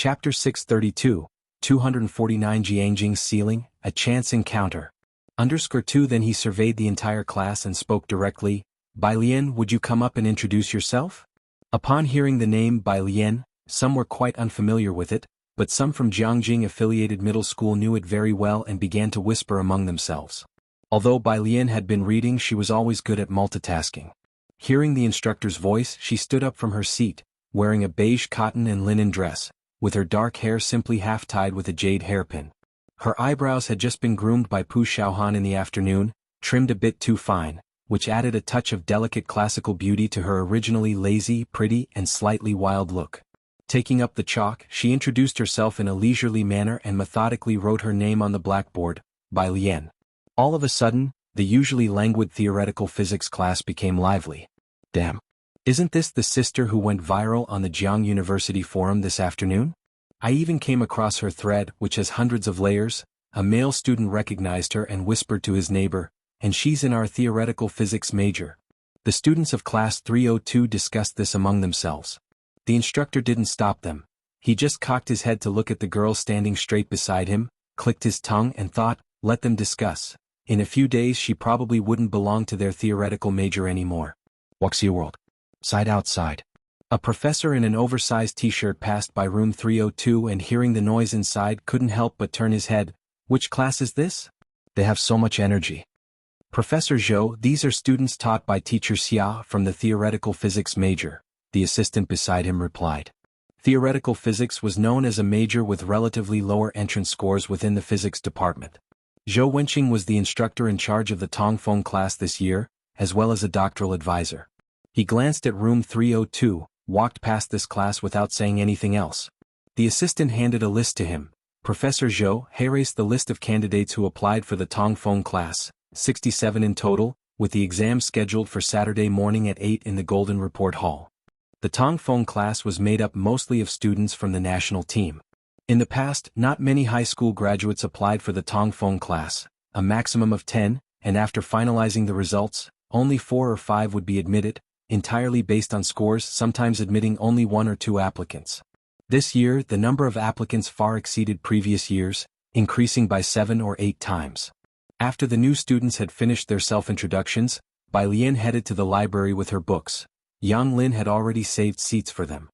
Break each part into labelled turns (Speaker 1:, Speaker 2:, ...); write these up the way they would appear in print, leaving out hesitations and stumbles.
Speaker 1: Chapter 632, 249 Jiangjing's Ceiling, A Chance Encounter. _2 Then he surveyed the entire class and spoke directly, Bai Lian, would you come up and introduce yourself? Upon hearing the name Bai Lian, some were quite unfamiliar with it, but some from Jiangjing-affiliated middle school knew it very well and began to whisper among themselves. Although Bai Lian had been reading, she was always good at multitasking. Hearing the instructor's voice, she stood up from her seat, wearing a beige cotton and linen dress, with her dark hair simply half-tied with a jade hairpin. Her eyebrows had just been groomed by Pu Xiaohan in the afternoon, trimmed a bit too fine, which added a touch of delicate classical beauty to her originally lazy, pretty, and slightly wild look. Taking up the chalk, she introduced herself in a leisurely manner and methodically wrote her name on the blackboard, Bai Lian. All of a sudden, the usually languid theoretical physics class became lively. Damn. Isn't this the sister who went viral on the Jianghu University forum this afternoon? I even came across her thread, which has hundreds of layers. A male student recognized her and whispered to his neighbor, and she's in our theoretical physics major. The students of class 302 discussed this among themselves. The instructor didn't stop them. He just cocked his head to look at the girl standing straight beside him, clicked his tongue and thought, let them discuss. In a few days she probably wouldn't belong to their theoretical major anymore. Wuxia World. Side outside. A professor in an oversized t-shirt passed by room 302 and hearing the noise inside couldn't help but turn his head. Which class is this? They have so much energy. Professor Zhou, these are students taught by teacher Xia from the theoretical physics major, the assistant beside him replied. Theoretical physics was known as a major with relatively lower entrance scores within the physics department. Zhou Wenqing was the instructor in charge of the Tongfeng class this year, as well as a doctoral advisor. He glanced at room 302, walked past this class without saying anything else. The assistant handed a list to him. Professor Zhou, Heiress, the list of candidates who applied for the Tongfeng class, 67 in total, with the exam scheduled for Saturday morning at 8 in the Golden Report Hall. The Tongfeng class was made up mostly of students from the national team. In the past, not many high school graduates applied for the Tongfeng class, a maximum of 10, and after finalizing the results, only 4 or 5 would be admitted, entirely based on scores, sometimes admitting only 1 or 2 applicants. This year, the number of applicants far exceeded previous years, increasing by 7 or 8 times. After the new students had finished their self-introductions, Bai Lian headed to the library with her books. Yang Lin had already saved seats for them.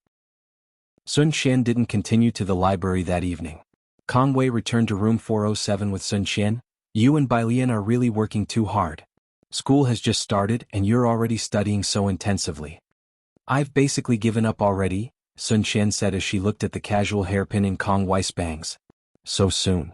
Speaker 1: Sun Xian didn't continue to the library that evening. Kong Wei returned to room 407 with Sun Xian. You and Bai Lian are really working too hard. School has just started and you're already studying so intensively. I've basically given up already, Sun Xian said as she looked at the casual hairpin in Kong Wei's bangs. So soon.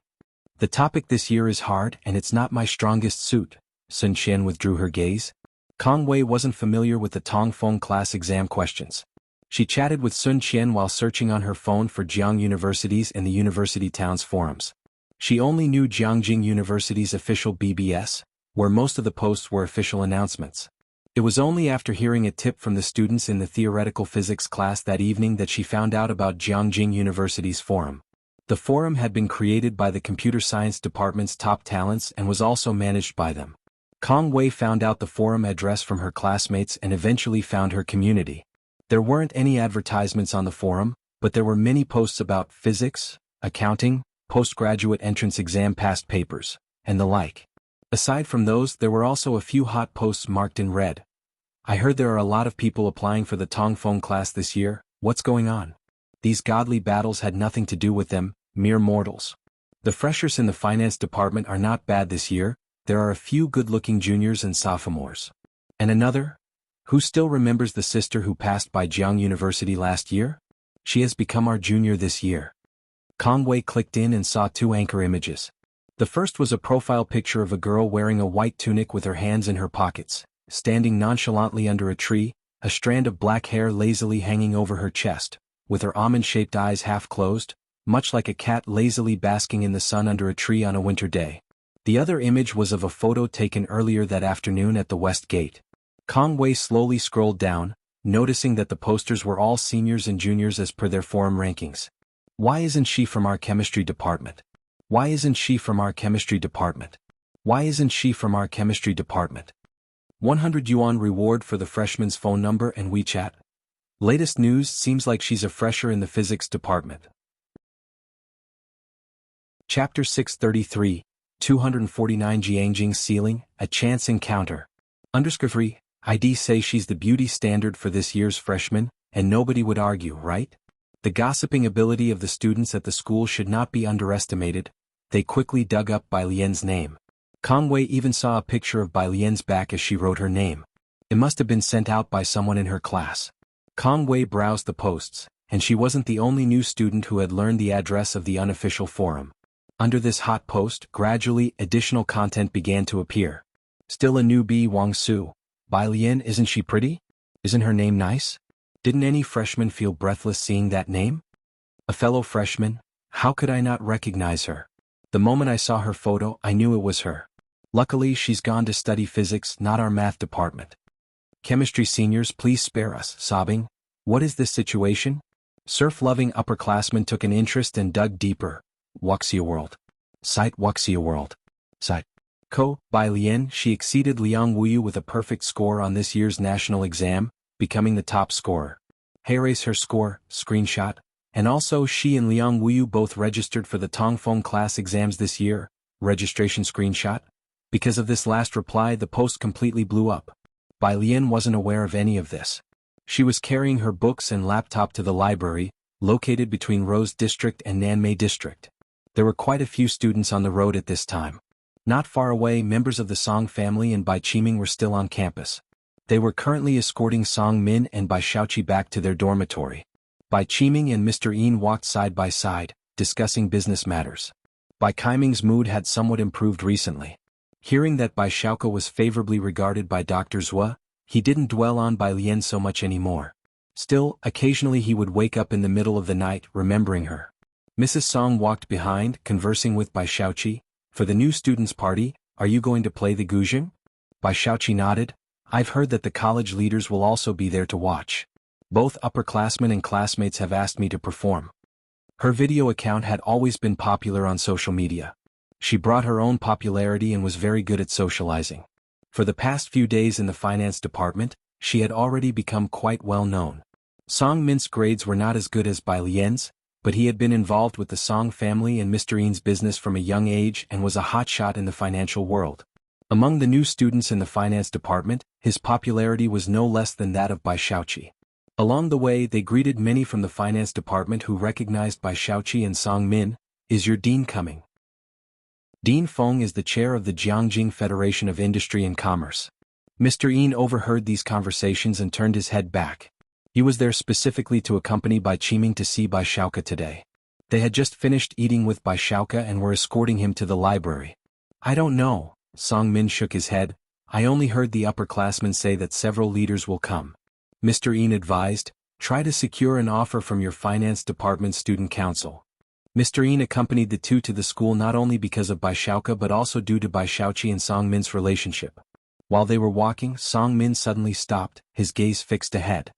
Speaker 1: The topic this year is hard and it's not my strongest suit. Sun Xian withdrew her gaze. Kong Wei wasn't familiar with the Tongfeng class exam questions. She chatted with Sun Xian while searching on her phone for Jianghu University's and the University Town's forums. She only knew Jiangjing University's official BBS, where most of the posts were official announcements. It was only after hearing a tip from the students in the theoretical physics class that evening that she found out about Jiangjing University's forum. The forum had been created by the computer science department's top talents and was also managed by them. Kong Wei found out the forum address from her classmates and eventually found her community. There weren't any advertisements on the forum, but there were many posts about physics, accounting, postgraduate entrance exam past papers, and the like. Aside from those, there were also a few hot posts marked in red. I heard there are a lot of people applying for the Tongfeng class this year. What's going on? These godly battles had nothing to do with them, mere mortals. The freshers in the finance department are not bad this year. There are a few good-looking juniors and sophomores. And another? Who still remembers the sister who passed by Jianghu University last year? She has become our junior this year. Kong Wei clicked in and saw 2 anchor images. The first was a profile picture of a girl wearing a white tunic with her hands in her pockets, standing nonchalantly under a tree, a strand of black hair lazily hanging over her chest, with her almond-shaped eyes half closed, much like a cat lazily basking in the sun under a tree on a winter day. The other image was of a photo taken earlier that afternoon at the West Gate. Kong Wei slowly scrolled down, noticing that the posters were all seniors and juniors as per their forum rankings. Why isn't she from our chemistry department? Why isn't she from our chemistry department? Why isn't she from our chemistry department? 100 yuan reward for the freshman's phone number and WeChat. Latest news, seems like she's a fresher in the physics department. Chapter 633, 249 Jianghu Ceiling, A Chance Encounter. _3, I'd say she's the beauty standard for this year's freshman, and nobody would argue, right? The gossiping ability of the students at the school should not be underestimated. They quickly dug up Bai Lian's name. Conway even saw a picture of Bai Lian's back as she wrote her name. It must have been sent out by someone in her class. Conway browsed the posts, and she wasn't the only new student who had learned the address of the unofficial forum. Under this hot post, gradually, additional content began to appear. Still a newbie, Wang Su. Bai Lian, isn't she pretty? Isn't her name nice? Didn't any freshman feel breathless seeing that name? A fellow freshman? How could I not recognize her? The moment I saw her photo, I knew it was her. Luckily, she's gone to study physics, not our math department. Chemistry seniors, please spare us, sobbing. What is this situation? Surf-loving upperclassmen took an interest and dug deeper. Wuxia World. Site Wuxia World. Site. Bai Lian, she exceeded Liang Wuyu with a perfect score on this year's national exam, becoming the top scorer. Heiress her score, screenshot, and also she and Liang Wuyu both registered for the Tongfeng class exams this year, registration screenshot. Because of this last reply, the post completely blew up. Bai Lian wasn't aware of any of this. She was carrying her books and laptop to the library, located between Rose District and Nanmei District. There were quite a few students on the road at this time. Not far away, members of the Song family and Bai Qiming were still on campus. They were currently escorting Song Min and Bai Xiaoqi back to their dormitory. Bai Qiming and Mr. Yin walked side by side, discussing business matters. Bai Qiming's mood had somewhat improved recently. Hearing that Bai Xiaoqi was favorably regarded by Dr. Zhua, he didn't dwell on Bai Lian so much anymore. Still, occasionally he would wake up in the middle of the night, remembering her. Mrs. Song walked behind, conversing with Bai Xiaoqi. For the new students' party, are you going to play the guzheng? Bai Xiaoqi nodded. I've heard that the college leaders will also be there to watch. Both upperclassmen and classmates have asked me to perform. Her video account had always been popular on social media. She brought her own popularity and was very good at socializing. For the past few days in the finance department, she had already become quite well known. Song Min's grades were not as good as Bai Lian's, but he had been involved with the Song family and Mr. Yin's business from a young age and was a hotshot in the financial world. Among the new students in the finance department, his popularity was no less than that of Bai Xiaoqi. Along the way, they greeted many from the finance department who recognized Bai Xiaoqi and Song Min. Is your dean coming? Dean Feng is the chair of the Jianghu Federation of Industry and Commerce. Mr. Yin overheard these conversations and turned his head back. He was there specifically to accompany Bai Qiming to see Bai Xiaoqi today. They had just finished eating with Bai Xiaoqi and were escorting him to the library. I don't know, Song Min shook his head. I only heard the upperclassmen say that several leaders will come. Mr. Yin advised, try to secure an offer from your finance department student council. Mr. Yin accompanied the two to the school not only because of Bai Xiaoqi but also due to Bai Xiaoqi and Song Min's relationship. While they were walking, Song Min suddenly stopped, his gaze fixed ahead.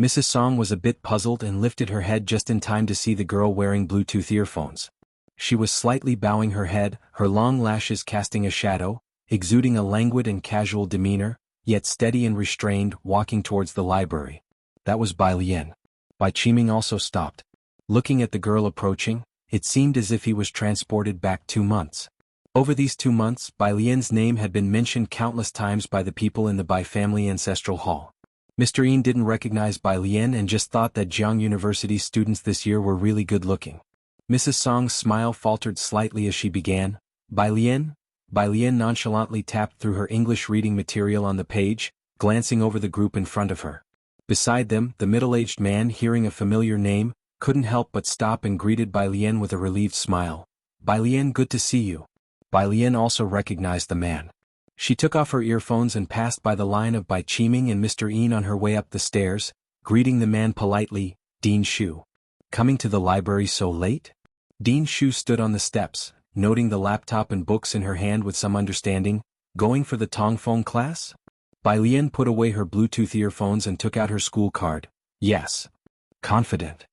Speaker 1: Mrs. Song was a bit puzzled and lifted her head just in time to see the girl wearing Bluetooth earphones. She was slightly bowing her head, her long lashes casting a shadow, exuding a languid and casual demeanor, yet steady and restrained, walking towards the library. That was Bai Lian. Bai Qiming also stopped. Looking at the girl approaching, it seemed as if he was transported back 2 months. Over these 2 months, Bai Lian's name had been mentioned countless times by the people in the Bai family ancestral hall. Mr. Yin didn't recognize Bai Lian and just thought that Jianghu University's students this year were really good looking. Mrs. Song's smile faltered slightly as she began. Bai Lian? Bai Lian nonchalantly tapped through her English reading material on the page, glancing over the group in front of her. Beside them, the middle-aged man, hearing a familiar name, couldn't help but stop and greeted Bai Lian with a relieved smile. Bai Lian, good to see you. Bai Lian also recognized the man. She took off her earphones and passed by the line of Bai Qiming and Mr. Yin on her way up the stairs, greeting the man politely. Dean Shu. Coming to the library so late? Dean Shu stood on the steps, noting the laptop and books in her hand with some understanding. Going for the Tongfeng class? Bai Lian put away her Bluetooth earphones and took out her school card. Yes. Confident.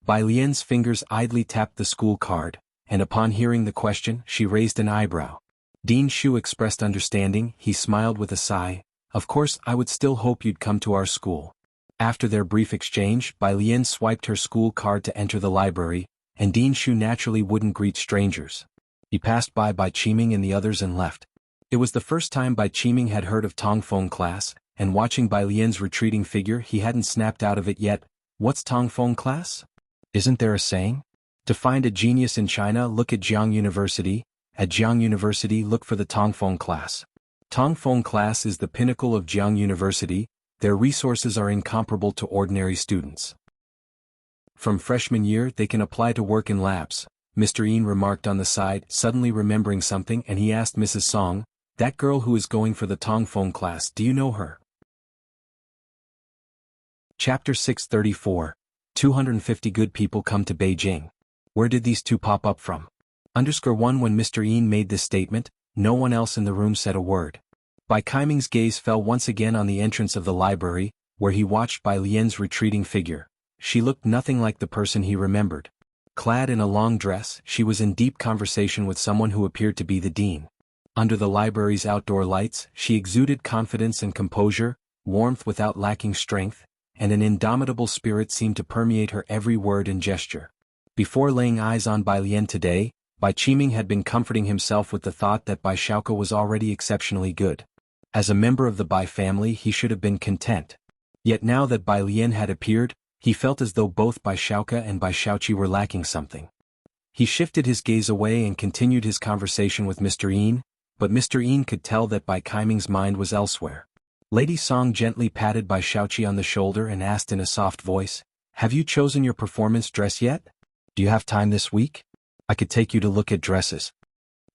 Speaker 1: Bai Lian's fingers idly tapped the school card, and upon hearing the question, she raised an eyebrow. Dean Shu expressed understanding. He smiled with a sigh. Of course, I would still hope you'd come to our school. After their brief exchange, Bai Lian swiped her school card to enter the library, and Dean Shu naturally wouldn't greet strangers. He passed by Qiming and the others and left. It was the first time Bai Qiming had heard of Tongfeng class, and watching Bai Lian's retreating figure he hadn't snapped out of it yet. What's Tongfeng class? Isn't there a saying? To find a genius in China, look at Jianghu University. At Jianghu University, look for the Tongfeng class. Tongfeng class is the pinnacle of Jianghu University. Their resources are incomparable to ordinary students. From freshman year they can apply to work in labs, Mr. Yin remarked on the side, suddenly remembering something, and he asked Mrs. Song, that girl who is going for the Tongfeng class, do you know her? Chapter 634. 250 good people come to Beijing. Where did these two pop up from? _1 When Mr. Yin made this statement, no one else in the room said a word. Bai Qiming's gaze fell once again on the entrance of the library, where he watched Bai Lian's retreating figure. She looked nothing like the person he remembered. Clad in a long dress, she was in deep conversation with someone who appeared to be the dean. Under the library's outdoor lights, she exuded confidence and composure, warmth without lacking strength, and an indomitable spirit seemed to permeate her every word and gesture. Before laying eyes on Bai Lian today, Bai Qiming had been comforting himself with the thought that Bai Xiaoke was already exceptionally good. As a member of the Bai family he should have been content. Yet now that Bai Lian had appeared, he felt as though both Bai Xiaoke and Bai Xiaoqi were lacking something. He shifted his gaze away and continued his conversation with Mr. Yin, but Mr. Yin could tell that Bai Qiming's mind was elsewhere. Lady Song gently patted Bai Xiaoqi on the shoulder and asked in a soft voice, have you chosen your performance dress yet? Do you have time this week? I could take you to look at dresses.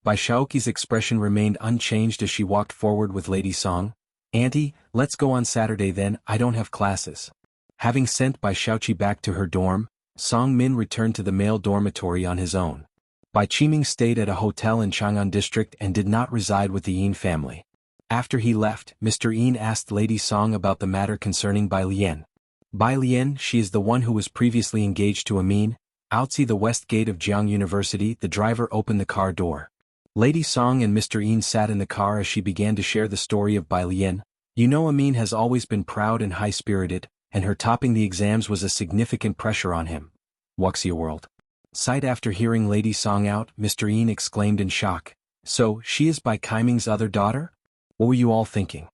Speaker 1: Bai Xiaoqi's expression remained unchanged as she walked forward with Lady Song. Auntie, let's go on Saturday then, I don't have classes. Having sent Bai Xiaoqi back to her dorm, Song Min returned to the male dormitory on his own. Bai Qiming stayed at a hotel in Chang'an district and did not reside with the Yin family. After he left, Mr. Yin asked Lady Song about the matter concerning Bai Lian. Bai Lian, she is the one who was previously engaged to Amin. Outside the west gate of Jianghu University, the driver opened the car door. Lady Song and Mr. Yin sat in the car as she began to share the story of Bai Lian. You know, Amin has always been proud and high-spirited, and her topping the exams was a significant pressure on him. Wuxia world. Sight after hearing Lady Song out, Mr. Yin exclaimed in shock. So, she is Bai Qiming's other daughter? What were you all thinking?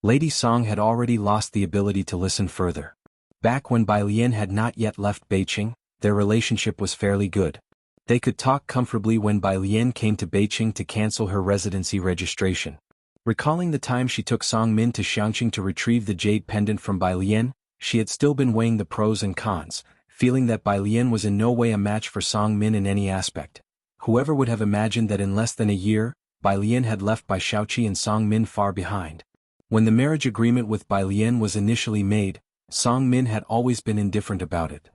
Speaker 1: Lady Song had already lost the ability to listen further. Back when Bai Lian had not yet left Beijing, their relationship was fairly good. They could talk comfortably when Bai Lian came to Beijing to cancel her residency registration. Recalling the time she took Song Min to Xianxia to retrieve the jade pendant from Bai Lian, she had still been weighing the pros and cons, feeling that Bai Lian was in no way a match for Song Min in any aspect. Whoever would have imagined that in less than a year, Bai Lian had left Bai Xiaoqi and Song Min far behind. When the marriage agreement with Bai Lian was initially made, Song Min had always been indifferent about it.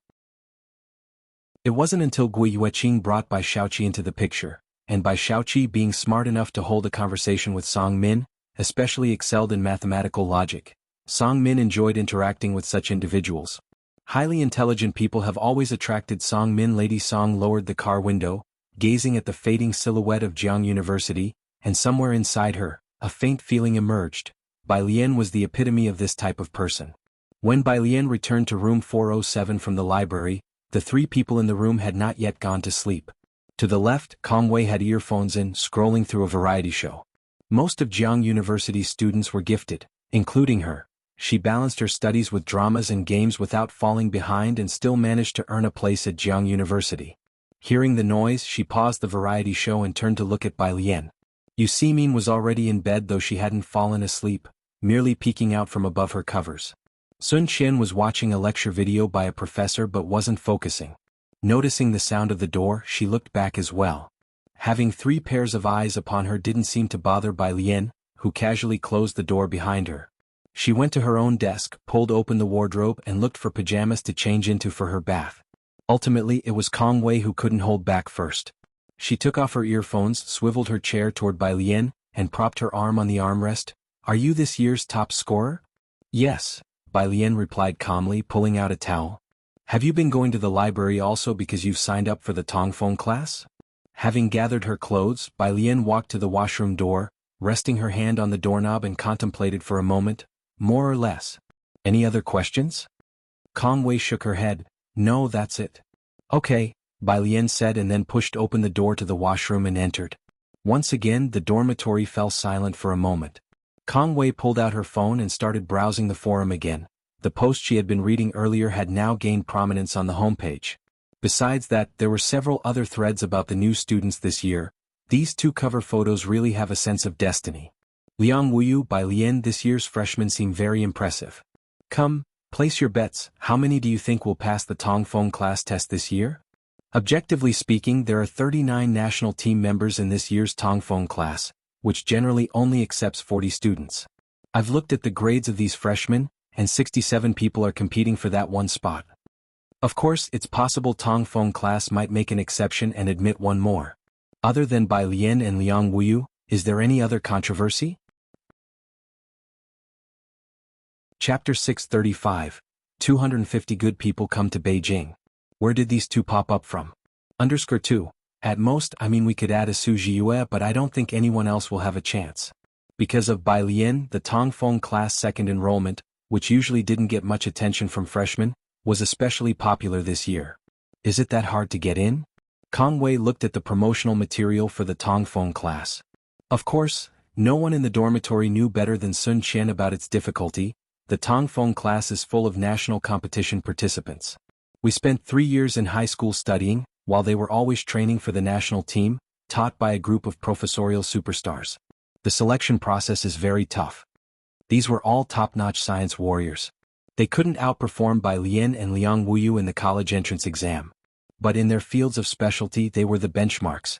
Speaker 1: It wasn't until Gui Yueqing brought Bai Xiaoqi into the picture, and Bai Xiaoqi being smart enough to hold a conversation with Song Min, especially excelled in mathematical logic. Song Min enjoyed interacting with such individuals. Highly intelligent people have always attracted Song Min. Lady Song lowered the car window, gazing at the fading silhouette of Jianghu University, and somewhere inside her, a faint feeling emerged. Bai Lian was the epitome of this type of person. When Bai Lian returned to room 407 from the library, the three people in the room had not yet gone to sleep. To the left, Kong Wei had earphones in, scrolling through a variety show. Most of Jianghu University's students were gifted, including her. She balanced her studies with dramas and games without falling behind and still managed to earn a place at Jianghu University. Hearing the noise, she paused the variety show and turned to look at Bai Lian. You see, Min was already in bed, though she hadn't fallen asleep, merely peeking out from above her covers. Sun Qian was watching a lecture video by a professor but wasn't focusing. Noticing the sound of the door, she looked back as well. Having three pairs of eyes upon her didn't seem to bother Bai Lian, who casually closed the door behind her. She went to her own desk, pulled open the wardrobe and looked for pajamas to change into for her bath. Ultimately, it was Kong Wei who couldn't hold back first. She took off her earphones, swiveled her chair toward Bai Lian, and propped her arm on the armrest. Are you this year's top scorer? Yes, Bai Lian replied calmly, pulling out a towel. Have you been going to the library also because you've signed up for the Tongfeng class? Having gathered her clothes, Bai Lian walked to the washroom door, resting her hand on the doorknob and contemplated for a moment. More or less. Any other questions? Kong Wei shook her head. No, that's it. Okay, Bai Lian said and then pushed open the door to the washroom and entered. Once again the dormitory fell silent for a moment. Kang Wei pulled out her phone and started browsing the forum again. The post she had been reading earlier had now gained prominence on the homepage. Besides that, there were several other threads about the new students this year. These two cover photos really have a sense of destiny. Liang Wuyu Bai Lian, this year's freshmen seem very impressive. Come, place your bets. How many do you think will pass the Tongfeng class test this year? Objectively speaking, there are 39 national team members in this year's Tongfeng class, which generally only accepts 40 students. I've looked at the grades of these freshmen, and 67 people are competing for that one spot. Of course, it's possible Tongfeng class might make an exception and admit one more. Other than Bai Lian and Liang Wuyu, is there any other controversy? Chapter 635. 250 good people come to Beijing. Where did these two pop up from? _2. At most, we could add a Su Jiyue, but I don't think anyone else will have a chance. Because of Bai Lian, the Tongfeng class second enrollment, which usually didn't get much attention from freshmen, was especially popular this year. Is it that hard to get in? Kang Wei looked at the promotional material for the Tongfeng class. Of course, no one in the dormitory knew better than Sun Qian about its difficulty. The Tongfeng class is full of national competition participants. We spent 3 years in high school studying, while they were always training for the national team, taught by a group of professorial superstars. The selection process is very tough. These were all top-notch science warriors. They couldn't outperform Bai Lian and Liang Wuyu in the college entrance exam. But in their fields of specialty they were the benchmarks.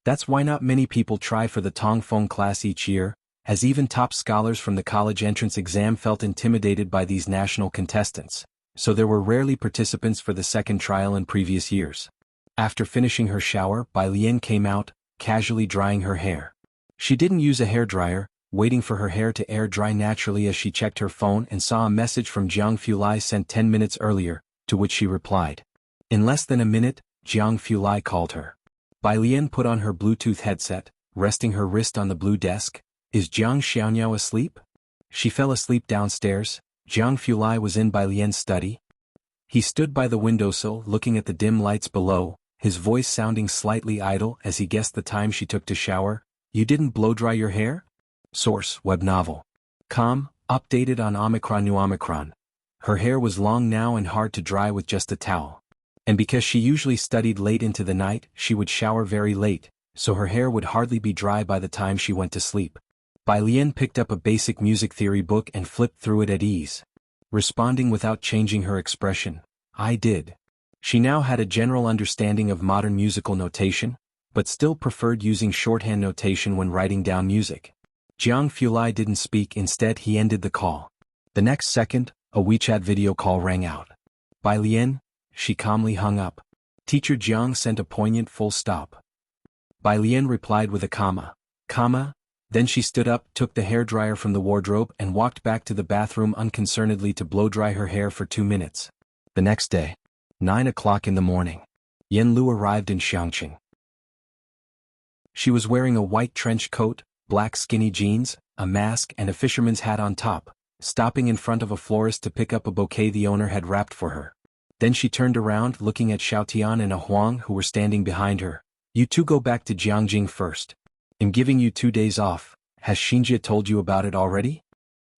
Speaker 1: That's why not many people try for the Tongfeng class each year, as even top scholars from the college entrance exam felt intimidated by these national contestants, so there were rarely participants for the second trial in previous years. After finishing her shower, Bai Lian came out, casually drying her hair. She didn't use a hairdryer, waiting for her hair to air dry naturally as she checked her phone and saw a message from Jianghu sent 10 minutes earlier, to which she replied. In less than a minute, Jianghu called her. Bai Lian put on her Bluetooth headset, resting her wrist on the blue desk. Is Jiang Xianxiao asleep? She fell asleep downstairs. Jianghu was in Bai Lian's study. He stood by the windowsill looking at the dim lights below, his voice sounding slightly idle as he guessed the time she took to shower. You didn't blow-dry your hair? Source, web novel. Com, updated on Omicron New Omicron. Her hair was long now and hard to dry with just a towel. And because she usually studied late into the night, she would shower very late, so her hair would hardly be dry by the time she went to sleep. Bai Lian picked up a basic music theory book and flipped through it at ease. Responding without changing her expression, I did. She now had a general understanding of modern musical notation, but still preferred using shorthand notation when writing down music. Jianghu didn't speak, instead he ended the call. The next second, a WeChat video call rang out. Bai Lian, she calmly hung up. Teacher Jiang sent a poignant full stop. Bai Lian replied with a comma. Then she stood up, took the hairdryer from the wardrobe and walked back to the bathroom unconcernedly to blow-dry her hair for 2 minutes. The next day, 9 o'clock in the morning, Yanlu arrived in Xianxia. She was wearing a white trench coat, black skinny jeans, a mask and a fisherman's hat on top, stopping in front of a florist to pick up a bouquet the owner had wrapped for her. Then she turned around looking at Xiaotian and a Huang who were standing behind her. You two go back to Jiangjing first. I'm giving you 2 days off. Has Xianxia told you about it already?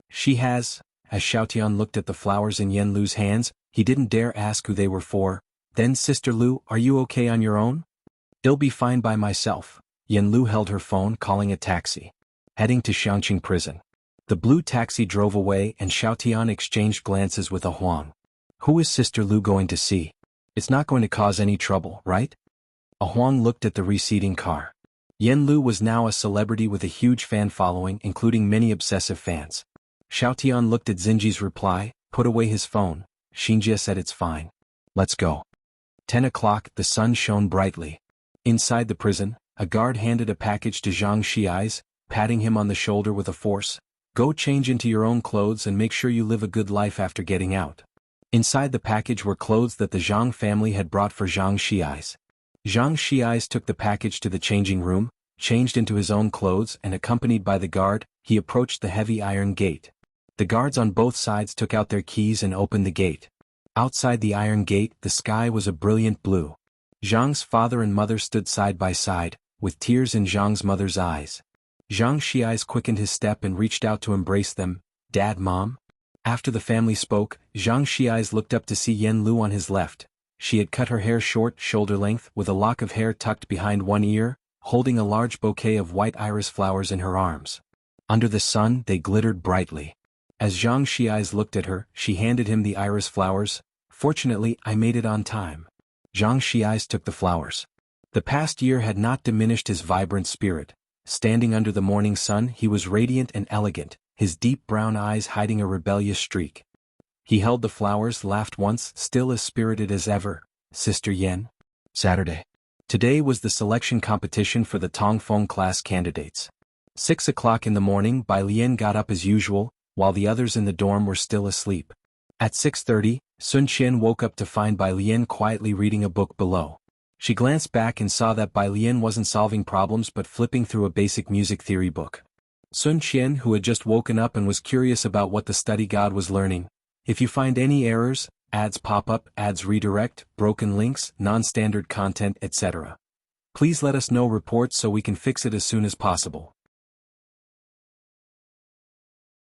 Speaker 1: She has. As Xiaotian looked at the flowers in Yanlu's hands, he didn't dare ask who they were for. Then Sister Lu, are you okay on your own? I'll be fine by myself. Yanlu held her phone calling a taxi. Heading to Xianxia prison. The blue taxi drove away and Xiaotian exchanged glances with a Huang. Who is Sister Lu going to see? It's not going to cause any trouble, right? A Huang looked at the receding car. Yanlu was now a celebrity with a huge fan following, including many obsessive fans. Xiaotian looked at Xinji's reply, put away his phone. Xianxia said it's fine. Let's go. 10 o'clock, the sun shone brightly. Inside the prison, a guard handed a package to Zhang Xiai's, patting him on the shoulder with a force. Go change into your own clothes and make sure you live a good life after getting out. Inside the package were clothes that the Zhang family had brought for Zhang Xiai's. Zhang Xiai's took the package to the changing room, changed into his own clothes and accompanied by the guard, he approached the heavy iron gate. The guards on both sides took out their keys and opened the gate. Outside the iron gate, the sky was a brilliant blue. Zhang's father and mother stood side by side, with tears in Zhang's mother's eyes. Xianxia's quickened his step and reached out to embrace them. Dad, Mom? After the family spoke, Xianxia's looked up to see Yen Lu on his left. She had cut her hair short, shoulder-length, with a lock of hair tucked behind one ear, holding a large bouquet of white iris flowers in her arms. Under the sun, they glittered brightly. As Xianxia's looked at her, she handed him the iris flowers. Fortunately, I made it on time. Xianxia's took the flowers. The past year had not diminished his vibrant spirit. Standing under the morning sun, he was radiant and elegant, his deep brown eyes hiding a rebellious streak. He held the flowers, laughed once, still as spirited as ever. Sister Yen? Saturday. Today was the selection competition for the Tongfeng class candidates. 6 o'clock in the morning, Bai Lian got up as usual, while the others in the dorm were still asleep. At 6:30, Sun Qian woke up to find Bai Lian quietly reading a book below. She glanced back and saw that Bai Lian wasn't solving problems but flipping through a basic music theory book. Sun Qian, who had just woken up and was curious about what the study god was learning. If you find any errors, ads pop up, ads redirect, broken links, non-standard content, etc. Please let us know reports so we can fix it as soon as possible.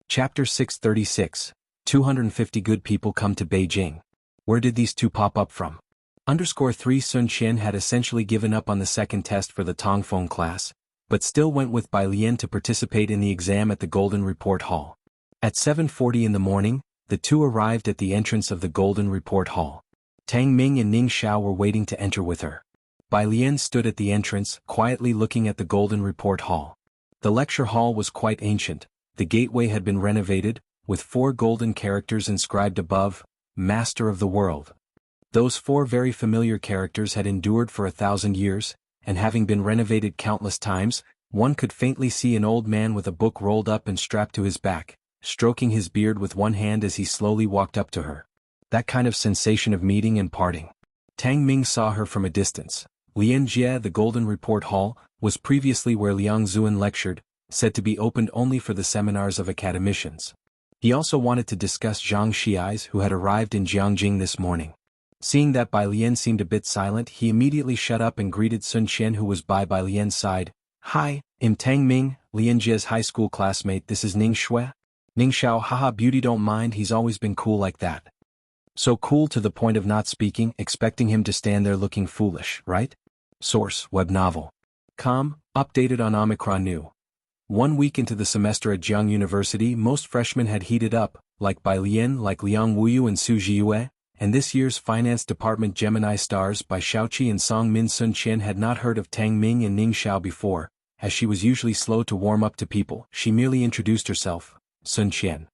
Speaker 1: Chapter 636, 250 Good People Come to Beijing. Where did these two pop up from? _3 Sun Qian had essentially given up on the second test for the Tongfeng class, but still went with Bai Lian to participate in the exam at the Golden Report Hall. At 7:40 in the morning, the two arrived at the entrance of the Golden Report Hall. Tang Ming and Ning Xiao were waiting to enter with her. Bai Lian stood at the entrance, quietly looking at the Golden Report Hall. The lecture hall was quite ancient. The gateway had been renovated, with 4 golden characters inscribed above, Master of the World. Those 4 very familiar characters had endured for 1,000 years, and having been renovated countless times, one could faintly see an old man with a book rolled up and strapped to his back, stroking his beard with one hand as he slowly walked up to her. That kind of sensation of meeting and parting. Tang Ming saw her from a distance. Lianjie, the Golden Report Hall, was previously where Liang Zuan lectured, said to be opened only for the seminars of academicians. He also wanted to discuss Zhang Xiai's, who had arrived in Jianghu this morning. Seeing that Bai Lian seemed a bit silent, he immediately shut up and greeted Sun Qian, who was by Bai Lian's side. Hi, I'm Tang Ming, Lianjie's high school classmate. This is Ning Shui. Ning Xiao, haha, beauty don't mind, he's always been cool like that. So cool to the point of not speaking, expecting him to stand there looking foolish, right? Source, web novel. Updated on Omicron New. 1 week into the semester at Jianghu University, most freshmen had heated up, like Bai Lian, like Liang Wuyu and Su Jiyue, and this year's finance department Gemini stars by Xiaoqi and Song Min. Sun Qian had not heard of Tang Ming and Ning Xiao before. As she was usually slow to warm up to people, she merely introduced herself, Sun Qian.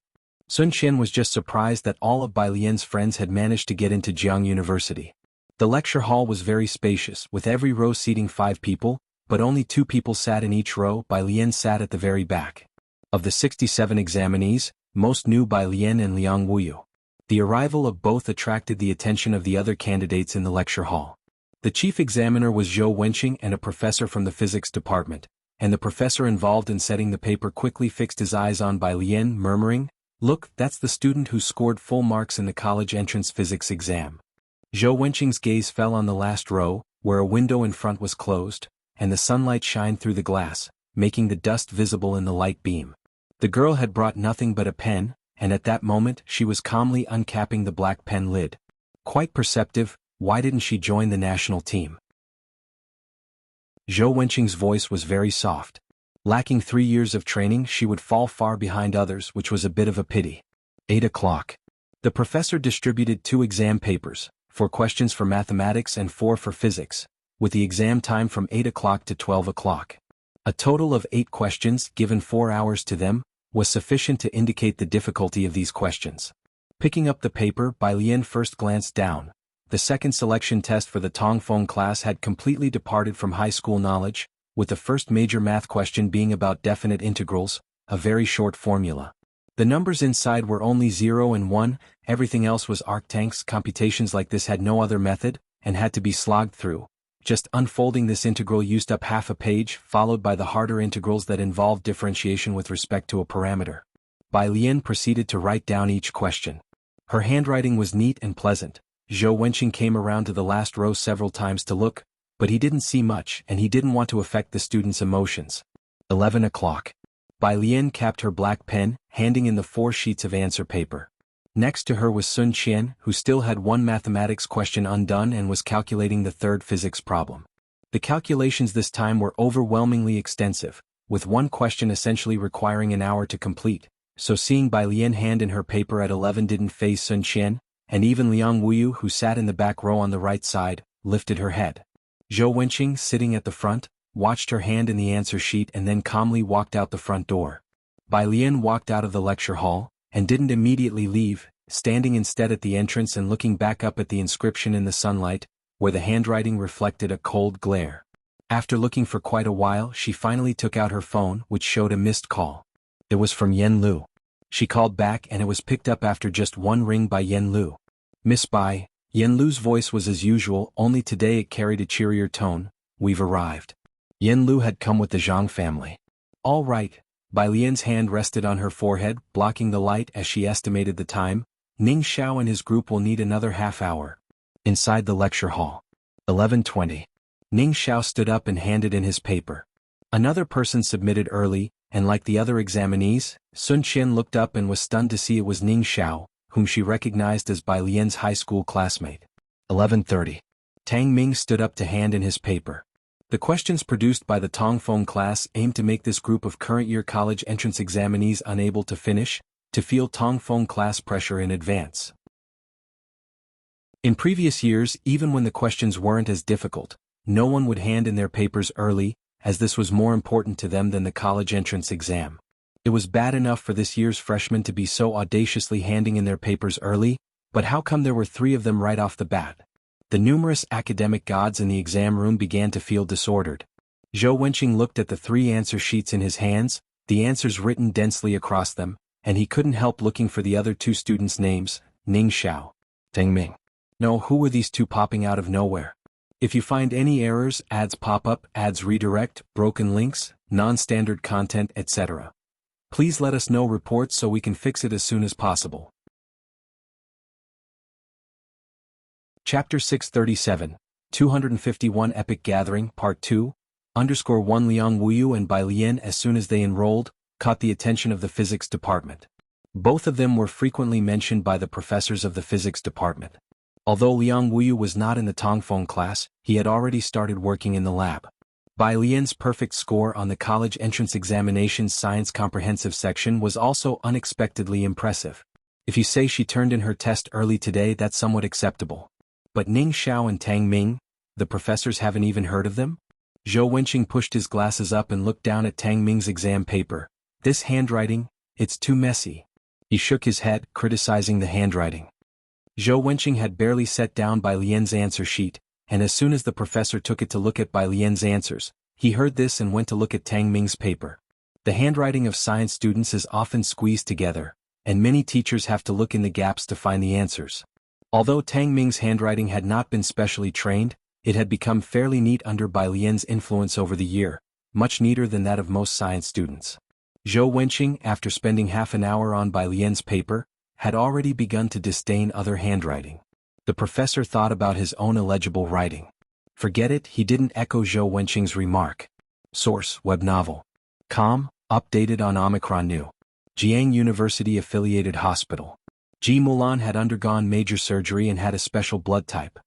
Speaker 1: Sun Qian was just surprised that all of Bai Lian's friends had managed to get into Jianghu University. The lecture hall was very spacious, with every row seating 5 people, but only 2 people sat in each row. Bai Lian sat at the very back. Of the 67 examinees, most knew Bai Lian and Liang Wuyu. The arrival of both attracted the attention of the other candidates in the lecture hall. The chief examiner was Zhou Wenqing and a professor from the physics department, and the professor involved in setting the paper quickly fixed his eyes on Bai Lian, murmuring, "Look, that's the student who scored full marks in the college entrance physics exam." Zhou Wenqing's gaze fell on the last row, where a window in front was closed, and the sunlight shined through the glass, making the dust visible in the light beam. The girl had brought nothing but a pen, and at that moment she was calmly uncapping the black pen lid. Quite perceptive, why didn't she join the national team? Zhou Wenqing's voice was very soft. Lacking 3 years of training, she would fall far behind others, which was a bit of a pity. 8 o'clock. The professor distributed 2 exam papers, 4 questions for mathematics and 4 for physics, with the exam time from 8 o'clock to 12 o'clock. A total of 8 questions, given 4 hours to them, was sufficient to indicate the difficulty of these questions. Picking up the paper, Bai Lian first glanced down. The second selection test for the Tongfeng class had completely departed from high school knowledge, with the first major math question being about definite integrals, a very short formula. The numbers inside were only 0 and 1, everything else was arctanks. Computations like this had no other method, and had to be slogged through. Just unfolding this integral used up half a page, followed by the harder integrals that involved differentiation with respect to a parameter. Bai Lian proceeded to write down each question. Her handwriting was neat and pleasant. Zhou Wenqing came around to the last row several times to look, but he didn't see much and he didn't want to affect the students' emotions. 11 o'clock. Bai Lian capped her black pen, handing in the 4 sheets of answer paper. Next to her was Sun Qian, who still had one mathematics question undone and was calculating the 3rd physics problem. The calculations this time were overwhelmingly extensive, with one question essentially requiring an hour to complete, so seeing Bai Lian hand in her paper at 11 didn't faze Sun Qian, and even Liang Wuyu, who sat in the back row on the right side, lifted her head. Zhou Wenqing, sitting at the front, watched her hand in the answer sheet and then calmly walked out the front door. Bai Lian walked out of the lecture hall, and didn't immediately leave, standing instead at the entrance and looking back up at the inscription in the sunlight, where the handwriting reflected a cold glare. After looking for quite a while, she finally took out her phone, which showed a missed call. It was from Yen Lu. She called back and it was picked up after just one ring by Yen Lu. "Miss Bai." Yen Lu's voice was as usual, only today it carried a cheerier tone. "We've arrived." Yen Lu had come with the Zhang family. "All right." Bai Lian's hand rested on her forehead, blocking the light as she estimated the time. "Ning Xiao and his group will need another half hour." Inside the lecture hall. 11:20. Ning Xiao stood up and handed in his paper. Another person submitted early, and like the other examinees, Sun Qian looked up and was stunned to see it was Ning Xiao, whom she recognized as Bai Lian's high school classmate. 11:30. Tang Ming stood up to hand in his paper. The questions produced by the Tongfeng class aimed to make this group of current-year college entrance examinees unable to finish, to feel Tongfeng class pressure in advance. In previous years, even when the questions weren't as difficult, no one would hand in their papers early, as this was more important to them than the college entrance exam. It was bad enough for this year's freshmen to be so audaciously handing in their papers early, but how come there were 3 of them right off the bat? The numerous academic gods in the exam room began to feel disordered. Zhou Wenqing looked at the 3 answer sheets in his hands, the answers written densely across them, and he couldn't help looking for the other 2 students' names, Ning Xiao, Tang Ming. No, who were these 2 popping out of nowhere? If you find any errors, ads pop up, ads redirect, broken links, non-standard content, etc., please let us know reports so we can fix it as soon as possible. Chapter 637, 251 Epic Gathering, Part 2, _1 Liang Wuyu and Bai Lian as soon as they enrolled, caught the attention of the physics department. Both of them were frequently mentioned by the professors of the physics department. Although Liang Wuyu was not in the Tongfeng class, he had already started working in the lab. Bai Lian's perfect score on the college entrance examination's science comprehensive section was also unexpectedly impressive. If you say she turned in her test early today, that's somewhat acceptable. But Ning Xiao and Tang Ming, the professors haven't even heard of them? Zhou Wenqing pushed his glasses up and looked down at Tang Ming's exam paper. "This handwriting, it's too messy." He shook his head, criticizing the handwriting. Zhou Wenqing had barely set down Bai Lian's answer sheet, and as soon as the professor took it to look at Bai Lian's answers, he heard this and went to look at Tang Ming's paper. The handwriting of science students is often squeezed together, and many teachers have to look in the gaps to find the answers. Although Tang Ming's handwriting had not been specially trained, it had become fairly neat under Bai Lian's influence over the year, much neater than that of most science students. Zhou Wenqing, after spending half an hour on Bai Lian's paper, had already begun to disdain other handwriting. The professor thought about his own illegible writing. Forget it, he didn't echo Zhou Wenqing's remark. Source: web novel. Com, updated on Omicron New. Jianghu University-affiliated hospital. Ji Mulan had undergone major surgery and had a special blood type.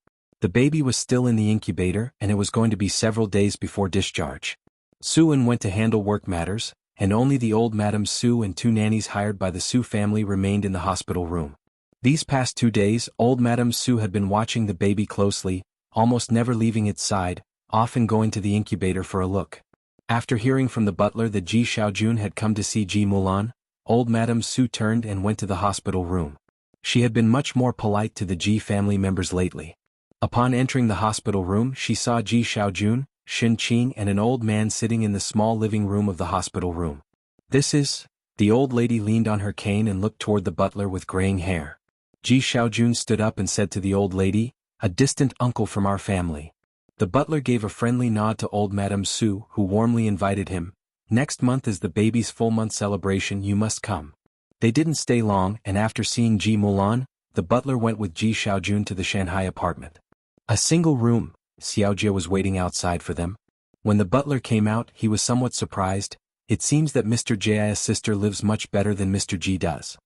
Speaker 1: The baby was still in the incubator and it was going to be several days before discharge. Su-en went to handle work matters, and only the old Madame Su and 2 nannies hired by the Su family remained in the hospital room. These past 2 days, old Madame Su had been watching the baby closely, almost never leaving its side, often going to the incubator for a look. After hearing from the butler that Ji Xiaojun had come to see Ji Mulan, old Madame Su turned and went to the hospital room. She had been much more polite to the Ji family members lately. Upon entering the hospital room, she saw Ji Xiaojun, Xin Qing and an old man sitting in the small living room of the hospital room. "This is..." The old lady leaned on her cane and looked toward the butler with graying hair. Ji Xiaojun stood up and said to the old lady, "A distant uncle from our family." The butler gave a friendly nod to old Madame Su, who warmly invited him. "Next month is the baby's full-month celebration, you must come." They didn't stay long, and after seeing Ji Mulan, the butler went with Ji Xiaojun to the Shanghai apartment. A single room, Xiaojia was waiting outside for them. When the butler came out, he was somewhat surprised. It seems that Mr. Ji's sister lives much better than Mr. Ji does.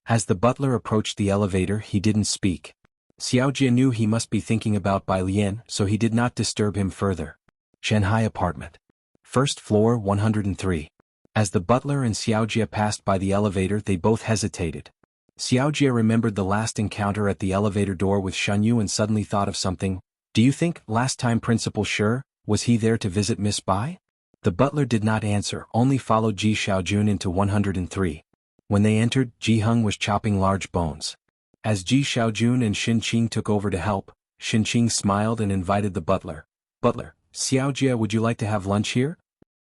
Speaker 1: As the butler approached the elevator, he didn't speak. Xiaojia knew he must be thinking about Bai Lian, so he did not disturb him further. Shanghai apartment. First floor 103. As the butler and Xiaojia passed by the elevator, they both hesitated. Xiaojia remembered the last encounter at the elevator door with Shanyu and suddenly thought of something. Do you think, last time Principal Shi, was he there to visit Miss Bai? The butler did not answer, only followed Ji Xiaojun into 103. When they entered, Ji Heng was chopping large bones. As Ji Xiaojun and Xin Qing took over to help, Xin Qing smiled and invited the butler. Butler, Xiaojia, would you like to have lunch here?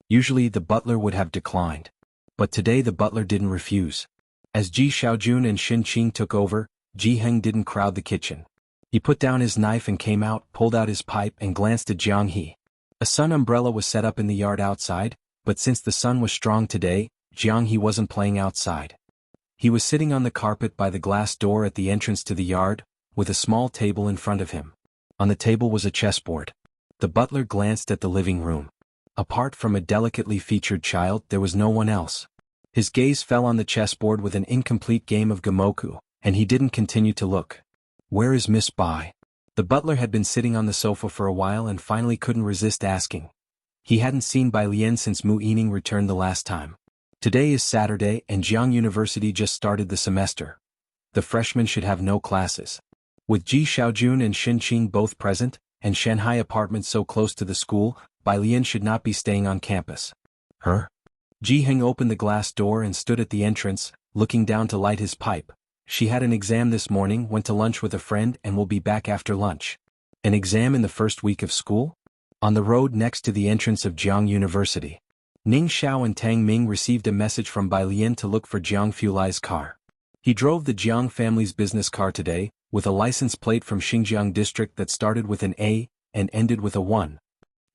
Speaker 1: Usually the butler would have declined. But today the butler didn't refuse. As Ji Xiaojun and Xin Qing took over, Ji Heng didn't crowd the kitchen. He put down his knife and came out, pulled out his pipe and glanced at Jianghu. A sun umbrella was set up in the yard outside, but since the sun was strong today, Jianghu wasn't playing outside. He was sitting on the carpet by the glass door at the entrance to the yard, with a small table in front of him. On the table was a chessboard. The butler glanced at the living room. Apart from a delicately featured child, there was no one else. His gaze fell on the chessboard with an incomplete game of Gamoku, and he didn't continue to look. Where is Miss Bai? The butler had been sitting on the sofa for a while and finally couldn't resist asking. He hadn't seen Bai Lian since Mu Yining returned the last time. Today is Saturday and Jianghu University just started the semester. The freshmen should have no classes. With Ji Xiaojun and Xin Qing both present, and Shanghai apartment so close to the school, Bai Lian should not be staying on campus. Her? Ji Heng opened the glass door and stood at the entrance, looking down to light his pipe. She had an exam this morning, went to lunch with a friend and will be back after lunch. An exam in the first week of school? On the road next to the entrance of Jianghu University. Ning Xiao and Tang Ming received a message from Bai Lian to look for Jiang Fulai's car. He drove the Jiang family's business car today, with a license plate from Xinjiang district that started with an A and ended with a 1.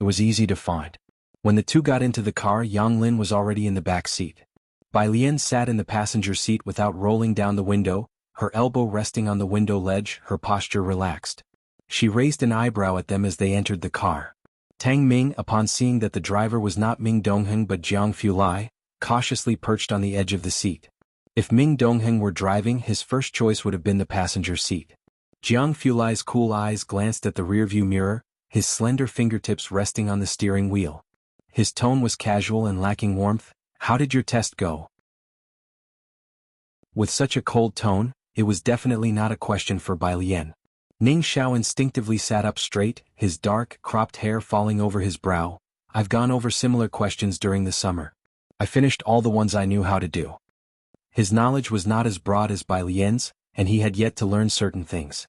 Speaker 1: It was easy to find. When the two got into the car, Yang Lin was already in the back seat. Bai Lian sat in the passenger seat without rolling down the window, her elbow resting on the window ledge, her posture relaxed. She raised an eyebrow at them as they entered the car. Tang Ming, upon seeing that the driver was not Ming Dongheng but Jiang Fulai, cautiously perched on the edge of the seat. If Ming Dongheng were driving, his first choice would have been the passenger seat. Jiang Fulai's cool eyes glanced at the rearview mirror, his slender fingertips resting on the steering wheel. His tone was casual and lacking warmth. How did your test go? With such a cold tone, it was definitely not a question for Bai Lian. Ning Xiao instinctively sat up straight, his dark, cropped hair falling over his brow. I've gone over similar questions during the summer. I finished all the ones I knew how to do. His knowledge was not as broad as Bai Lian's, and he had yet to learn certain things.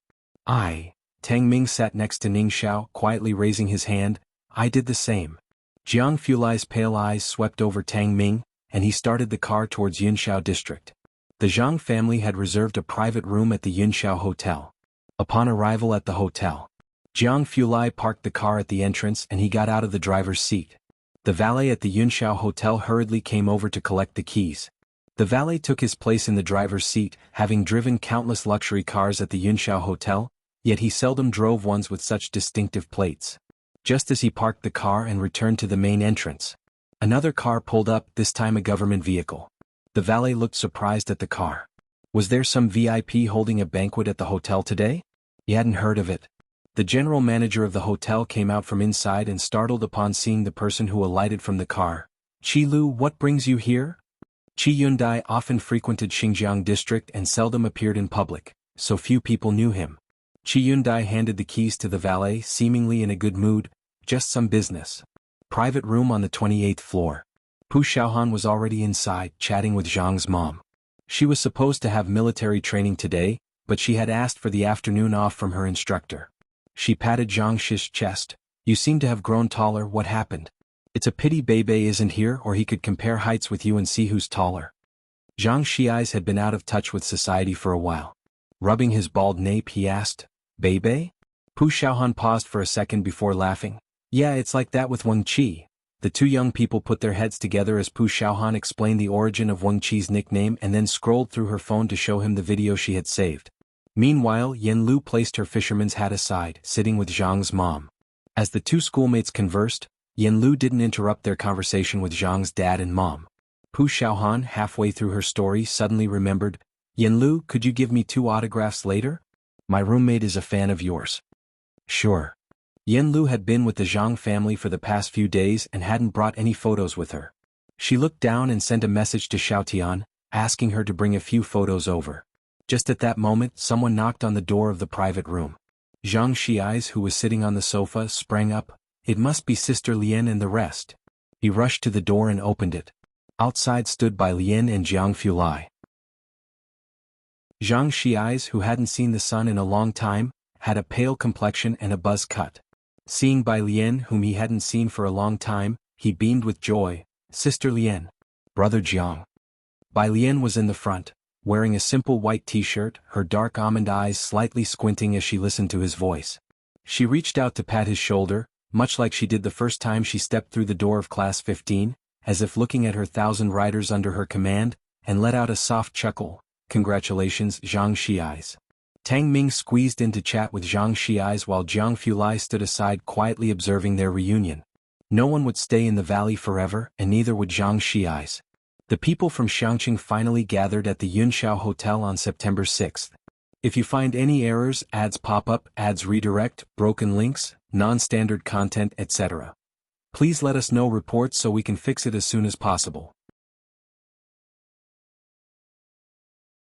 Speaker 1: Tang Ming sat next to Ning Xiao, quietly raising his hand. I did the same. Jiang Fulai's pale eyes swept over Tang Ming, and he started the car towards Yunxiao district. The Zhang family had reserved a private room at the Yunxiao hotel. Upon arrival at the hotel, Jiang Fulai parked the car at the entrance and he got out of the driver's seat. The valet at the Yunxiao hotel hurriedly came over to collect the keys. The valet took his place in the driver's seat, having driven countless luxury cars at the Yunxiao hotel, yet he seldom drove ones with such distinctive plates. Just as he parked the car and returned to the main entrance, another car pulled up, this time a government vehicle. The valet looked surprised at the car. Was there some VIP holding a banquet at the hotel today? He hadn't heard of it. The general manager of the hotel came out from inside and startled upon seeing the person who alighted from the car. Qi Lu, what brings you here? Qi Yundai often frequented Xinjiang district and seldom appeared in public, so few people knew him. Qi Yundai handed the keys to the valet, seemingly in a good mood. Just some business. Private room on the 28th floor. Pu Xiaohan was already inside, chatting with Zhang's mom. She was supposed to have military training today, but she had asked for the afternoon off from her instructor. She patted Zhang Shi's chest. You seem to have grown taller, what happened? It's a pity Beibei isn't here, or he could compare heights with you and see who's taller. Zhang Shi's eyes had been out of touch with society for a while. Rubbing his bald nape, he asked, Beibei? Pu Xiaohan paused for a second before laughing. Yeah, it's like that with Wang Qi. The two young people put their heads together as Pu Xiaohan explained the origin of Wuxia's nickname and then scrolled through her phone to show him the video she had saved. Meanwhile, Yen Lu placed her fisherman's hat aside, sitting with Zhang's mom. As the two schoolmates conversed, Yen Lu didn't interrupt their conversation with Zhang's dad and mom. Pu Xiaohan, halfway through her story, suddenly remembered, "Yen Lu, could you give me 2 autographs later? My roommate is a fan of yours." "Sure." Yen Lu had been with the Zhang family for the past few days and hadn't brought any photos with her. She looked down and sent a message to Xiaotian, asking her to bring a few photos over. Just at that moment, someone knocked on the door of the private room. Xianxia, who was sitting on the sofa, sprang up. It must be Sister Lian and the rest. He rushed to the door and opened it. Outside stood Bai Lian and Jianghu Lai. Xianxia, who hadn't seen the sun in a long time, had a pale complexion and a buzz cut. Seeing Bai Lian, whom he hadn't seen for a long time, he beamed with joy. "Sister Lian. Brother Jiang." Bai Lian was in the front, wearing a simple white t-shirt, her dark almond eyes slightly squinting as she listened to his voice. She reached out to pat his shoulder, much like she did the first time she stepped through the door of Class 15, as if looking at her 1,000 riders under her command, and let out a soft chuckle. "Congratulations, Xianxia." Tang Ming squeezed in to chat with Xianxia while Jianghu Lai stood aside quietly observing their reunion. No one would stay in the valley forever, and neither would Xianxia. The people from Xiangqing finally gathered at the Yunxiao Hotel on September 6th. If you find any errors, ads pop up, ads redirect, broken links, non-standard content, etc., please let us know reports so we can fix it as soon as possible.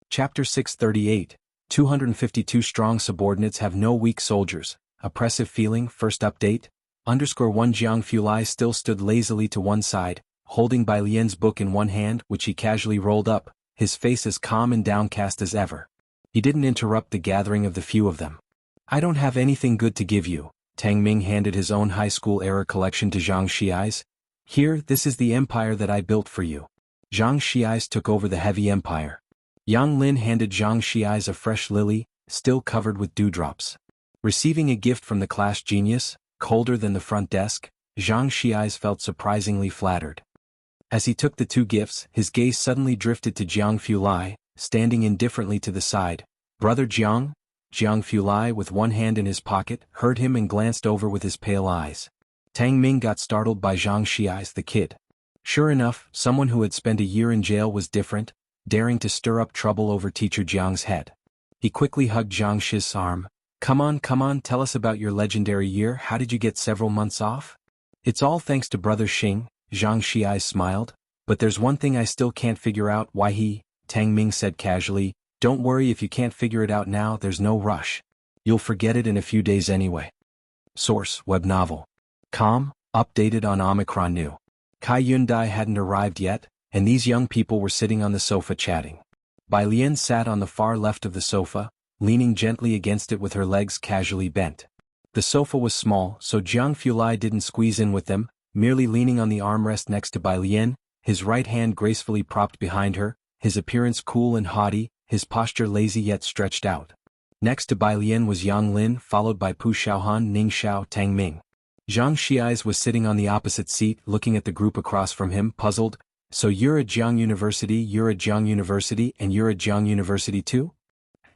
Speaker 1: Chapter 638, 252 strong subordinates have no weak soldiers, oppressive feeling. First update, _1 Jianghu Lai still stood lazily to one side, holding Bai Lian's book in one hand which he casually rolled up, his face as calm and downcast as ever. He didn't interrupt the gathering of the few of them. "I don't have anything good to give you." Tang Ming handed his own high school error collection to Zhang Shiai's. "Here, this is the empire that I built for you." Zhang Shiai's took over the heavy empire. Yang Lin handed Zhang Shiai's a fresh lily, still covered with dewdrops. Receiving a gift from the class genius, colder than the front desk, Zhang Shiai's felt surprisingly flattered. As he took the two gifts, his gaze suddenly drifted to Jianghu Lai, standing indifferently to the side. "Brother Jiang?" Jianghu Lai, with one hand in his pocket, heard him and glanced over with his pale eyes. Tang Ming got startled by Zhang Shiai's the kid. Sure enough, someone who had spent a year in jail was different, daring to stir up trouble over teacher Jiang's head. He quickly hugged Zhang Shi's arm. Come on, tell us about your legendary year. How did you get several months off?" "It's all thanks to Brother Xing," Zhang Shiai smiled. "But there's one thing I still can't figure out why he," Tang Ming said casually. "Don't worry if you can't figure it out now, there's no rush. You'll forget it in a few days anyway." Source, web novel. Updated on Omicron New. Kai Yundai hadn't arrived yet, and these young people were sitting on the sofa chatting. Bai Lian sat on the far left of the sofa, leaning gently against it with her legs casually bent. The sofa was small, so Jianghu Lai didn't squeeze in with them, merely leaning on the armrest next to Bai Lian, his right hand gracefully propped behind her, his appearance cool and haughty, his posture lazy yet stretched out. Next to Bai Lian was Yang Lin, followed by Pu Xiaohan, Ning Xiao, Tang Ming. Zhang Shiai's was sitting on the opposite seat, looking at the group across from him, puzzled. "So you're at Jiang University, you're at Jiang University, and you're at Jiang University too?"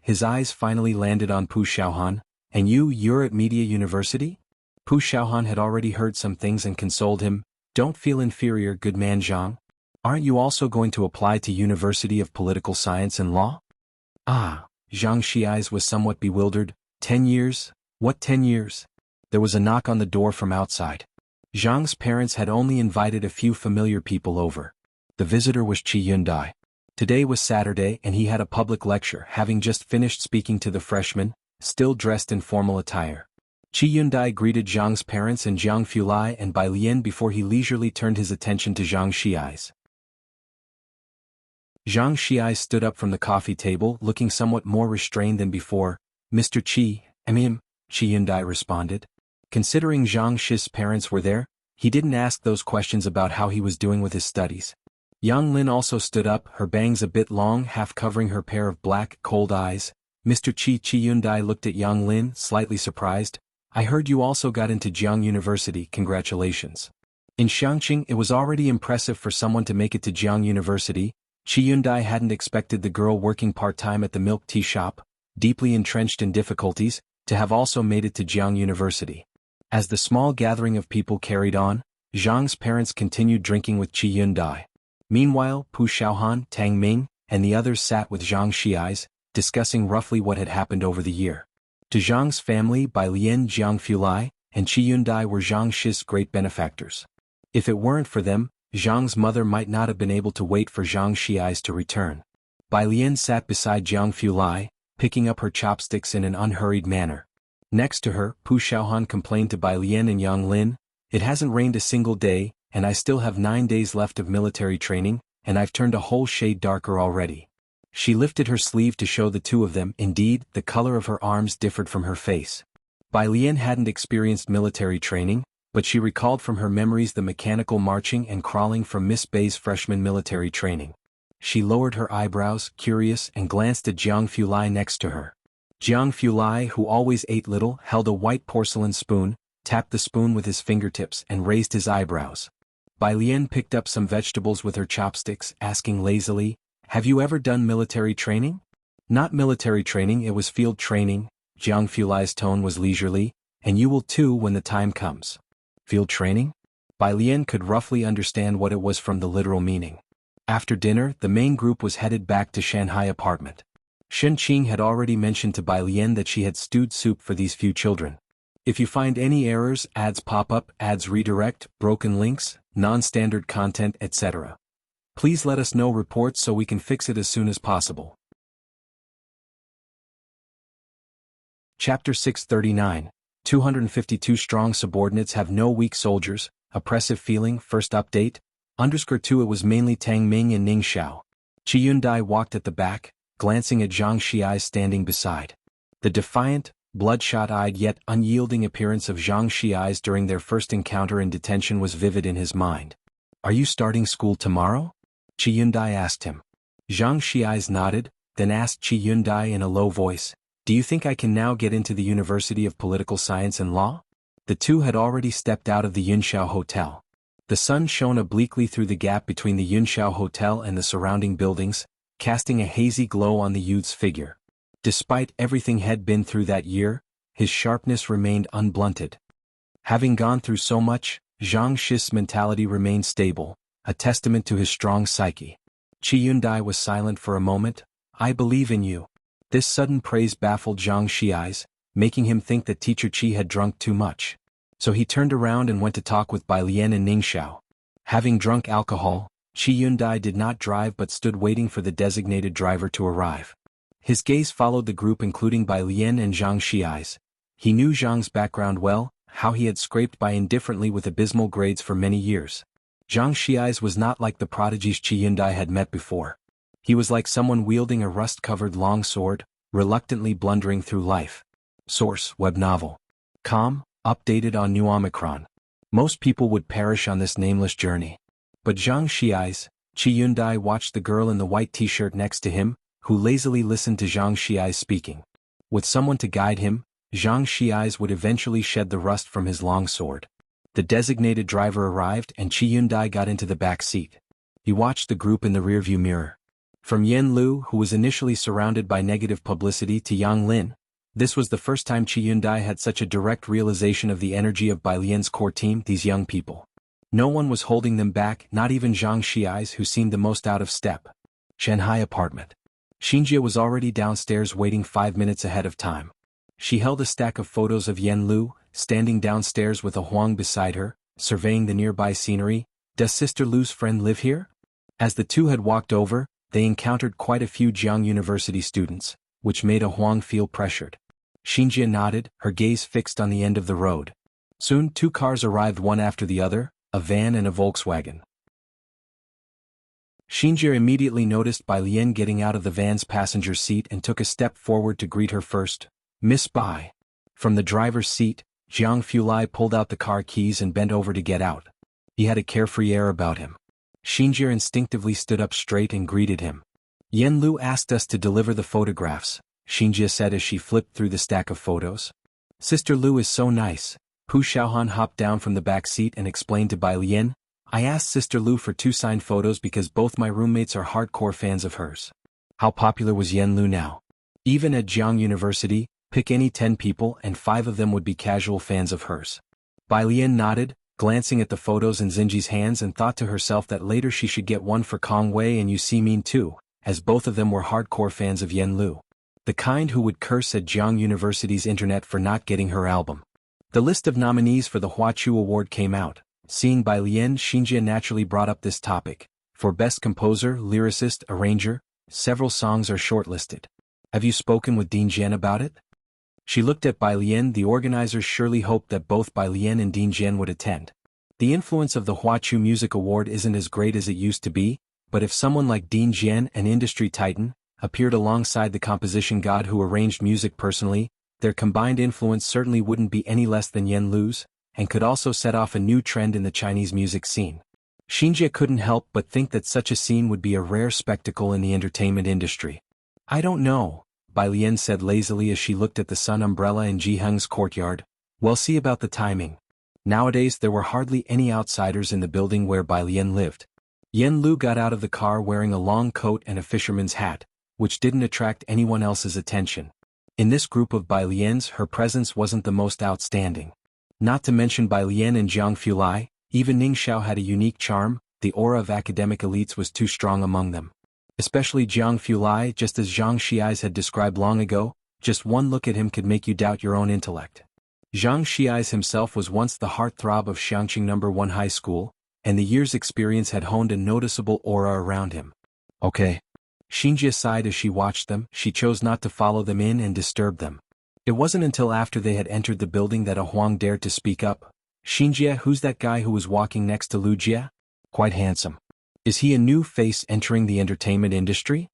Speaker 1: His eyes finally landed on Pu Xiaohan. "And you're at Media University?" Pu Xiaohan had already heard some things and consoled him. "Don't feel inferior, good man Zhang. Aren't you also going to apply to University of Political Science and Law?" "Ah," Zhang Shiai's was somewhat bewildered. 10 years? What 10 years? There was a knock on the door from outside. Zhang's parents had only invited a few familiar people over. The visitor was Qi Yundai. Today was Saturday and he had a public lecture, having just finished speaking to the freshmen, still dressed in formal attire. Qi Yundai greeted Zhang's parents and Jianghu Lai and Bai Lian before he leisurely turned his attention to Zhang Shiai's. Zhang Shiai stood up from the coffee table, looking somewhat more restrained than before. "Mr. Qi, Qi Yundai responded. Considering Zhang Shi's parents were there, he didn't ask those questions about how he was doing with his studies. Yang Lin also stood up, her bangs a bit long, half covering her pair of black, cold eyes. "Mr. Qi." Qi Yundai looked at Yang Lin, slightly surprised. "I heard you also got into Jiang University, congratulations." In Xianxia, it was already impressive for someone to make it to Jianghu University. Qi hadn't expected the girl working part-time at the milk tea shop, deeply entrenched in difficulties, to have also made it to Jianghu University. As the small gathering of people carried on, Zhang's parents continued drinking with Qi. Meanwhile, Pu Xiaohan, Tang Ming, and the others sat with Xianxia, discussing roughly what had happened over the year. To Zhang's family, Bai Lian, Jiangfu and Qi were Xianxia's great benefactors. If it weren't for them, Zhang's mother might not have been able to wait for Xianxia to return. Bai Lian sat beside Jiangfu, picking up her chopsticks in an unhurried manner. Next to her, Pu Xiaohan complained to Bai Lian and Yang Lin, "It hasn't rained a single day, and I still have 9 days left of military training, and I've turned a whole shade darker already." She lifted her sleeve to show the two of them. Indeed, the color of her arms differed from her face. Bai Lian hadn't experienced military training, but she recalled from her memories the mechanical marching and crawling from Miss Bei's freshman military training. She lowered her eyebrows, curious, and glanced at Jiangfu next to her. Jiangfu, who always ate little, held a white porcelain spoon, tapped the spoon with his fingertips and raised his eyebrows. Bai Lian picked up some vegetables with her chopsticks, asking lazily, "Have you ever done military training?" "Not military training, it was field training," Jiangfu's tone was leisurely, "and you will too when the time comes." Field training? Bai Lian could roughly understand what it was from the literal meaning. After dinner, the main group was headed back to Shanghai apartment. Shen Qing had already mentioned to Bai Lian that she had stewed soup for these few children. If you find any errors, ads pop up, ads redirect, broken links, non-standard content, etc., please let us know reports so we can fix it as soon as possible. Chapter 639, 252 Strong Subordinates Have No Weak Soldiers, Oppressive Feeling. First update, _2 It was mainly Tang Ming and Ning Xiao. Qi walked at the back, glancing at Zhang Xiai standing beside. The defiant, bloodshot-eyed yet unyielding appearance of Zhang Xiai during their first encounter in detention was vivid in his mind. "Are you starting school tomorrow?" Qi asked him. Zhang Xiai nodded, then asked Qi in a low voice, "Do you think I can now get into the University of Political Science and Law?" The two had already stepped out of the Yunxiao Hotel. The sun shone obliquely through the gap between the Yunxiao Hotel and the surrounding buildings, casting a hazy glow on the youth's figure. Despite everything he'd been through that year, his sharpness remained unblunted. Having gone through so much, Zhang Xi's mentality remained stable, a testament to his strong psyche. Qi was silent for a moment. "I believe in you." This sudden praise baffled Zhang Xiai, making him think that Teacher Qi had drunk too much. So he turned around and went to talk with Bai Lian and Ning Xiao. Having drunk alcohol, Qi did not drive but stood waiting for the designated driver to arrive. His gaze followed the group including Bai Lian and Zhang Xiai. He knew Zhang's background well, how he had scraped by indifferently with abysmal grades for many years. Zhang Xiai was not like the prodigies Qi had met before. He was like someone wielding a rust-covered longsword, reluctantly blundering through life. Source: Web Novel. Com, updated on New Omicron. Most people would perish on this nameless journey. But Zhang Xiai, Qi watched the girl in the white t-shirt next to him, who lazily listened to Zhang Xiai speaking. With someone to guide him, Zhang Xiai would eventually shed the rust from his longsword. The designated driver arrived and Qi got into the back seat. He watched the group in the rearview mirror. From Yan Lu, who was initially surrounded by negative publicity, to Yang Lin, this was the first time Qi had such a direct realization of the energy of Bai Lian's core team, these young people. No one was holding them back, not even Zhang Xiai, who seemed the most out of step. Shanghai apartment. Xianxia was already downstairs waiting 5 minutes ahead of time. She held a stack of photos of Yan Lu, standing downstairs with a Huang beside her, surveying the nearby scenery. "Does Sister Lu's friend live here?" As the two had walked over, they encountered quite a few Jianghu University students, which made a Huang feel pressured. Xianxia nodded, her gaze fixed on the end of the road. Soon 2 cars arrived one after the other, a van and a Volkswagen. Xianxia immediately noticed Bai Lian getting out of the van's passenger seat and took a step forward to greet her first. "Miss Bai." From the driver's seat, Jiangfu pulled out the car keys and bent over to get out. He had a carefree air about him. Xianxia instinctively stood up straight and greeted him. "Yan Lu asked us to deliver the photographs," Xianxia said as she flipped through the stack of photos. "Sister Lu is so nice," Pu Xiaohan hopped down from the back seat and explained to Bai Lian, I asked Sister Lu for 2 signed photos because both my roommates are hardcore fans of hers. How popular was Yen Lu now? Even at Jianghu University, pick any 10 people and 5 of them would be casual fans of hers. Bai Lian nodded, glancing at the photos in Xinji's hands, and thought to herself that later she should get one for Kong Wei and Yu Ximin too, as both of them were hardcore fans of Yen Lu. The kind who would curse at Jianghu University's internet for not getting her album. The list of nominees for the Huaqiu Award came out. Seeing Bai Lian, Xianxia naturally brought up this topic. For Best Composer, Lyricist, Arranger, several songs are shortlisted. Have you spoken with Dean Jian about it? She looked at Bai Lian. The organizers surely hoped that both Bai Lian and Dean Jian would attend. The influence of the Huaqiu Music Award isn't as great as it used to be, but if someone like Dean Jian, an industry titan, appeared alongside the composition god who arranged music personally, their combined influence certainly wouldn't be any less than Yen Lu's, and could also set off a new trend in the Chinese music scene. Xianxia couldn't help but think that such a scene would be a rare spectacle in the entertainment industry. I don't know, Bai Lian said lazily as she looked at the sun umbrella in Jianghu's courtyard. We'll see about the timing. Nowadays there were hardly any outsiders in the building where Bai Lian lived. Yen Lu got out of the car wearing a long coat and a fisherman's hat, which didn't attract anyone else's attention. In this group of Bai Lians, her presence wasn't the most outstanding. Not to mention Bai Lian and Jianghu Lai, even Ning Xiao had a unique charm. The aura of academic elites was too strong among them. Especially Jianghu Lai, just as Zhang Xiais had described long ago, just one look at him could make you doubt your own intellect. Zhang Xiais himself was once the heartthrob of Xianxia No. 1 High School, and the year's experience had honed a noticeable aura around him. Okay. Xianxia sighed as she watched them. She chose not to follow them in and disturb them. It wasn't until after they had entered the building that a Huang dared to speak up. Xianxia, who's that guy who was walking next to Lu Jia? Quite handsome. Is he a new face entering the entertainment industry?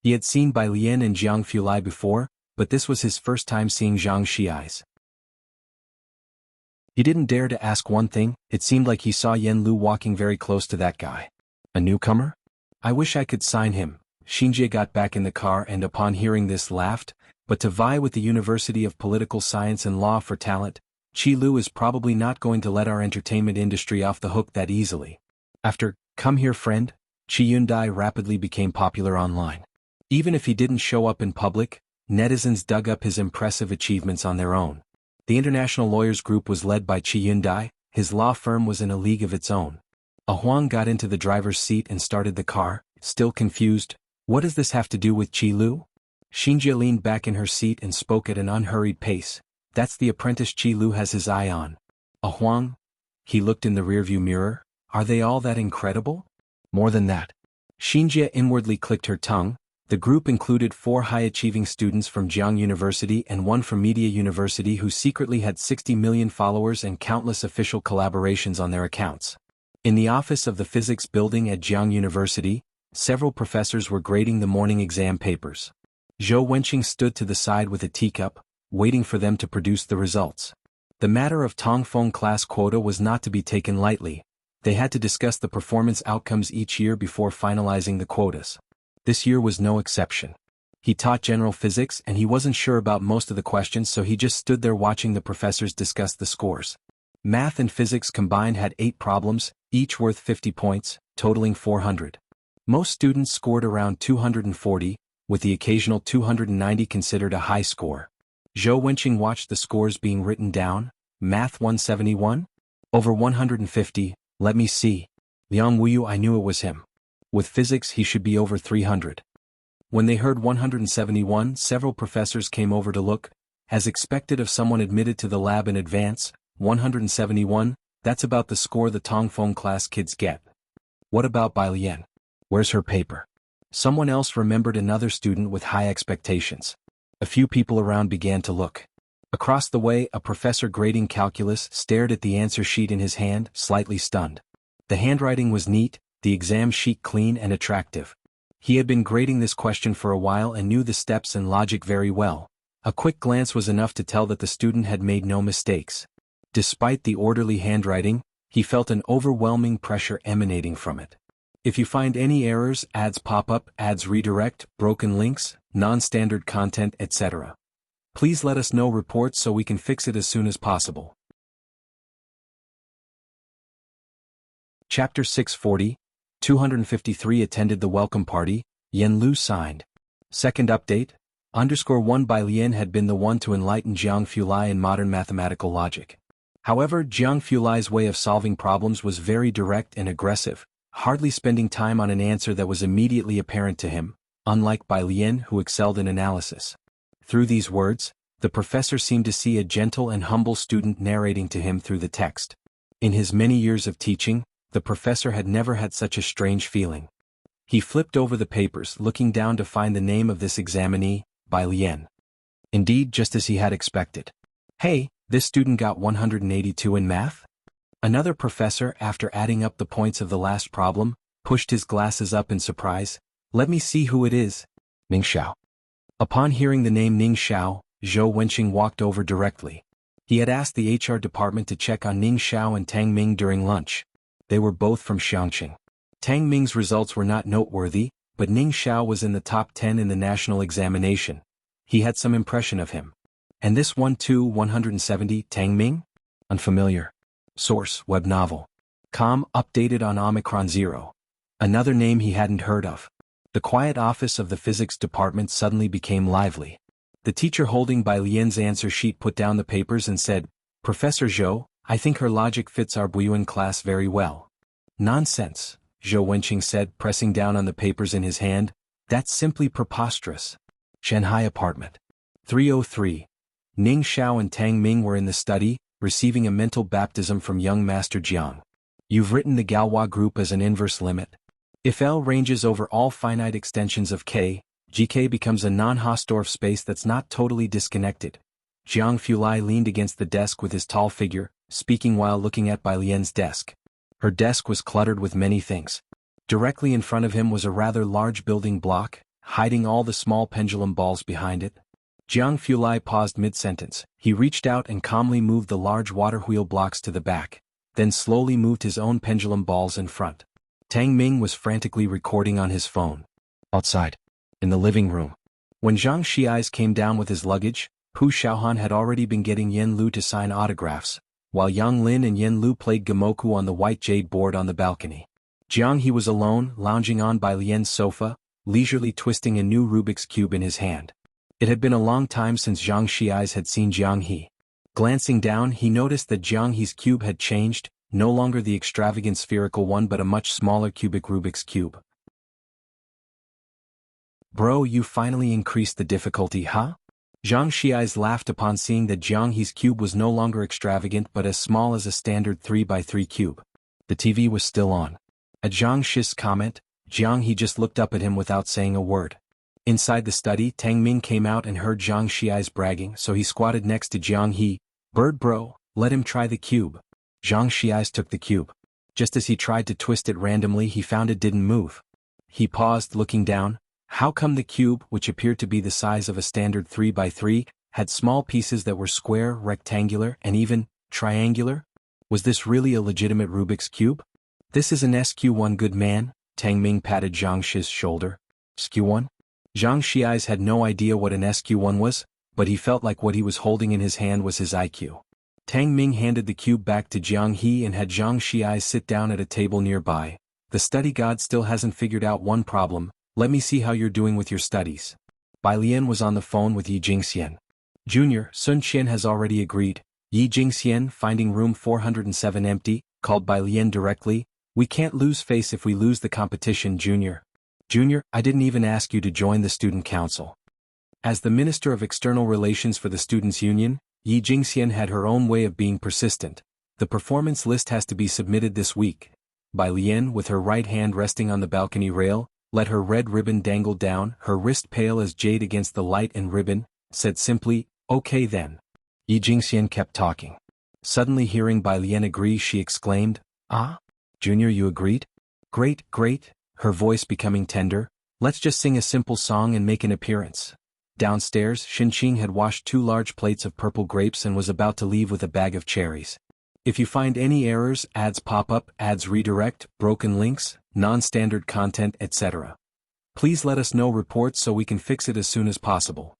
Speaker 1: He had seen Bai Lian and Jianghu Lai before, but this was his first time seeing Zhang Xiais. He didn't dare to ask one thing. It seemed like he saw Yen Lu walking very close to that guy. A newcomer? I wish I could sign him. Xianxia got back in the car and upon hearing this laughed, but to vie with the University of Political Science and Law for talent, Qi Lu is probably not going to let our entertainment industry off the hook that easily. After, "Come here friend," Qi Yundai rapidly became popular online. Even if he didn't show up in public, netizens dug up his impressive achievements on their own. The International Lawyers Group was led by Qi Yundai. His law firm was in a league of its own. A Huang got into the driver's seat and started the car, still confused. What does this have to do with Qi Lu? Xianxia leaned back in her seat and spoke at an unhurried pace. That's the apprentice Qi Lu has his eye on. A Huang? He looked in the rearview mirror. Are they all that incredible? More than that. Xianxia inwardly clicked her tongue. The group included 4 high-achieving students from Jianghu University and 1 from Media University who secretly had 60 million followers and countless official collaborations on their accounts. In the office of the physics building at Jianghu University, several professors were grading the morning exam papers. Zhou Wenqing stood to the side with a teacup, waiting for them to produce the results. The matter of Tongfeng class quota was not to be taken lightly. They had to discuss the performance outcomes each year before finalizing the quotas. This year was no exception. He taught general physics and he wasn't sure about most of the questions, so he just stood there watching the professors discuss the scores. Math and physics combined had 8 problems, each worth 50 points, totaling 400. Most students scored around 240, with the occasional 290 considered a high score. Zhou Wenqing watched the scores being written down. Math 171? Over 150, let me see. Liang Wuyu, I knew it was him. With physics he should be over 300. When they heard 171, several professors came over to look. As expected of someone admitted to the lab in advance, 171, that's about the score the Tongfeng class kids get. What about Bai Lian? Where's her paper? Someone else remembered another student with high expectations. A few people around began to look. Across the way, a professor grading calculus stared at the answer sheet in his hand, slightly stunned. The handwriting was neat, the exam sheet clean and attractive. He had been grading this question for a while and knew the steps and logic very well. A quick glance was enough to tell that the student had made no mistakes. Despite the orderly handwriting, he felt an overwhelming pressure emanating from it. If you find any errors, ads pop up, ads redirect, broken links, non-standard content, etc. Please let us know reports so we can fix it as soon as possible. Chapter 640, 253 attended the welcome party, Yen Lu signed. Second update, _1 by Lien had been the one to enlighten Jianghu Lai in modern mathematical logic. However, Jianghu Lai's way of solving problems was very direct and aggressive, hardly spending time on an answer that was immediately apparent to him, unlike Bai Lien who excelled in analysis. Through these words, the professor seemed to see a gentle and humble student narrating to him through the text. In his many years of teaching, the professor had never had such a strange feeling. He flipped over the papers looking down to find the name of this examinee, Bai Lien. Indeed, just as he had expected. Hey, this student got 182 in math? Another professor, after adding up the points of the last problem, pushed his glasses up in surprise. Let me see who it is. Ning Xiao. Upon hearing the name Ning Xiao, Zhou Wenqing walked over directly. He had asked the HR department to check on Ning Xiao and Tang Ming during lunch. They were both from Xianxia. Tang Ming's results were not noteworthy, but Ning Xiao was in the top 10 in the national examination. He had some impression of him. And this one too, 170, Tang Ming? Unfamiliar. Source, web novel. Updated on Omicron 0. Another name he hadn't heard of. The quiet office of the physics department suddenly became lively. The teacher holding Bai Lian's answer sheet put down the papers and said, Professor Zhou, I think her logic fits our Buyuan class very well. Nonsense, Zhou Wenqing said, pressing down on the papers in his hand. That's simply preposterous. Shanghai apartment. 303. Ning Xiao and Tang Ming were in the study, receiving a mental baptism from young Master Jiang. You've written the Galois group as an inverse limit. If L ranges over all finite extensions of K, GK becomes a non-Hausdorff space that's not totally disconnected. Jianghu Lai leaned against the desk with his tall figure, speaking while looking at Bai Lian's desk. Her desk was cluttered with many things. Directly in front of him was a rather large building block, hiding all the small pendulum balls behind it. Jianghu Lai paused mid-sentence. He reached out and calmly moved the large water wheel blocks to the back, then slowly moved his own pendulum balls in front. Tang Ming was frantically recording on his phone. Outside. In the living room. When Zhang Xi's came down with his luggage, Pu Xiaohan had already been getting Yen Lu to sign autographs, while Yang Lin and Yen Lu played Gamoku on the white jade board on the balcony. Jianghe was alone, lounging on Bai Lian's sofa, leisurely twisting a new Rubik's Cube in his hand. It had been a long time since Zhang Xi's had seen Jianghe. Glancing down, he noticed that Jianghe's cube had changed, no longer the extravagant spherical one but a much smaller cubic Rubik's Cube. Bro, you finally increased the difficulty, huh? Zhang Xi's laughed upon seeing that Jianghe's cube was no longer extravagant but as small as a standard 3x3 cube. The TV was still on. At Zhang Xi's comment, Jianghe just looked up at him without saying a word. Inside the study, Tang Ming came out and heard Zhang Xi's bragging, so he squatted next to Jianghe. Bird bro, let him try the cube. Zhang Xi's took the cube. Just as he tried to twist it randomly, he found it didn't move. He paused, looking down. How come the cube, which appeared to be the size of a standard 3x3, had small pieces that were square, rectangular, and even triangular? Was this really a legitimate Rubik's Cube? This is an SQ1, good man, Tang Ming patted Zhang Shi's shoulder. SQ1? Zhang Xi's had no idea what an SQ1 was, but he felt like what he was holding in his hand was his IQ. Tang Ming handed the cube back to Jianghe and had Zhang Xi's sit down at a table nearby. The study god still hasn't figured out one problem. Let me see how you're doing with your studies. Bai Lian was on the phone with Yi Jingxian. Junior, Sun Qian has already agreed. Yi Jingxian, finding room 407 empty, called Bai Lian directly. We can't lose face if we lose the competition, Junior. Junior, I didn't even ask you to join the student council. As the Minister of External Relations for the Students' Union, Yi Jingxian had her own way of being persistent. The performance list has to be submitted this week. Bai Lian, with her right hand resting on the balcony rail, let her red ribbon dangle down, her wrist pale as jade against the light and ribbon, said simply, okay then. Yi Jingxian kept talking. Suddenly hearing Bai Lian agree, she exclaimed, Ah? Junior, you agreed? Great, great, her voice becoming tender. Let's just sing a simple song and make an appearance. Downstairs, Xinqing had washed 2 large plates of purple grapes and was about to leave with a bag of cherries. If you find any errors, ads pop up, ads redirect, broken links, non-standard content, etc. Please let us know reports so we can fix it as soon as possible.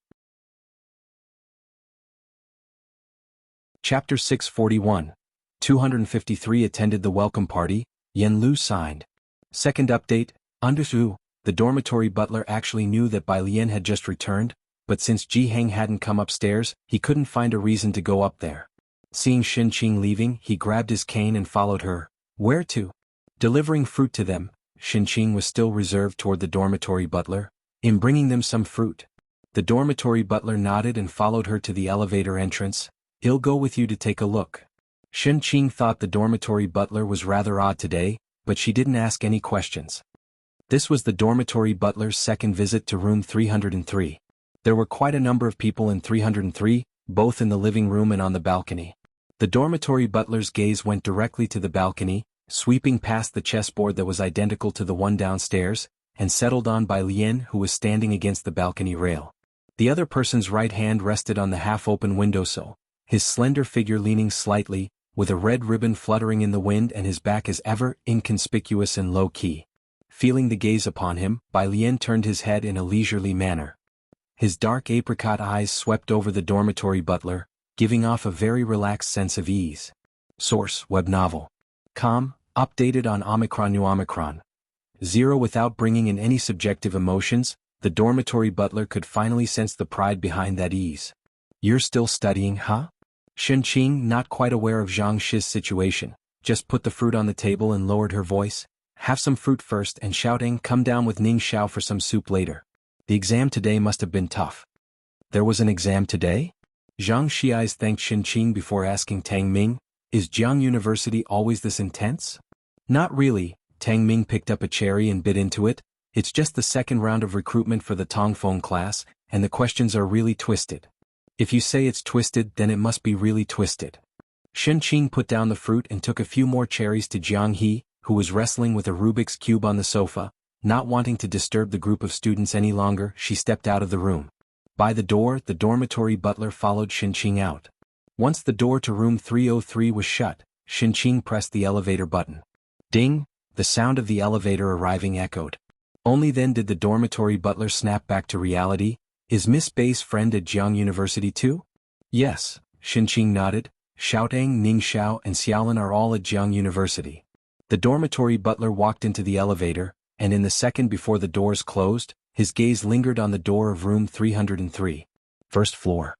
Speaker 1: Chapter 641. 253 attended the welcome party, Yen Lu signed. Second update, Undersu, the dormitory butler actually knew that Bai Lian had just returned, but since Ji Heng hadn't come upstairs, he couldn't find a reason to go up there. Seeing Xianxia leaving, he grabbed his cane and followed her. Where to? Delivering fruit to them. Xianxia was still reserved toward the dormitory butler. In bringing them some fruit. The dormitory butler nodded and followed her to the elevator entrance. I'll go with you to take a look. Xianxia thought the dormitory butler was rather odd today, but she didn't ask any questions. This was the dormitory butler's second visit to room 303. There were quite a number of people in 303, both in the living room and on the balcony. The dormitory butler's gaze went directly to the balcony, sweeping past the chessboard that was identical to the one downstairs, and settled on Bai Lian, who was standing against the balcony rail. The other person's right hand rested on the half-open windowsill, his slender figure leaning slightly, with a red ribbon fluttering in the wind and his back as ever inconspicuous and low-key. Feeling the gaze upon him, Bai Lian turned his head in a leisurely manner. His dark apricot eyes swept over the dormitory butler, giving off a very relaxed sense of ease. Source: web novel. Com, updated on Omicron New Omicron. 0 Without bringing in any subjective emotions, the dormitory butler could finally sense the pride behind that ease. You're still studying, huh? Xianxia, not quite aware of Xianxia's situation, just put the fruit on the table and lowered her voice. Have some fruit first, and shouting, come down with Ning Xiao for some soup later. The exam today must have been tough. There was an exam today? Zhang Xiais thanked Xianxia before asking Tang Ming, is Jianghu University always this intense? Not really, Tang Ming picked up a cherry and bit into it. It's just the second round of recruitment for the Tongfeng class, and the questions are really twisted. If you say it's twisted, then it must be really twisted. Xianxia put down the fruit and took a few more cherries to Jianghu, who was wrestling with a Rubik's Cube on the sofa. Not wanting to disturb the group of students any longer, she stepped out of the room. By the door, the dormitory butler followed Xianxia out. Once the door to room 303 was shut, Xianxia pressed the elevator button. Ding! The sound of the elevator arriving echoed. Only then did the dormitory butler snap back to reality. Is Miss Bai's friend at Jianghu University too? Yes, Xianxia nodded. Xiaotang, Ning Xiao and Xiaolin are all at Jianghu University. The dormitory butler walked into the elevator, and in the second before the doors closed, his gaze lingered on the door of room 303. First floor.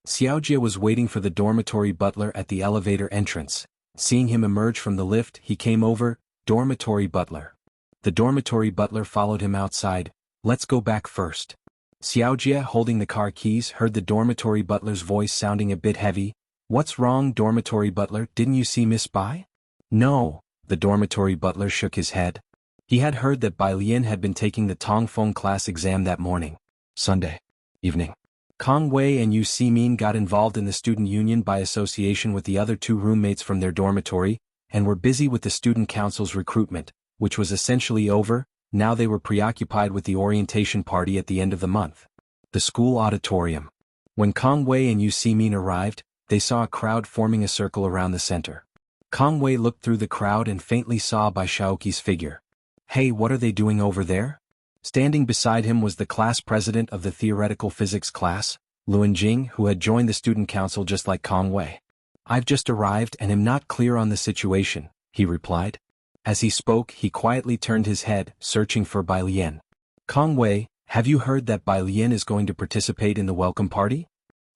Speaker 1: Xiaojia was waiting for the dormitory butler at the elevator entrance. Seeing him emerge from the lift, he came over. Dormitory butler. The dormitory butler followed him outside. Let's go back first. Xiaojia, holding the car keys, heard the dormitory butler's voice sounding a bit heavy. What's wrong, dormitory butler? Didn't you see Miss Bai? No, the dormitory butler shook his head. He had heard that Bai Lian had been taking the Tongfeng class exam that morning. Sunday evening. Kong Wei and Yu Ximin got involved in the student union by association with the other two roommates from their dormitory, and were busy with the student council's recruitment, which was essentially over. Now they were preoccupied with the orientation party at the end of the month. The school auditorium. When Kong Wei and Yu Ximin arrived, they saw a crowd forming a circle around the center. Kong Wei looked through the crowd and faintly saw Bai Shaoqi's figure. Hey, what are they doing over there? Standing beside him was the class president of the theoretical physics class, Luan Jing, who had joined the student council just like Kong Wei. I've just arrived and am not clear on the situation, he replied. As he spoke, he quietly turned his head, searching for Bai Lian. Kong Wei, have you heard that Bai Lian is going to participate in the welcome party?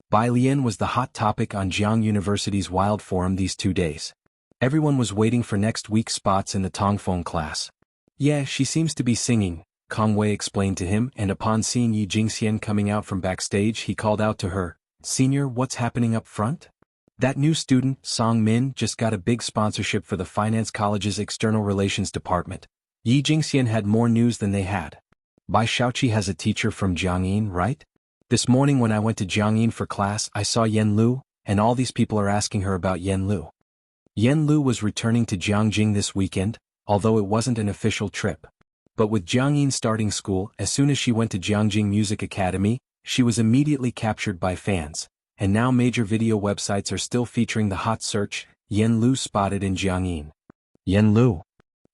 Speaker 1: Bai Lian was the hot topic on Jianghu University's Wild Forum these 2 days. Everyone was waiting for next week's spots in the Tongfeng class. Yeah, she seems to be singing, Kong Wei explained to him, and upon seeing Yi Jingxian coming out from backstage, he called out to her, Senior, what's happening up front? That new student, Song Min, just got a big sponsorship for the Finance College's External Relations Department. Yi Jingxian had more news than they had. Bai Shaoqi has a teacher from Jiangyin, right? This morning when I went to Jiangyin for class, I saw Yen Lu, and all these people are asking her about Yen Lu. Yen Lu was returning to Jiangjing this weekend, although it wasn't an official trip. But with Jiangyin starting school, as soon as she went to Jiangjing Music Academy, she was immediately captured by fans. And now major video websites are still featuring the hot search, Yen Lu spotted in Jiangyin. Yen Lu.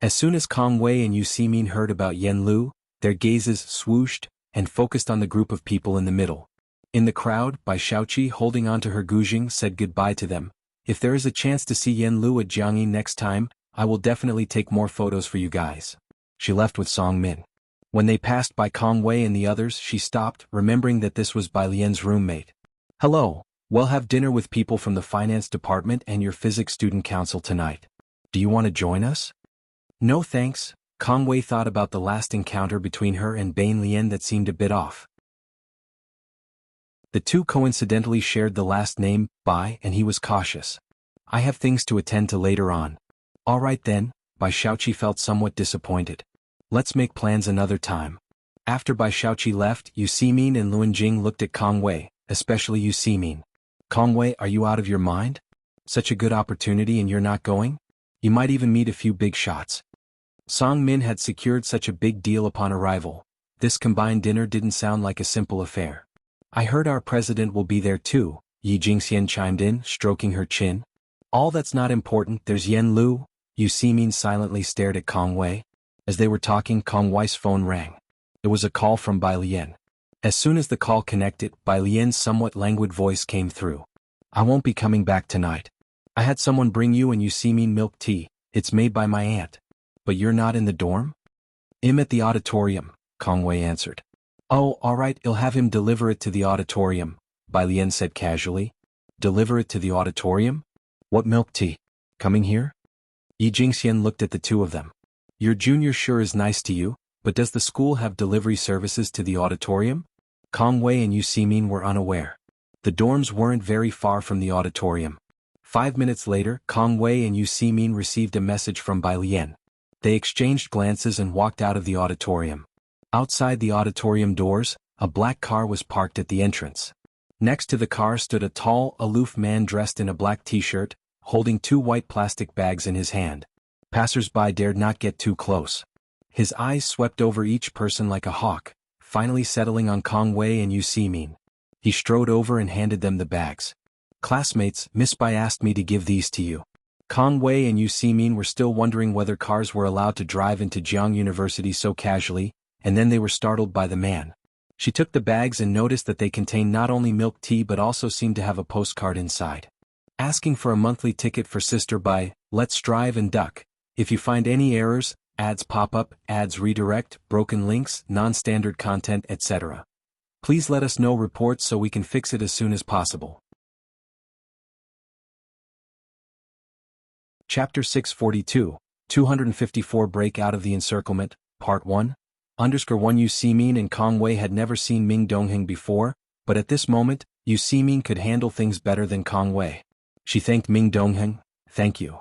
Speaker 1: As soon as Kong Wei and Yu Ximin heard about Yen Lu, their gazes swooshed and focused on the group of people in the middle. In the crowd, Bai Shaoqi, holding onto her guzheng, said goodbye to them. If there is a chance to see Yen Lu at Jianghu next time, I will definitely take more photos for you guys. She left with Song Min. When they passed by Kong Wei and the others, she stopped, remembering that this was Bai Lian's roommate. Hello, we'll have dinner with people from the finance department and your physics student council tonight. Do you want to join us? No thanks. Kong Wei thought about the last encounter between her and Bain Lian that seemed a bit off. The two coincidentally shared the last name, Bai, and he was cautious. I have things to attend to later on. All right then, Bai Xiaoqi felt somewhat disappointed. Let's make plans another time. After Bai Xiaoqi left, Yu Ximin and Luan Jing looked at Kong Wei, especially Yu Ximin. Kong Wei, are you out of your mind? Such a good opportunity and you're not going? You might even meet a few big shots. Song Min had secured such a big deal upon arrival. This combined dinner didn't sound like a simple affair. I heard our president will be there too, Yi Jingxian chimed in, stroking her chin. All that's not important, there's Yen Lu. Yu Ximin silently stared at Kong Wei. As they were talking, Kong Wei's phone rang. It was a call from Bai Lian. As soon as the call connected, Bai Lian's somewhat languid voice came through. I won't be coming back tonight. I had someone bring you and Yu Ximin milk tea. It's made by my aunt. But you're not in the dorm? I'm at the auditorium, Kong Wei answered. Oh, alright, I'll have him deliver it to the auditorium, Bai Lian said casually. Deliver it to the auditorium? What milk tea? Coming here? Yi Jingxian looked at the two of them. Your junior sure is nice to you, but does the school have delivery services to the auditorium? Kong Wei and Yu Ximin were unaware. The dorms weren't very far from the auditorium. 5 minutes later, Kong Wei and Yu Ximin received a message from Bai Lian. They exchanged glances and walked out of the auditorium. Outside the auditorium doors, a black car was parked at the entrance. Next to the car stood a tall, aloof man dressed in a black t-shirt, holding 2 white plastic bags in his hand. Passers-by dared not get too close. His eyes swept over each person like a hawk, finally settling on Kong Wei and Yu Ximin. He strode over and handed them the bags. Classmates, Miss Bai asked me to give these to you. Kong Wei and Yu Ximin were still wondering whether cars were allowed to drive into Jianghu University so casually, and then they were startled by the man. She took the bags and noticed that they contained not only milk tea but also seemed to have a postcard inside. Asking for a monthly ticket for Sister Bai, let's drive and duck. If you find any errors, ads pop up, ads redirect, broken links, non-standard content, etc. Please let us know reports so we can fix it as soon as possible. Chapter 642, 254 Break Out of the Encirclement, Part 1. _1 Yu Ximin and Kong Wei had never seen Ming Dongheng before, but at this moment, Yu Ximin could handle things better than Kong Wei. She thanked Ming Dongheng. Thank you.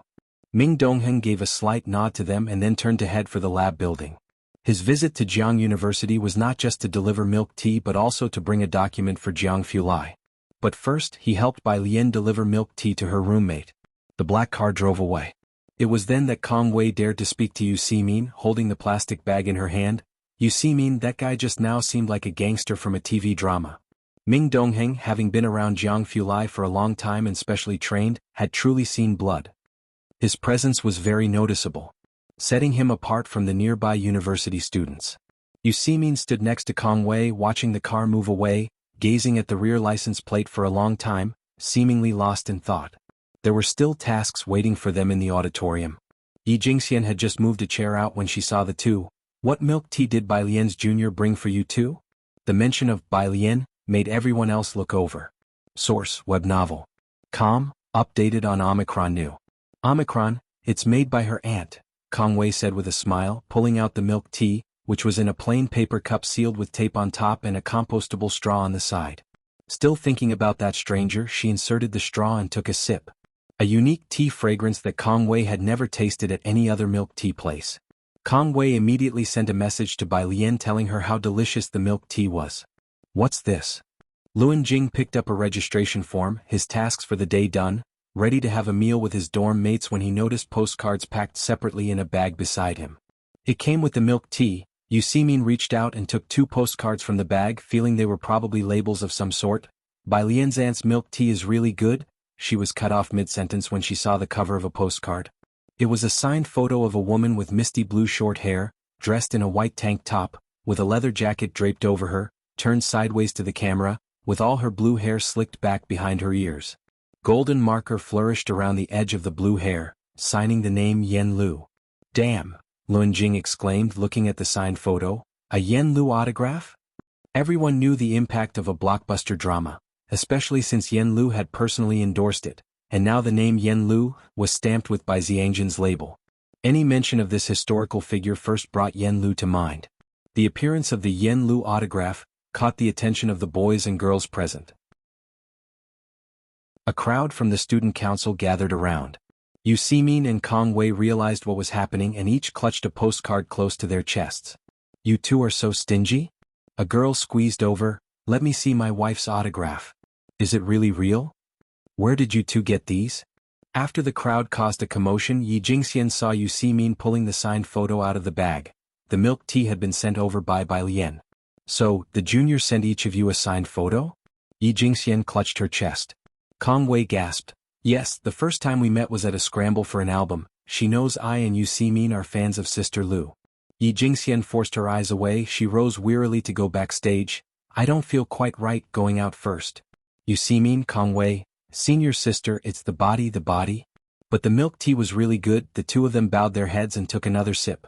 Speaker 1: Ming Dongheng gave a slight nod to them and then turned to head for the lab building. His visit to Jianghu University was not just to deliver milk tea but also to bring a document for Jianghu Lai. But first, he helped Bai Lian deliver milk tea to her roommate. The black car drove away. It was then that Kong Wei dared to speak to Yu Ximin, holding the plastic bag in her hand. Yu Ximin, that guy just now seemed like a gangster from a TV drama. Ming Dongheng, having been around Jianghu Lai for a long time and specially trained, had truly seen blood. His presence was very noticeable, setting him apart from the nearby university students. Yu Ximin stood next to Kong Wei, watching the car move away, gazing at the rear license plate for a long time, seemingly lost in thought. There were still tasks waiting for them in the auditorium. Yi Jingxian had just moved a chair out when she saw the two. What milk tea did Bai Lian's junior bring for you too? The mention of Bai Lian made everyone else look over. Source, web novel. Com, updated on Omicron New. Omicron, it's made by her aunt, Kong Wei said with a smile, pulling out the milk tea, which was in a plain paper cup sealed with tape on top and a compostable straw on the side. Still thinking about that stranger, she inserted the straw and took a sip. A unique tea fragrance that Kong Wei had never tasted at any other milk tea place. Kong Wei immediately sent a message to Bai Lian telling her how delicious the milk tea was. What's this? Luan Jing picked up a registration form, his tasks for the day done, ready to have a meal with his dorm mates when he noticed postcards packed separately in a bag beside him. It came with the milk tea. Yu Ximin reached out and took 2 postcards from the bag, feeling they were probably labels of some sort. Bai Lian's aunt's milk tea is really good. She was cut off mid-sentence when she saw the cover of a postcard. It was a signed photo of a woman with misty blue short hair, dressed in a white tank top, with a leather jacket draped over her, turned sideways to the camera, with all her blue hair slicked back behind her ears. Golden marker flourished around the edge of the blue hair, signing the name Yen Lu. Damn, Lun Jing exclaimed looking at the signed photo. A Yen Lu autograph? Everyone knew the impact of a blockbuster drama, especially since Yen Lu had personally endorsed it, and now the name Yen Lu was stamped with by Xianxia's label. Any mention of this historical figure first brought Yen Lu to mind. The appearance of the Yen Lu autograph caught the attention of the boys and girls present. A crowd from the student council gathered around. Yu Ximin and Kong Wei realized what was happening and each clutched a postcard close to their chests. You two are so stingy? A girl squeezed over. Let me see my wife's autograph. Is it really real? Where did you two get these? After the crowd caused a commotion, Yi Jingxian saw Yu Ximin pulling the signed photo out of the bag. The milk tea had been sent over by Lian. So, the junior sent each of you a signed photo? Yi Jingxian clutched her chest. Kong Wei gasped. Yes, the first time we met was at a scramble for an album. She knows I and Yu Ximin are fans of Sister Lu. Yi Jingxian forced her eyes away. She rose wearily to go backstage. I don't feel quite right going out first. Yu Ximin, Kong Wei, senior sister, it's the body. But the milk tea was really good. The two of them bowed their heads and took another sip.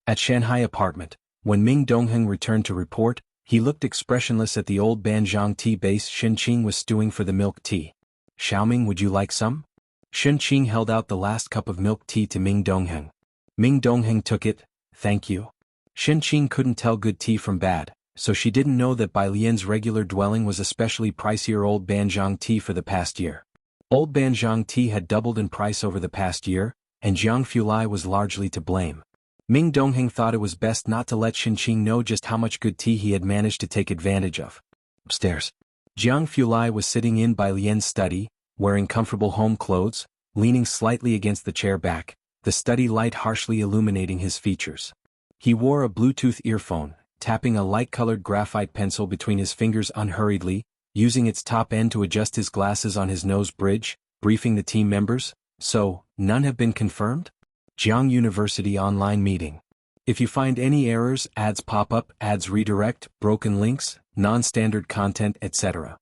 Speaker 1: At Shanghai apartment, when Ming Dongheng returned to report, he looked expressionless at the old Banjiang tea base. Shenqing was stewing for the milk tea. Xiaoming, would you like some? Shenqing held out the last cup of milk tea to Ming Dongheng. Ming Dongheng took it. Thank you. Shenqing couldn't tell good tea from bad, so she didn't know that Bai Lian's regular dwelling was especially pricier old Banjiang tea for the past year. Old Banjiang tea had doubled in price over the past year, and Jianghu Lai was largely to blame. Ming Dongheng thought it was best not to let Shenqing know just how much good tea he had managed to take advantage of. Upstairs, Jianghu Lai was sitting in Bai Lian's study, wearing comfortable home clothes, leaning slightly against the chair back, the study light harshly illuminating his features. He wore a Bluetooth earphone, tapping a light-colored graphite pencil between his fingers unhurriedly, using its top end to adjust his glasses on his nose bridge, briefing the team members. So, none have been confirmed? Jianghu University online meeting. If you find any errors, ads pop up, ads redirect, broken links, non-standard content, etc.,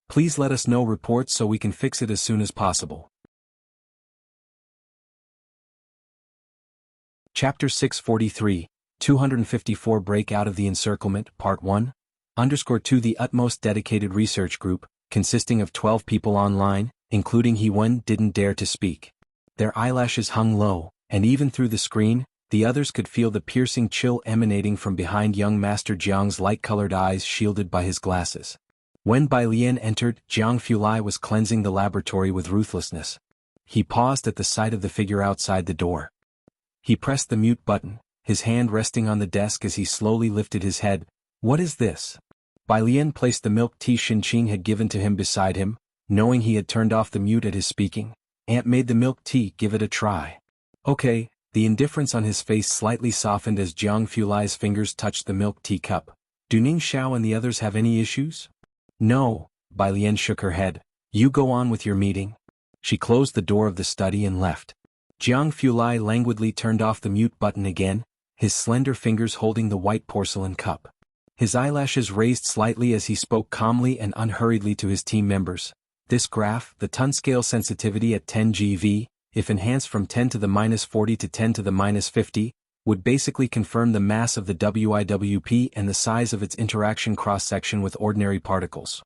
Speaker 1: please let us know reports so we can fix it as soon as possible. Chapter 643, 254 Break Out of the Encirclement, Part 1, _2 The utmost dedicated research group, consisting of 12 people online, including He Wen, didn't dare to speak. Their eyelashes hung low, and even through the screen, the others could feel the piercing chill emanating from behind young Master Jiang's light-colored eyes shielded by his glasses. When Bai Lian entered, Jianghu Lai was cleansing the laboratory with ruthlessness. He paused at the sight of the figure outside the door. He pressed the mute button, his hand resting on the desk as he slowly lifted his head. What is this? Bai Lian placed the milk tea Shenqing had given to him beside him, knowing he had turned off the mute at his speaking. Aunt made the milk tea, give it a try. Okay. The indifference on his face slightly softened as Jianghu Lai's fingers touched the milk tea cup. Do Ning Xiao and the others have any issues? No, Bai Lian shook her head. You go on with your meeting. She closed the door of the study and left. Jianghu Lai languidly turned off the mute button again, his slender fingers holding the white porcelain cup. His eyelashes raised slightly as he spoke calmly and unhurriedly to his team members. This graph, the ton scale sensitivity at 10 GV, if enhanced from 10 to the minus 40 to 10 to the minus 50, would basically confirm the mass of the WIWP and the size of its interaction cross-section with ordinary particles.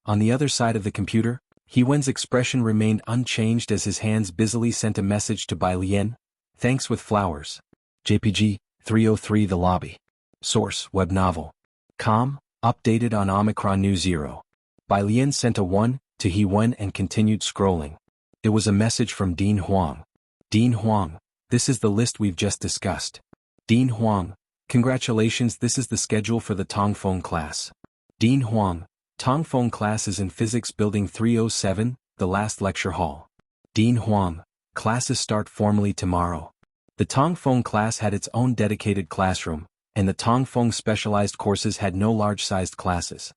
Speaker 1: On the other side of the computer, He Wen's expression remained unchanged as his hands busily sent a message to Bai Lian. Thanks with flowers. JPG 303 The Lobby. Source, web novel. Com, updated on Omicron New 0. Bai Lian sent a 1 to He Wen and continued scrolling. It was a message from Dean Huang. Dean Huang, this is the list we've just discussed. Dean Huang, congratulations, this is the schedule for the Tongfeng class. Dean Huang, Tongfeng class is in Physics Building 307, the last lecture hall. Dean Huang, classes start formally tomorrow. The Tongfeng class had its own dedicated classroom, and the Tongfeng specialized courses had no large-sized classes.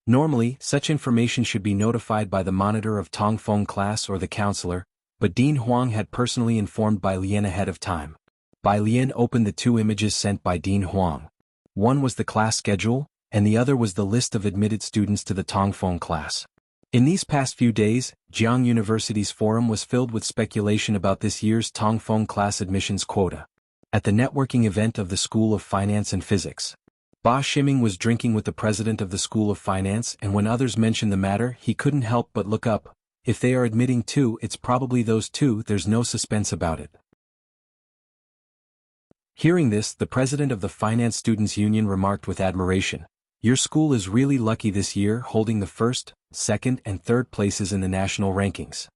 Speaker 1: Normally, such information should be notified by the monitor of Tongfeng class or the counselor, but Dean Huang had personally informed Bai Lian ahead of time. Bai Lian opened the two images sent by Dean Huang. One was the class schedule, and the other was the list of admitted students to the Tongfeng class. In these past few days, Jianghu University's forum was filled with speculation about this year's Tongfeng class admissions quota. At the networking event of the School of Finance and Physics, Ba Ximing was drinking with the president of the School of Finance, and when others mentioned the matter, he couldn't help but look up. If they are admitting two, it's probably those two, there's no suspense about it. Hearing this, the president of the Finance Students' Union remarked with admiration, "Your school is really lucky this year, holding the first, second and third places in the national rankings.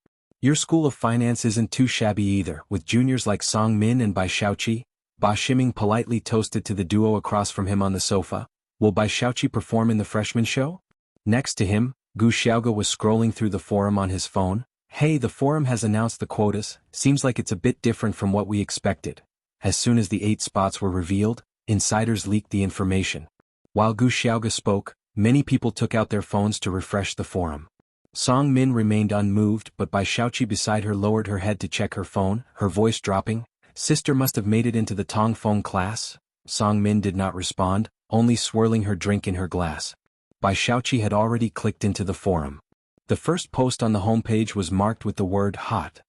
Speaker 1: Your School of Finance isn't too shabby either, with juniors like Song Min and Bai Xiaoqi." Ba Ximing politely toasted to the duo across from him on the sofa. "Will Bai Xiaoqi perform in the freshman show?" Next to him, Gu Xiaoge was scrolling through the forum on his phone. "Hey, the forum has announced the quotas, seems like it's a bit different from what we expected." As soon as the 8 spots were revealed, insiders leaked the information. While Gu Xiaoge spoke, many people took out their phones to refresh the forum. Song Min remained unmoved, but Bai Xiaoqi beside her lowered her head to check her phone, her voice dropping. "Sister must have made it into the Tongfeng class." Song Min did not respond, only swirling her drink in her glass. Bai Xiaoqi had already clicked into the forum. The first post on the homepage was marked with the word hot.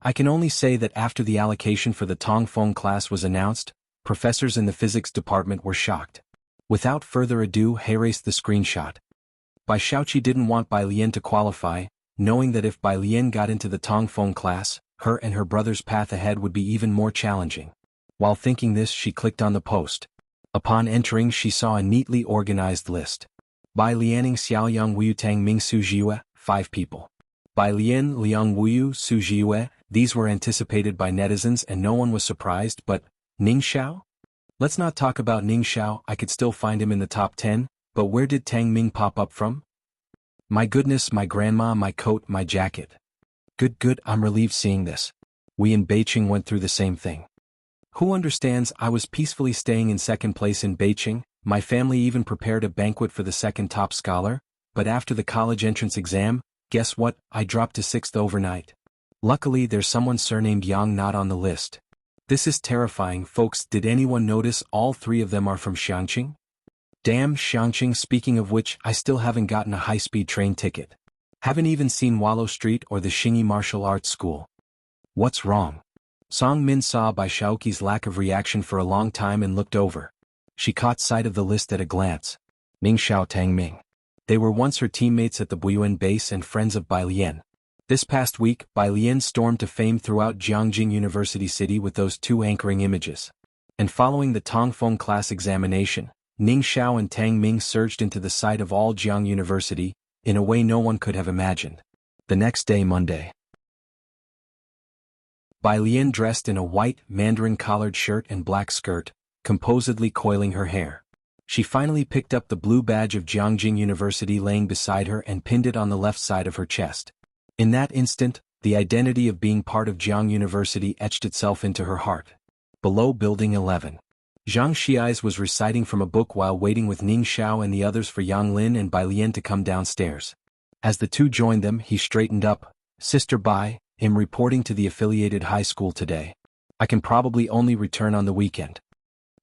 Speaker 1: I can only say that after the allocation for the Tongfeng class was announced, professors in the physics department were shocked. Without further ado, Heiress the screenshot. Bai Xiaoqi didn't want Bai Lian to qualify, knowing that if Bai Lian got into the Tongfeng class, her and her brother's path ahead would be even more challenging. While thinking this, she clicked on the post. Upon entering, she saw a neatly organized list. Bai Lianing Xiaoyang Wuyu Tang Ming Su Jiue, 5 people. Bai Lian Liang Wuyu Su Jiue, these were anticipated by netizens and no one was surprised, but Ning Xiao? Let's not talk about Ning Xiao, I could still find him in the top 10, but where did Tang Ming pop up from? My goodness, my grandma, my coat, my jacket. Good, I'm relieved seeing this. We in Beijing went through the same thing. Who understands? I was peacefully staying in second place in Beijing, my family even prepared a banquet for the second top scholar, but after the college entrance exam, guess what, I dropped to 6th overnight. Luckily there's someone surnamed Yang not on the list. This is terrifying, folks. Did anyone notice all 3 of them are from Xianxia? Damn, Xianxia. Speaking of which, I still haven't gotten a high-speed train ticket. Haven't even seen Wallow Street or the Xingyi Martial Arts School. What's wrong? Song Min saw Bai Xiaoqi's lack of reaction for a long time and looked over. She caught sight of the list at a glance. Ning Xiao Tang Ming. They were once her teammates at the Buyuan base and friends of Bai Lian. This past week, Bai Lian stormed to fame throughout Jianghu University City with those 2 anchoring images. And following the Tongfeng class examination, Ning Xiao and Tang Ming surged into the sight of all Jianghu University, in a way no one could have imagined. The next day, Monday. Bai Lian dressed in a white, mandarin-collared shirt and black skirt, composedly coiling her hair. She finally picked up the blue badge of Jianghu University laying beside her and pinned it on the left side of her chest. In that instant, the identity of being part of Jianghu University etched itself into her heart. Below Building 11. Xianxia was reciting from a book while waiting with Ning Xiao and the others for Yang Lin and Bai Lian to come downstairs. As the 2 joined them, he straightened up. "Sister Bai, I'm reporting to the affiliated high school today. I can probably only return on the weekend."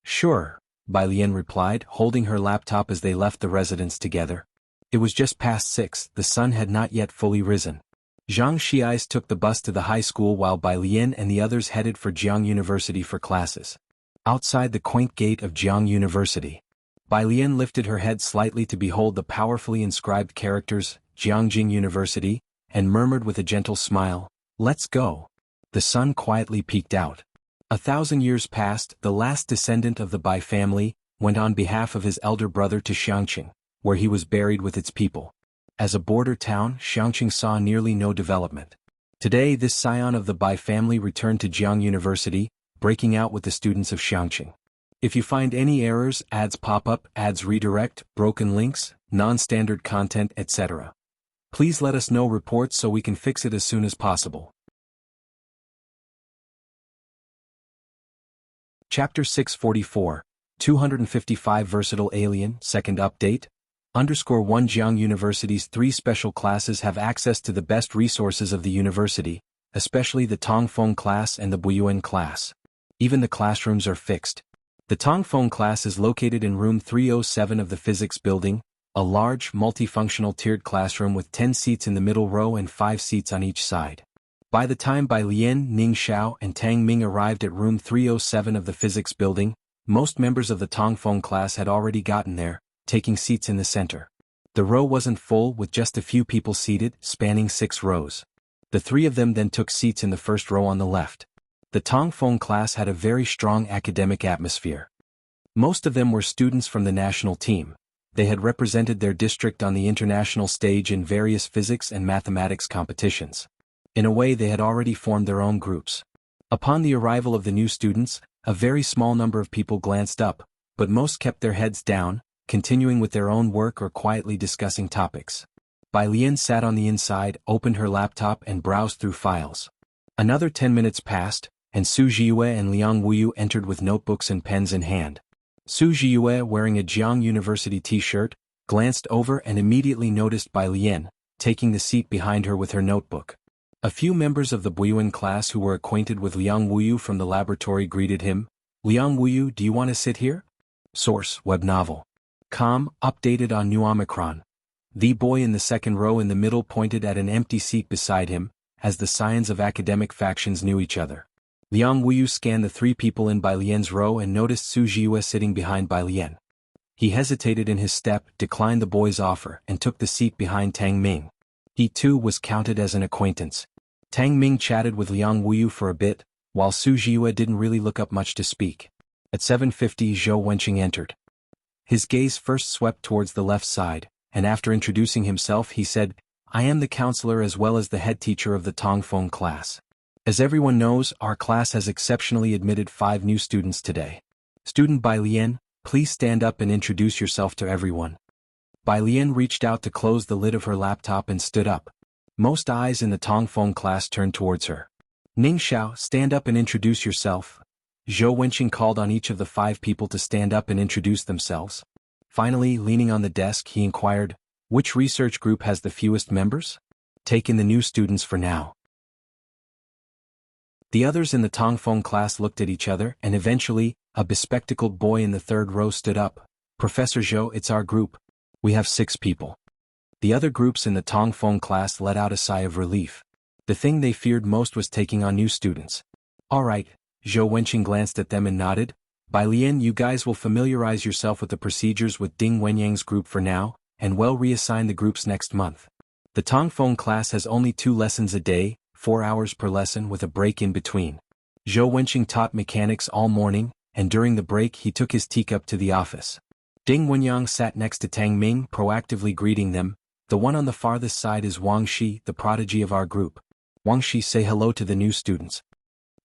Speaker 1: "Sure," Bai Lian replied, holding her laptop as they left the residence together. It was just past 6, the sun had not yet fully risen. Xianxia took the bus to the high school while Bai Lian and the others headed for Jianghu University for classes. Outside the quaint gate of Jianghu University, Bai Lian lifted her head slightly to behold the powerfully inscribed characters, Jianghu University, and murmured with a gentle smile, "Let's go." The sun quietly peeked out. 1,000 years passed, the last descendant of the Bai family went on behalf of his elder brother to Xianxia, where he was buried with its people. As a border town, Xianxia saw nearly no development. Today this scion of the Bai family returned to Jianghu University, breaking out with the students of Xianxia. If you find any errors, ads pop up, ads redirect, broken links, non-standard content, etc., please let us know reports so we can fix it as soon as possible. Chapter 644, 255 Versatile Alien, Second Update. _1 Jianghu University's 3 special classes have access to the best resources of the university, especially the Tongfeng class and the Buyuan class. Even the classrooms are fixed. The Tongfeng class is located in room 307 of the physics building, A large, multifunctional tiered classroom with 10 seats in the middle row and 5 seats on each side. By the time Bai Lian, Ning Xiao and Tang Ming arrived at room 307 of the physics building, most members of the Tongfeng class had already gotten there, taking seats in the center. The row wasn't full with just a few people seated, spanning 6 rows. The 3 of them then took seats in the first row on the left. The Tongfeng class had a very strong academic atmosphere. Most of them were students from the national team. They had represented their district on the international stage in various physics and mathematics competitions. In a way, they had already formed their own groups. Upon the arrival of the new students, a very small number of people glanced up, but most kept their heads down, continuing with their own work or quietly discussing topics. Bai Lian sat on the inside, opened her laptop and browsed through files. Another 10 minutes passed, and Su Zhiyue and Liang Wuyu entered with notebooks and pens in hand. Su Zhiyue, wearing a Jianghu University t-shirt, glanced over and immediately noticed Bai Lian, taking the seat behind her with her notebook. A few members of the Buyuan class who were acquainted with Liang Wuyu from the laboratory greeted him. "Liang Wuyu, do you want to sit here?" Source, web novel. Com, updated on New Omicron. The boy in the second row in the middle pointed at an empty seat beside him, as the scions of academic factions knew each other. Liang Wuyu scanned the 3 people in Bai Lian's row and noticed Su Zhiyue sitting behind Bai Lian. He hesitated in his step, declined the boy's offer, and took the seat behind Tang Ming. He too was counted as an acquaintance. Tang Ming chatted with Liang Wuyu for a bit, while Su Zhiyue didn't really look up much to speak. At 7:50, Zhou Wenqing entered. His gaze first swept towards the left side, and after introducing himself he said, "I am the counselor as well as the head teacher of the Tongfeng class. As everyone knows, our class has exceptionally admitted 5 new students today. Student Bai Lian, please stand up and introduce yourself to everyone." Bai Lian reached out to close the lid of her laptop and stood up. Most eyes in the Tongfeng class turned towards her. "Ning Xiao, stand up and introduce yourself." Zhou Wenqing called on each of the 5 people to stand up and introduce themselves. Finally, leaning on the desk, he inquired, "Which research group has the fewest members? Take in the new students for now." The others in the Tongfeng class looked at each other, and eventually, a bespectacled boy in the third row stood up. "Professor Zhou, it's our group. We have 6 people." The other groups in the Tongfeng class let out a sigh of relief. The thing they feared most was taking on new students. "All right," Zhou Wenqing glanced at them and nodded. "Bai Lian, you guys will familiarize yourself with the procedures with Ding Wenyang's group for now, and will reassign the groups next month. The Tongfeng class has only 2 lessons a day, 4 hours per lesson with a break in between." Zhou Wenqing taught mechanics all morning, and during the break he took his teacup to the office. Ding Wenyang sat next to Tang Ming, proactively greeting them. "The one on the farthest side is Wang Shi, the prodigy of our group. Wang Shi, say hello to the new students."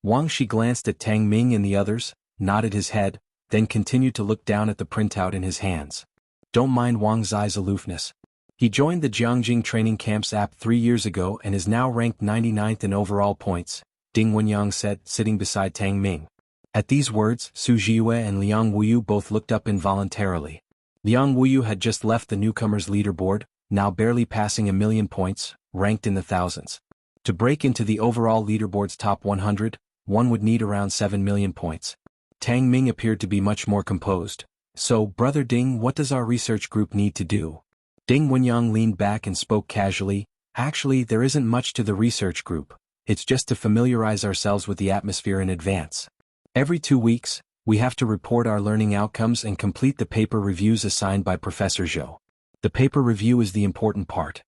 Speaker 1: Wang Shi glanced at Tang Ming and the others, nodded his head, then continued to look down at the printout in his hands. Don't mind Wang Zai's aloofness. He joined the Jianghu training camps app 3 years ago and is now ranked 99th in overall points, Ding Wenyang said, sitting beside Tang Ming. At these words, Su Zhiyue and Liang Wuyu both looked up involuntarily. Liang Wuyu had just left the newcomers' leaderboard, now barely passing 1,000,000 points, ranked in the thousands. To break into the overall leaderboard's top 100, one would need around 7 million points. Tang Ming appeared to be much more composed. "So, Brother Ding, what does our research group need to do?" Ding Wenyang leaned back and spoke casually. "Actually, there isn't much to the research group. It's just to familiarize ourselves with the atmosphere in advance. Every 2 weeks, we have to report our learning outcomes and complete the paper reviews assigned by Professor Zhou. The paper review is the important part."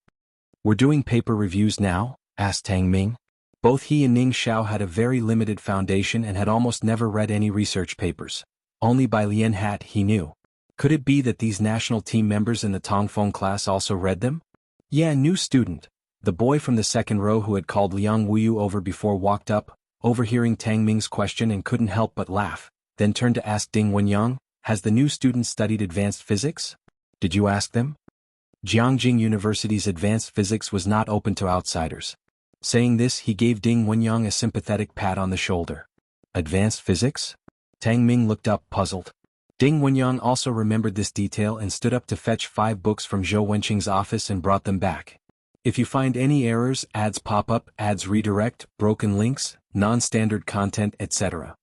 Speaker 1: "We're doing paper reviews now?" asked Tang Ming. Both he and Ning Xiao had a very limited foundation and had almost never read any research papers. Only Bai Lian had, he knew. Could it be that these national team members in the Tongfeng class also read them? "Yeah, new student." The boy from the second row who had called Liang Wuyu over before walked up, overhearing Tang Ming's question and couldn't help but laugh, then turned to ask Ding Wenyang, "Has the new student studied advanced physics? Did you ask them?" Jianghu University's advanced physics was not open to outsiders. Saying this, he gave Ding Wenyang a sympathetic pat on the shoulder. "Advanced physics?" Tang Ming looked up, puzzled. Ding Wenyang also remembered this detail and stood up to fetch 5 books from Zhou Wenqing's office and brought them back. "If you find any errors, ads pop up, ads redirect, broken links, non-standard content, etc.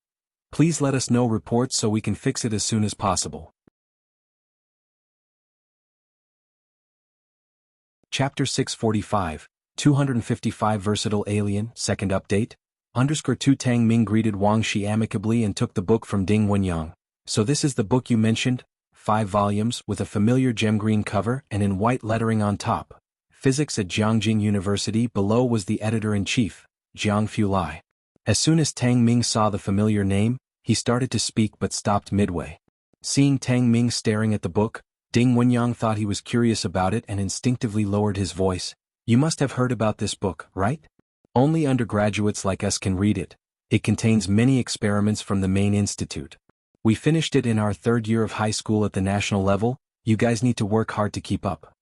Speaker 1: Please let us know reports so we can fix it as soon as possible." Chapter 645, 255 Versatile Alien, Second Update. _2 Tang Ming greeted Wang Shi amicably and took the book from Ding Wenyang. So this is the book you mentioned? 5 volumes, with a familiar gem-green cover and in white lettering on top. Physics at Jianghu University. Below was the editor-in-chief, Jianghu Lai. As soon as Tang Ming saw the familiar name, he started to speak but stopped midway. Seeing Tang Ming staring at the book, Ding Wenyang thought he was curious about it and instinctively lowered his voice. You must have heard about this book, right? Only undergraduates like us can read it. It contains many experiments from the main institute. We finished it in our 3rd year of high school at the national level. You guys need to work hard to keep up.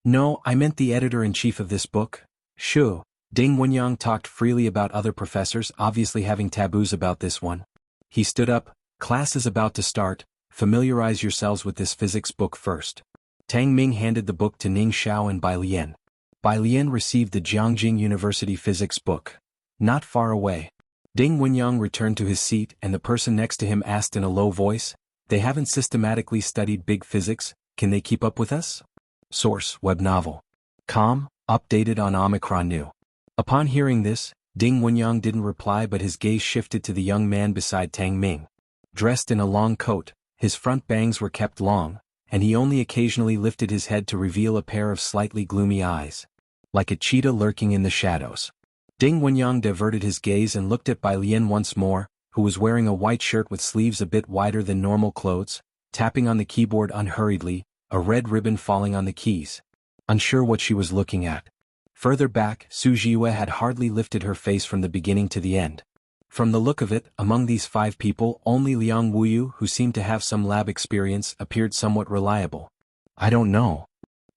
Speaker 1: No, I meant the editor-in-chief of this book. Sure. Ding Wenyang talked freely about other professors obviously having taboos about this one. He stood up. Class is about to start. Familiarize yourselves with this physics book first. Tang Ming handed the book to Ning Xiao and Bai Lian. Bai Lian received the Jianghu University physics book. Not far away. Ding Wenyang returned to his seat and the person next to him asked in a low voice, they haven't systematically studied big physics, can they keep up with us? Source, web novel. Com, updated on Omicron New. Upon hearing this, Ding Wenyang didn't reply but his gaze shifted to the young man beside Tang Ming. Dressed in a long coat, his front bangs were kept long, and he only occasionally lifted his head to reveal a pair of slightly gloomy eyes. Like a cheetah lurking in the shadows. Ding Wenyang diverted his gaze and looked at Bai Lian once more, who was wearing a white shirt with sleeves a bit wider than normal clothes, tapping on the keyboard unhurriedly, a red ribbon falling on the keys. Unsure what she was looking at. Further back, Su Jiwe had hardly lifted her face from the beginning to the end. From the look of it, among these 5 people, only Liang Wuyu, who seemed to have some lab experience, appeared somewhat reliable. I don't know.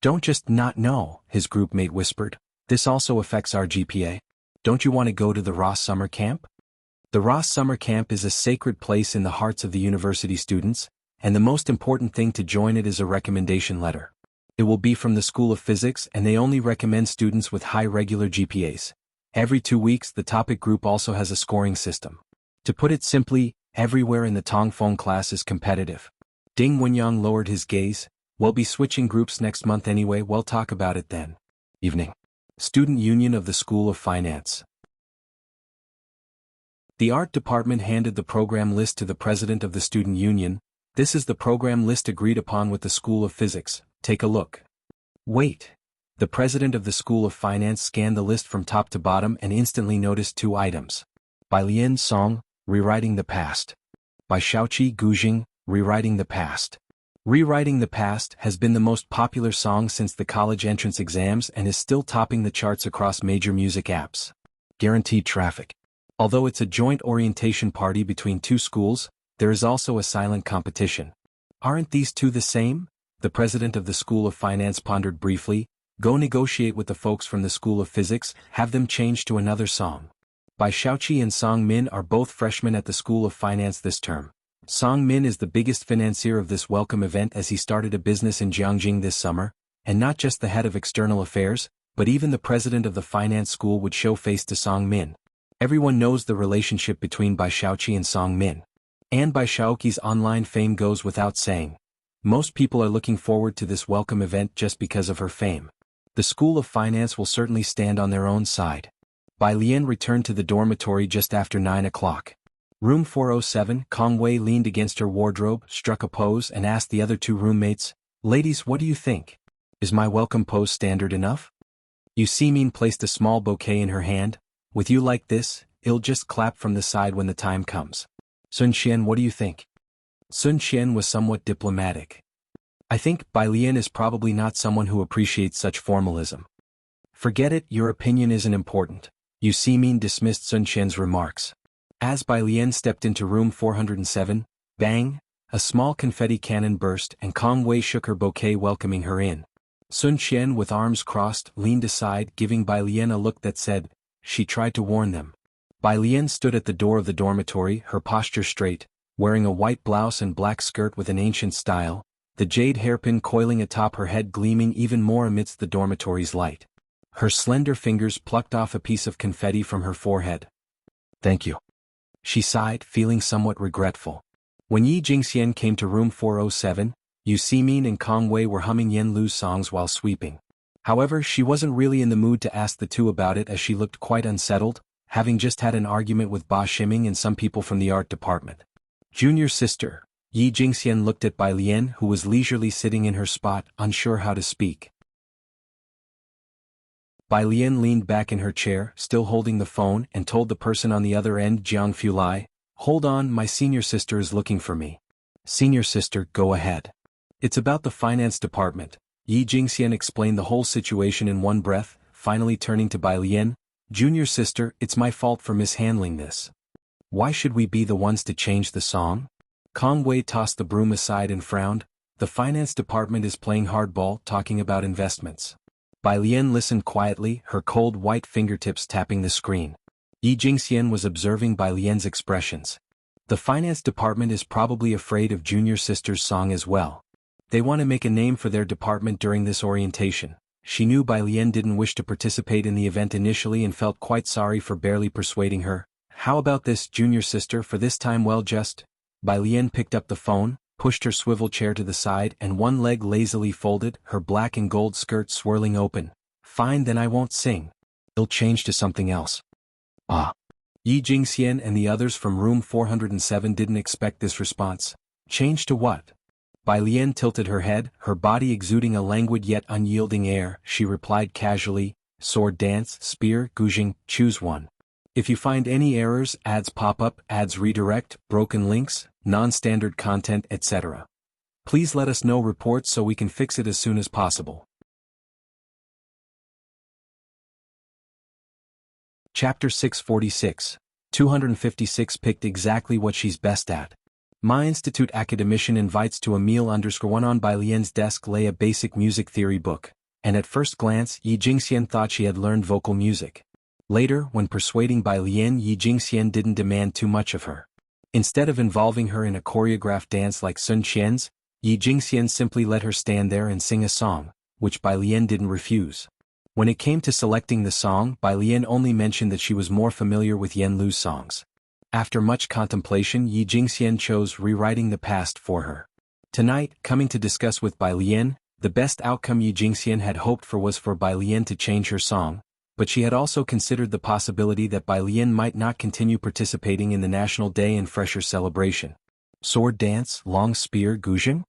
Speaker 1: Don't just not know, his group mate whispered. This also affects our GPA. Don't you want to go to the Ross Summer Camp? The Ross Summer Camp is a sacred place in the hearts of the university students, and the most important thing to join it is a recommendation letter. It will be from the School of Physics and they only recommend students with high regular GPAs. Every 2 weeks the topic group also has a scoring system. To put it simply, everywhere in the Tongfeng class is competitive. Ding Wenyang lowered his gaze. We'll be switching groups next month anyway, we'll talk about it then. Evening. Student Union of the School of Finance. The art department handed the program list to the president of the student union. This is the program list agreed upon with the School of Physics. Take a look. Wait. The president of the School of Finance scanned the list from top to bottom and instantly noticed 2 items. By Lian Song, Rewriting the Past. By Xiaoqi Gujing, Rewriting the Past. Rewriting the Past has been the most popular song since the college entrance exams and is still topping the charts across major music apps. Guaranteed traffic. Although it's a joint orientation party between 2 schools, there is also a silent competition. Aren't these 2 the same? The president of the School of Finance pondered briefly. Go negotiate with the folks from the School of Physics, have them change to another song. Bai Xiaoqi and Song Min are both freshmen at the School of Finance this term. Song Min is the biggest financier of this welcome event as he started a business in Jianghu this summer, and not just the head of external affairs, but even the president of the finance school would show face to Song Min. Everyone knows the relationship between Bai Xiaoqi and Song Min. And Bai Xiaoqi's online fame goes without saying. Most people are looking forward to this welcome event just because of her fame. The School of Finance will certainly stand on their own side. Bai Lian returned to the dormitory just after 9 o'clock. Room 407, Kong Wei leaned against her wardrobe, struck a pose and asked the other 2 roommates, ladies, what do you think? Is my welcome pose standard enough? Yu Simin placed a small bouquet in her hand. With you like this, it'll just clap from the side when the time comes. Sun Xian, what do you think? Sun Xian was somewhat diplomatic. I think Bai Lian is probably not someone who appreciates such formalism. Forget it, your opinion isn't important. Yu Simin dismissed Sun Xian's remarks. As Bai Lian stepped into room 407, bang, a small confetti cannon burst and Kong Wei shook her bouquet welcoming her in. Sun Xian with arms crossed leaned aside giving Bai Lian a look that said, she tried to warn them. Bai Lian stood at the door of the dormitory, her posture straight, wearing a white blouse and black skirt with an ancient style, the jade hairpin coiling atop her head gleaming even more amidst the dormitory's light. Her slender fingers plucked off a piece of confetti from her forehead. Thank you. She sighed, feeling somewhat regretful. When Yi Jingxian came to room 407, Yu Simin and Kong Wei were humming Yen Lu's songs while sweeping. However, she wasn't really in the mood to ask the two about it as she looked quite unsettled, having just had an argument with Ba Shiming and some people from the art department. Junior sister, Yi Jingxian looked at Bai Lian, who was leisurely sitting in her spot, unsure how to speak. Bai Lian leaned back in her chair, still holding the phone, and told the person on the other end, Jianghu Lai, "Hold on, my senior sister is looking for me." "Senior sister, go ahead." "It's about the finance department." Yi Jingxian explained the whole situation in one breath, finally turning to Bai Lian, "Junior sister, it's my fault for mishandling this. Why should we be the ones to change the song?" Kong Wei tossed the broom aside and frowned. "The finance department is playing hardball, talking about investments." Bai Lian listened quietly, her cold white fingertips tapping the screen. Yi Jingxian was observing Bai Lian's expressions. The finance department is probably afraid of junior sister's song as well. They want to make a name for their department during this orientation. She knew Bai Lian didn't wish to participate in the event initially and felt quite sorry for barely persuading her. "How about this, junior sister, for this time? Well, just..." Bai Lian picked up the phone, pushed her swivel chair to the side and one leg lazily folded, her black and gold skirt swirling open. "Fine, then I won't sing. It'll change to something else." "Ah." Yi Jingxian and the others from room 407 didn't expect this response. "Change to what?" Bai Lian tilted her head, her body exuding a languid yet unyielding air. She replied casually, "Sword dance, spear, guzheng, choose one. If you find any errors, ads pop up, ads redirect, broken links, non-standard content, etc. Please let us know reports so we can fix it as soon as possible." Chapter 646. 256 picked exactly what she's best at. My Institute academician invites to a meal _1 on Bai Lian's desk lay a basic music theory book, and at first glance Yi Jingxian thought she had learned vocal music. Later, when persuading Bai Lian, Yi Jingxian didn't demand too much of her. Instead of involving her in a choreographed dance like Sun Qian's, Yi Jingxian simply let her stand there and sing a song, which Bai Lian didn't refuse. When it came to selecting the song, Bai Lian only mentioned that she was more familiar with Yen Lu's songs. After much contemplation, Yi Jingxian chose rewriting the past for her. Tonight, coming to discuss with Bai Lian, the best outcome Yi Jingxian had hoped for was for Bai Lian to change her song, but she had also considered the possibility that Bai Lian might not continue participating in the National Day and Fresher celebration. Sword dance, long spear, guzheng?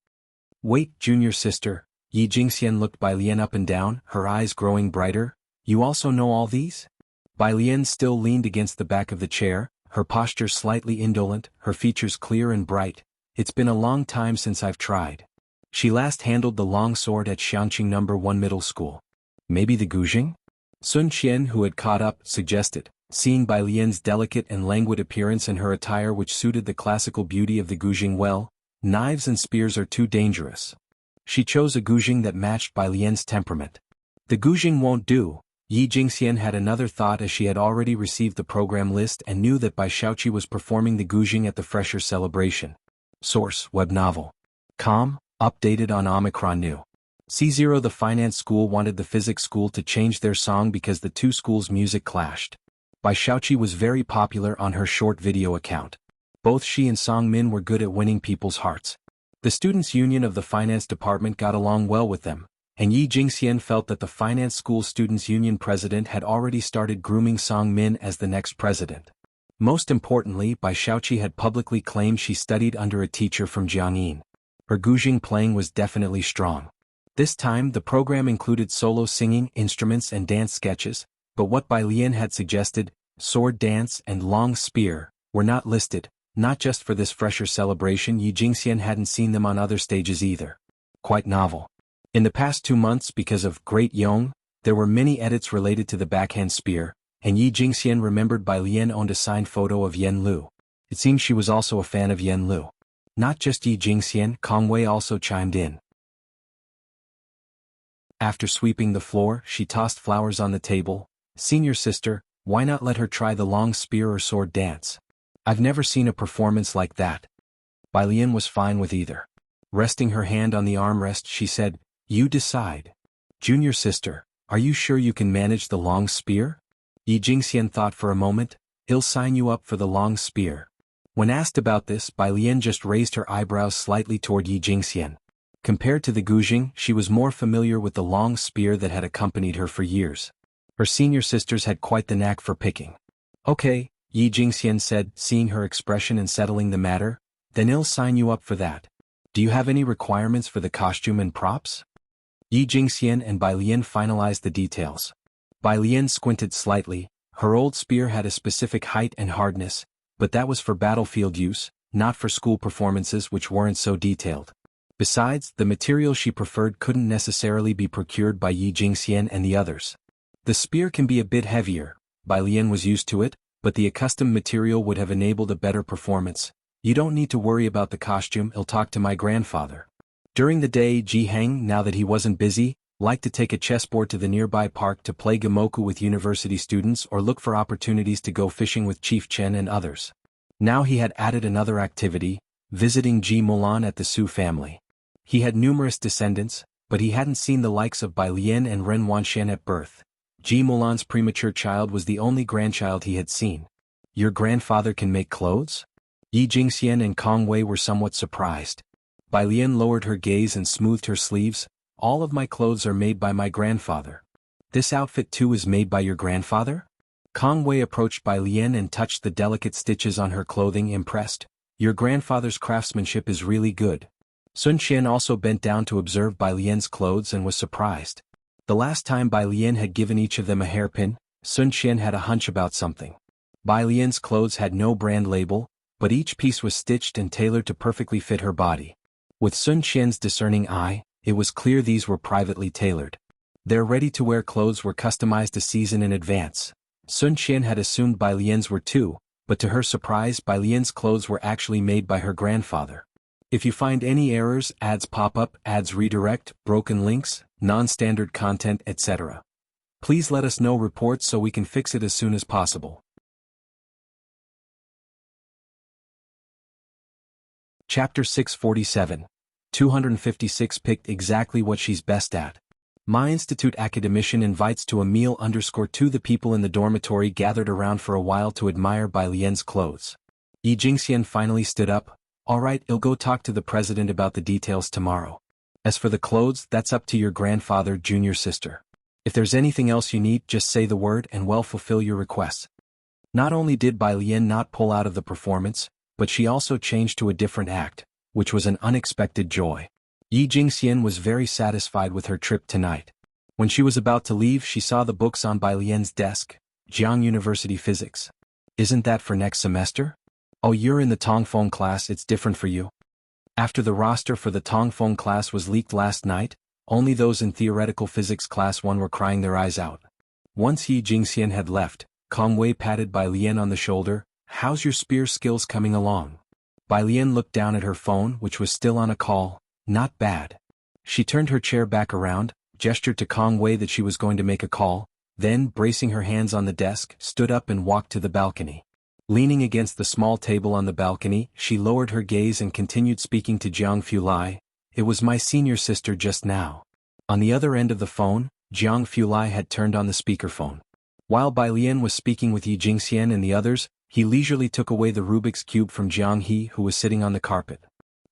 Speaker 1: Wait, junior sister. Yi Jingxian looked Bai Lian up and down, her eyes growing brighter. You also know all these? Bai Lian still leaned against the back of the chair, her posture slightly indolent, her features clear and bright. It's been a long time since I've tried. She last handled the long sword at Xianxia No. 1 middle school. Maybe the guzheng? Sun Qian, who had caught up, suggested, seeing Bai Lian's delicate and languid appearance and her attire which suited the classical beauty of the guzheng well. Knives and spears are too dangerous. She chose a guzheng that matched Bai Lian's temperament. The guzheng won't do. Yi Jingxian had another thought as she had already received the program list and knew that Bai Shaoqi was performing the guzheng at the Fresher celebration. Source, web novel. Com, updated on Omicron New. C0 The finance school wanted the physics school to change their song because the two schools' music clashed. Bai Shaoqi was very popular on her short video account. Both she and Song Min were good at winning people's hearts. The students' union of the finance department got along well with them, and Yi Jingxian felt that the finance school students' union president had already started grooming Song Min as the next president. Most importantly, Bai Shaoqi had publicly claimed she studied under a teacher from Jianghu. Her guzheng playing was definitely strong. This time the program included solo singing, instruments and dance sketches, but what Bai Lian had suggested, sword dance and long spear, were not listed, not just for this Fresher celebration. Yi Jingxian hadn't seen them on other stages either. Quite novel. In the past 2 months, because of Great Yong, there were many edits related to the backhand spear, and Yi Jingxian remembered Bai Lian owned a signed photo of Yen Lu. It seems she was also a fan of Yen Lu. Not just Yi Jingxian, Kong Wei also chimed in. After sweeping the floor, she tossed flowers on the table. Senior sister, why not let her try the long spear or sword dance? I've never seen a performance like that. Bai Lian was fine with either. Resting her hand on the armrest, she said, You decide. Junior sister, are you sure you can manage the long spear? Yi Jingxian thought for a moment. He'll sign you up for the long spear. When asked about this, Bai Lian just raised her eyebrows slightly toward Yi Jingxian. Compared to the Gujing, she was more familiar with the long spear that had accompanied her for years. Her senior sisters had quite the knack for picking. Okay, Yi Jingxian said, seeing her expression and settling the matter, then I'll sign you up for that. Do you have any requirements for the costume and props? Yi Jingxian and Bai Lian finalized the details. Bai Lian squinted slightly. Her old spear had a specific height and hardness, but that was for battlefield use, not for school performances which weren't so detailed. Besides, the material she preferred couldn't necessarily be procured by Yi Jingxian and the others. The spear can be a bit heavier, Bai Lian was used to it, but the accustomed material would have enabled a better performance. You don't need to worry about the costume, I'll talk to my grandfather. During the day, Jianghu, now that he wasn't busy, liked to take a chessboard to the nearby park to play Gamoku with university students or look for opportunities to go fishing with Chief Chen and others. Now he had added another activity, visiting Ji Mulan at the Su family. He had numerous descendants, but he hadn't seen the likes of Bai Lian and Ren Wanxian at birth. Ji Mulan's premature child was the only grandchild he had seen. Your grandfather can make clothes? Yi Jingxian and Kong Wei were somewhat surprised. Bai Lian lowered her gaze and smoothed her sleeves. All of my clothes are made by my grandfather. This outfit too is made by your grandfather? Kong Wei approached Bai Lian and touched the delicate stitches on her clothing, impressed. Your grandfather's craftsmanship is really good. Sun Qian also bent down to observe Bai Lian's clothes and was surprised. The last time Bai Lian had given each of them a hairpin, Sun Qian had a hunch about something. Bai Lian's clothes had no brand label, but each piece was stitched and tailored to perfectly fit her body. With Sun Qian's discerning eye, it was clear these were privately tailored. Their ready-to-wear clothes were customized a season in advance. Sun Qian had assumed Bai Lian's were too, but to her surprise Bai Lian's clothes were actually made by her grandfather. If you find any errors, ads pop up, ads redirect, broken links, non-standard content, etc., please let us know reports so we can fix it as soon as possible. Chapter 647. 256 picked exactly what she's best at. My Institute academician invites to a meal _2. The people in the dormitory gathered around for a while to admire Bai Lian's clothes. Yi Jingxian finally stood up. Alright, I'll go talk to the president about the details tomorrow. As for the clothes, that's up to your grandfather, junior sister. If there's anything else you need, just say the word and we'll fulfill your requests. Not only did Bai Lian not pull out of the performance, but she also changed to a different act, which was an unexpected joy. Yi Jingxian was very satisfied with her trip tonight. When she was about to leave, she saw the books on Bai Lian's desk, Jianghu University Physics. Isn't that for next semester? Oh, you're in the Tongfeng class, it's different for you. After the roster for the Tongfeng class was leaked last night, only those in theoretical physics class 1 were crying their eyes out. Once Yi Jingxian had left, Kong Wei patted Bai Lian on the shoulder. How's your spear skills coming along? Bai Lian looked down at her phone, which was still on a call. Not bad. She turned her chair back around, gestured to Kong Wei that she was going to make a call, then, bracing her hands on the desk, stood up and walked to the balcony. Leaning against the small table on the balcony, she lowered her gaze and continued speaking to Jianghu Lai. It was my senior sister just now. On the other end of the phone, Jianghu Lai had turned on the speakerphone. While Bai Lian was speaking with Yi Jingxian and the others, he leisurely took away the Rubik's Cube from Jianghu, who was sitting on the carpet.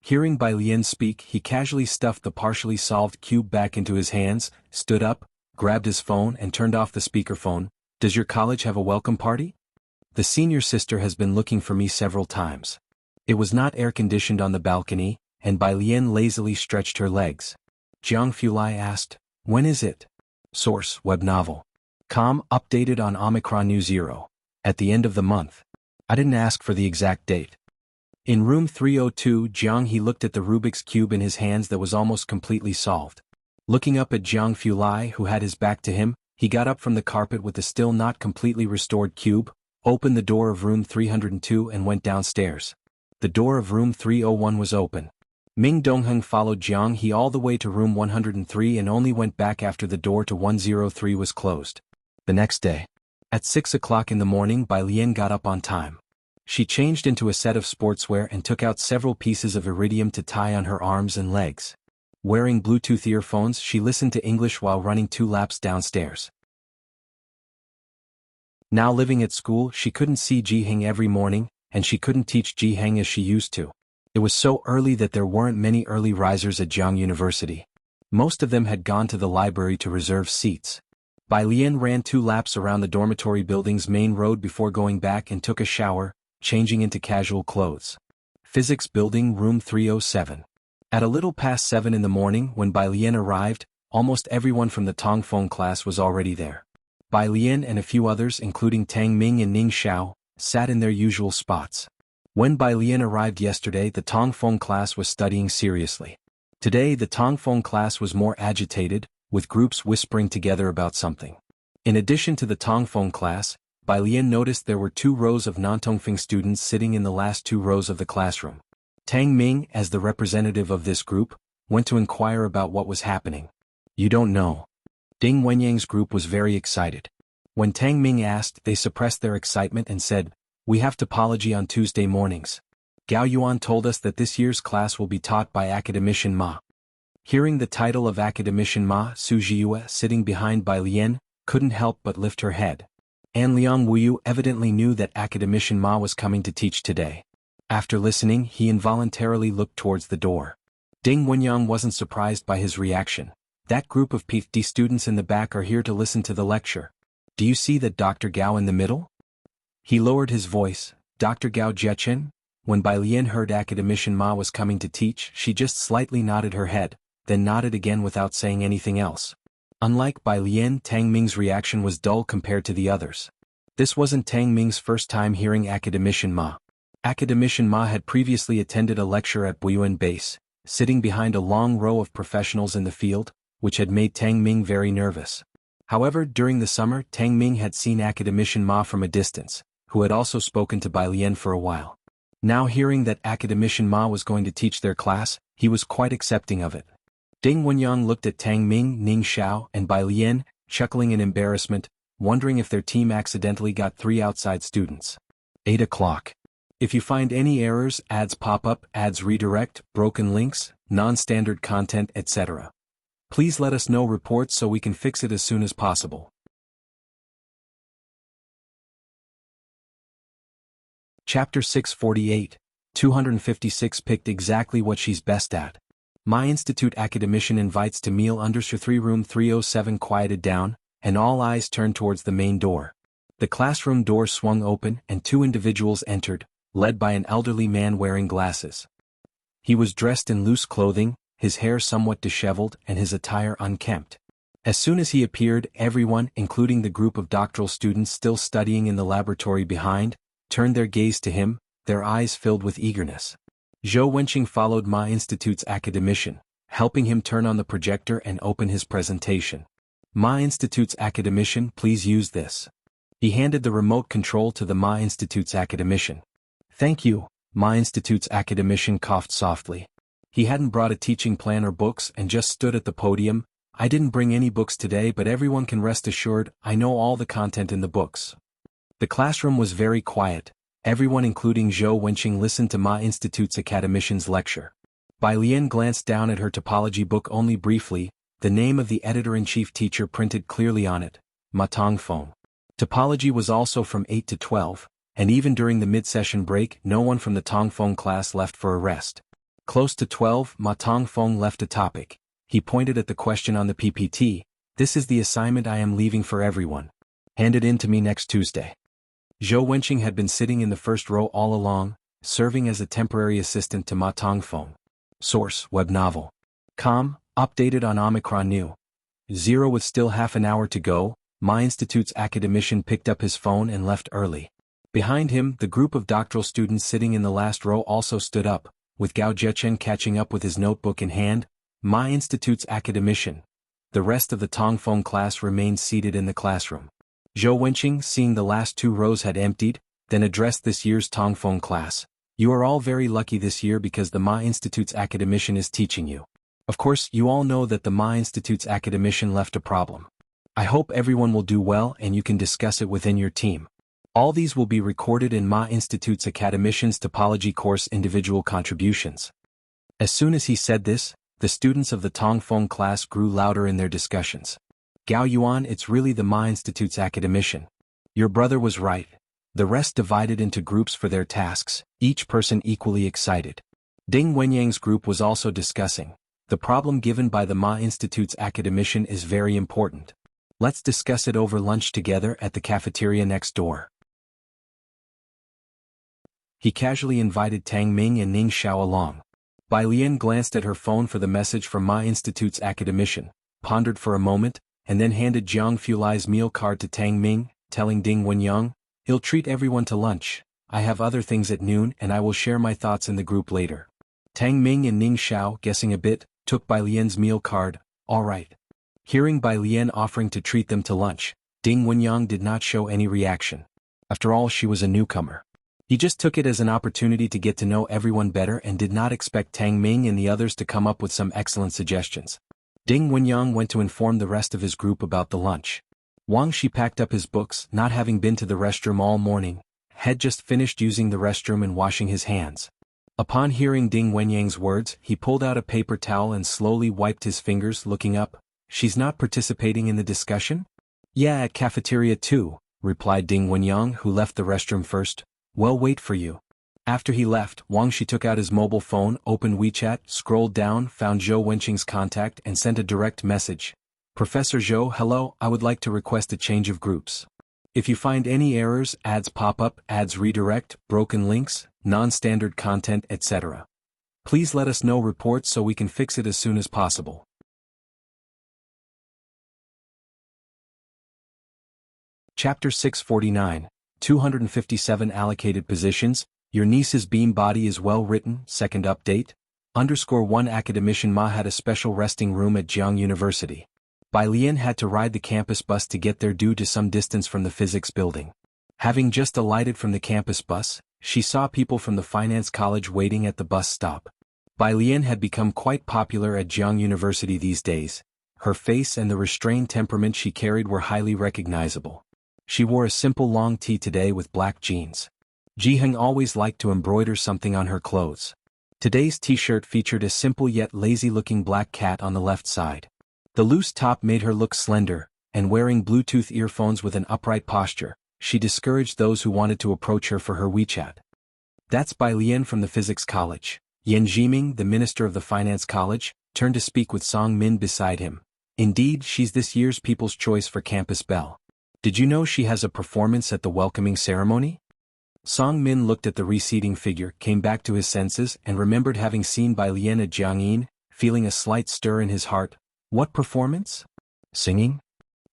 Speaker 1: Hearing Bai Lian speak, he casually stuffed the partially solved cube back into his hands, stood up, grabbed his phone and turned off the speakerphone. Does your college have a welcome party? The senior sister has been looking for me several times. It was not air-conditioned on the balcony, and Bai Lian lazily stretched her legs. Jianghu Lai asked, when is it? Source, web novel. Com, updated on Omicron New 0. At the end of the month. I didn't ask for the exact date. In room 302, Jianghu looked at the Rubik's Cube in his hands that was almost completely solved. Looking up at Jianghu Lai, who had his back to him, he got up from the carpet with the still not completely restored cube, opened the door of room 302 and went downstairs. The door of room 301 was open. Ming Dongheng followed Jianghu all the way to room 103 and only went back after the door to 103 was closed. The next day. At 6 o'clock in the morning, Bai Lian got up on time. She changed into a set of sportswear and took out several pieces of iridium to tie on her arms and legs. Wearing Bluetooth earphones, she listened to English while running 2 laps downstairs. Now living at school, she couldn't see Jiheng every morning, and she couldn't teach Jiheng as she used to. It was so early that there weren't many early risers at Jianghu University. Most of them had gone to the library to reserve seats. Bai Lian ran 2 laps around the dormitory building's main road before going back and took a shower, changing into casual clothes. Physics Building, Room 307. At a little past 7 in the morning when Bai Lian arrived, almost everyone from the Tongfeng class was already there. Bai Lian and a few others, including Tang Ming and Ning Xiao, sat in their usual spots. When Bai Lian arrived yesterday, the Tongfeng class was studying seriously. Today the Tongfeng class was more agitated, with groups whispering together about something. In addition to the Tongfeng class, Bai Lian noticed there were 2 rows of non-Tongfeng students sitting in the last 2 rows of the classroom. Tang Ming, as the representative of this group, went to inquire about what was happening. You don't know. Ding Wenyang's group was very excited. When Tang Ming asked, they suppressed their excitement and said, "We have topology on Tuesday mornings. Gao Yuan told us that this year's class will be taught by Academician Ma." Hearing the title of Academician Ma, Su Jiyue, sitting behind Bai Lian, couldn't help but lift her head. An Liang Wuyu evidently knew that Academician Ma was coming to teach today. After listening, he involuntarily looked towards the door. Ding Wenyang wasn't surprised by his reaction. That group of PhD students in the back are here to listen to the lecture. Do you see that Dr. Gao in the middle? He lowered his voice. Dr. Gao Jiechen? When Bai Lian heard Academician Ma was coming to teach, she just slightly nodded her head, then nodded again without saying anything else. Unlike Bai Lian, Tang Ming's reaction was dull compared to the others. This wasn't Tang Ming's first time hearing Academician Ma. Academician Ma had previously attended a lecture at Buyuan Base, sitting behind a long row of professionals in the field, which had made Tang Ming very nervous. However, during the summer, Tang Ming had seen Academician Ma from a distance, who had also spoken to Bai Lian for a while. Now hearing that Academician Ma was going to teach their class, he was quite accepting of it. Ding Wenyang looked at Tang Ming, Ning Xiao, and Bai Lian, chuckling in embarrassment, wondering if their team accidentally got 3 outside students. 8 o'clock. If you find any errors, ads pop up, ads redirect, broken links, non-standard content, etc., please let us know reports so we can fix it as soon as possible. Chapter 648, 256 picked exactly what she's best at. My Institute Academician invites to meal _3 room 307 quieted down, and all eyes turned towards the main door. The classroom door swung open and 2 individuals entered, led by an elderly man wearing glasses. He was dressed in loose clothing, his hair somewhat disheveled and his attire unkempt. As soon as he appeared, everyone, including the group of doctoral students still studying in the laboratory behind, turned their gaze to him, their eyes filled with eagerness. Zhou Wenqing followed Ma Institute's academician, helping him turn on the projector and open his presentation. Ma Institute's academician, please use this. He handed the remote control to the Ma Institute's academician. Thank you, Ma Institute's academician coughed softly. He hadn't brought a teaching plan or books and just stood at the podium. I didn't bring any books today, but everyone can rest assured, I know all the content in the books. The classroom was very quiet. Everyone including Zhou Wenqing listened to Ma Institute's academician's lecture. Bai Lian glanced down at her topology book only briefly, the name of the editor-in-chief teacher printed clearly on it, Ma Tongfeng. Topology was also from 8 to 12, and even during the mid-session break no one from the Tongfeng class left for a rest. Close to 12, Ma Tongfeng left a topic. He pointed at the question on the PPT. This is the assignment I am leaving for everyone. Hand it in to me next Tuesday. Zhou Wenqing had been sitting in the first row all along, serving as a temporary assistant to Ma Tongfeng. Source, web novel. Updated on Omicron New. 0 with still half an hour to go, Ma Institute's academician picked up his phone and left early. Behind him, the group of doctoral students sitting in the last row also stood up, with Gao Jiechen catching up with his notebook in hand. Ma Institute's academician. The rest of the Tongfeng class remained seated in the classroom. Zhou Wenqing, seeing the last 2 rows had emptied, then addressed this year's Tongfeng class. You are all very lucky this year because the Ma Institute's academician is teaching you. Of course, you all know that the Ma Institute's academician left a problem. I hope everyone will do well and you can discuss it within your team. All these will be recorded in Ma Institute's academician's topology course individual contributions. As soon as he said this, the students of the Tongfeng class grew louder in their discussions. Gao Yuan, it's really the Ma Institute's academician. Your brother was right. The rest divided into groups for their tasks, each person equally excited. Ding Wenyang's group was also discussing. The problem given by the Ma Institute's academician is very important. Let's discuss it over lunch together at the cafeteria next door. He casually invited Tang Ming and Ning Xiao along. Bai Lian glanced at her phone for the message from Ma Institute's academician, pondered for a moment, and then handed Jianghu Lai's meal card to Tang Ming, telling Ding Wenyang, "He'll treat everyone to lunch. I have other things at noon and I will share my thoughts in the group later." Tang Ming and Ning Xiao, guessing a bit, took Bai Lian's meal card. All right. Hearing Bai Lian offering to treat them to lunch, Ding Wenyang did not show any reaction. After all, she was a newcomer. He just took it as an opportunity to get to know everyone better and did not expect Tang Ming and the others to come up with some excellent suggestions. Ding Wenyang went to inform the rest of his group about the lunch. Wang Shi packed up his books, not having been to the restroom all morning, had just finished using the restroom and washing his hands. Upon hearing Ding Wenyang's words, he pulled out a paper towel and slowly wiped his fingers, looking up. "She's not participating in the discussion?" "Yeah, at cafeteria too," replied Ding Wenyang, who left the restroom first. "Well, wait for you." After he left, Wang Shi took out his mobile phone, opened WeChat, scrolled down, found Zhou Wenqing's contact and sent a direct message. "Professor Zhou, hello, I would like to request a change of groups. If you find any errors, ads pop up, ads redirect, broken links, non-standard content, etc. Please let us know reports so we can fix it as soon as possible." Chapter 649, 257 Allocated Positions. Your niece's beam body is well written. Second update. _1 Academician Ma had a special resting room at Jianghu University. Bai Lian had to ride the campus bus to get there due to some distance from the physics building. Having just alighted from the campus bus, she saw people from the finance college waiting at the bus stop. Bai Lian had become quite popular at Jianghu University these days. Her face and the restrained temperament she carried were highly recognizable. She wore a simple long tee today with black jeans. Jianghu always liked to embroider something on her clothes. Today's t-shirt featured a simple yet lazy-looking black cat on the left side. The loose top made her look slender, and wearing Bluetooth earphones with an upright posture, she discouraged those who wanted to approach her for her WeChat. "That's Bai Lian from the physics college." Yan Jiming, the minister of the finance college, turned to speak with Song Min beside him. "Indeed, she's this year's People's Choice for Campus Belle. Did you know she has a performance at the welcoming ceremony?" Song Min looked at the receding figure, came back to his senses, and remembered having seen Bai Lian at Jiangyin, feeling a slight stir in his heart. "What performance? Singing?"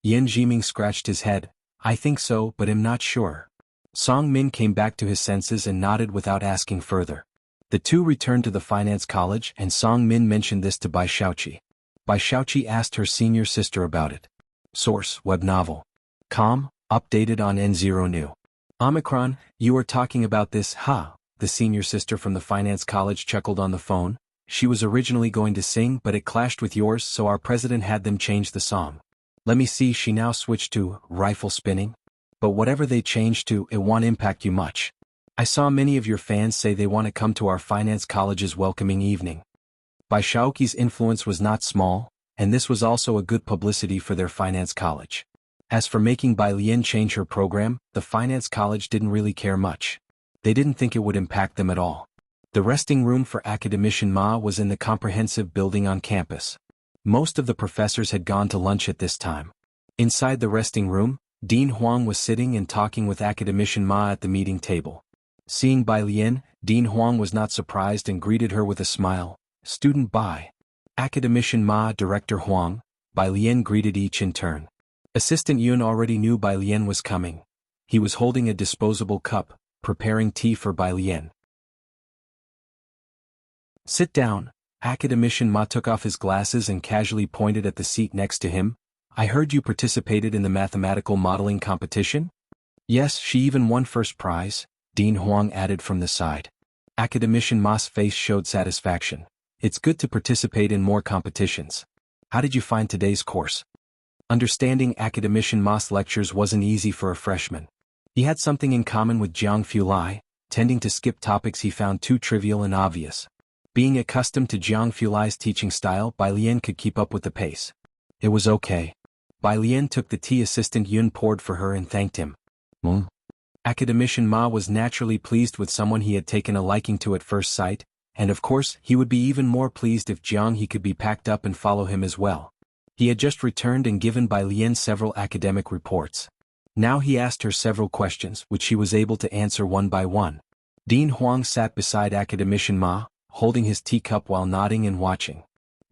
Speaker 1: Yan Jiming scratched his head. "I think so, but am not sure." Song Min came back to his senses and nodded without asking further. The two returned to the finance college and Song Min mentioned this to Bai Xiaoqi. Bai Xiaoqi asked her senior sister about it. Source, web novel. Updated on N0 New. Omicron, you were talking about this, huh? The senior sister from the finance college chuckled on the phone. She was originally going to sing but it clashed with yours so our president had them change the song. Let me see, she now switched to rifle spinning. But whatever they changed to, it won't impact you much. I saw many of your fans say they want to come to our finance college's welcoming evening. Bai Xiaoqi's influence was not small, and this was also a good publicity for their finance college. As for making Bai Lian change her program, the finance college didn't really care much. They didn't think it would impact them at all. The resting room for Academician Ma was in the comprehensive building on campus. Most of the professors had gone to lunch at this time. Inside the resting room, Dean Huang was sitting and talking with Academician Ma at the meeting table. Seeing Bai Lian, Dean Huang was not surprised and greeted her with a smile. "Student Bai." Academician Ma, Director Huang, Bai Lian greeted each in turn. Assistant Yun already knew Bai Lian was coming. He was holding a disposable cup, preparing tea for Bai Lian. "Sit down." Academician Ma took off his glasses and casually pointed at the seat next to him. "I heard you participated in the mathematical modeling competition?" "Yes, she even won first prize," Dean Huang added from the side. Academician Ma's face showed satisfaction. "It's good to participate in more competitions. How did you find today's course?" Understanding Academician Ma's lectures wasn't easy for a freshman. He had something in common with Jianghu Lai, tending to skip topics he found too trivial and obvious. Being accustomed to Jianghu Lai's teaching style, Bai Lian could keep up with the pace. It was okay. Bai Lian took the tea Assistant Yun poured for her and thanked him. Academician Ma was naturally pleased with someone he had taken a liking to at first sight, and of course he would be even more pleased if Jianghu could be packed up and follow him as well. He had just returned and given Bai Lian several academic reports. Now he asked her several questions which she was able to answer one by one. Dean Huang sat beside Academician Ma, holding his teacup while nodding and watching.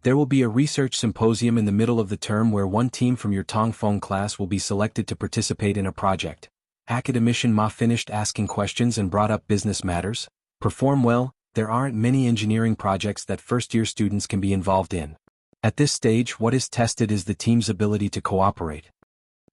Speaker 1: There will be a research symposium in the middle of the term where one team from your Tongfeng class will be selected to participate in a project. Academician Ma finished asking questions and brought up business matters. Perform well, there aren't many engineering projects that first-year students can be involved in. At this stage, what is tested is the team's ability to cooperate.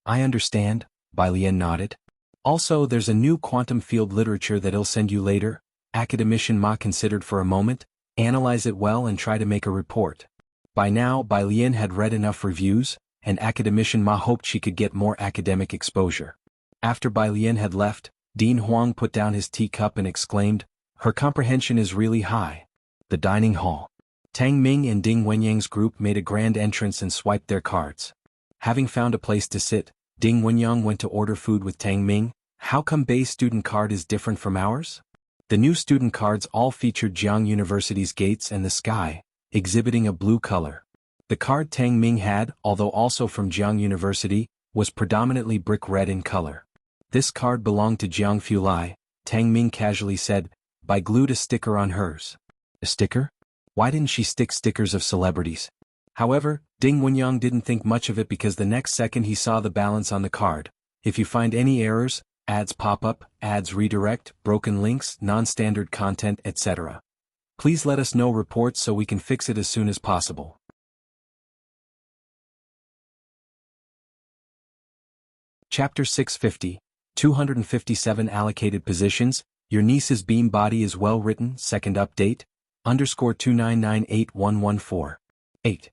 Speaker 1: I understand, Bai Lian nodded. Also, there's a new quantum field literature that I'll send you later. Academician Ma considered for a moment, analyze it well and try to make a report. By now, Bai Lian had read enough reviews, and Academician Ma hoped she could get more academic exposure. After Bai Lian had left, Dean Huang put down his teacup and exclaimed, "Her comprehension is really high." The dining hall. Tang Ming and Ding Wenyang's group made a grand entrance and swiped their cards. Having found a place to sit, Ding Wenyang went to order food with Tang Ming. How come Bei's student card is different from ours? The new student cards all featured Jianghu University's gates and the sky, exhibiting a blue color. The card Tang Ming had, although also from Jianghu University, was predominantly brick red in color. This card belonged to Jianghu Lai, Tang Ming casually said. Bai glued a sticker on hers. A sticker? Why didn't she stick stickers of celebrities? However, Ding Wenyang didn't think much of it because the next second he saw the balance on the card. If you find any errors, ads pop up, ads redirect, broken links, non-standard content, etc. Please let us know reports so we can fix it as soon as possible. Chapter 650, 257 Allocated Positions. Your niece's beam body is well written. Second update, _2998114. 8.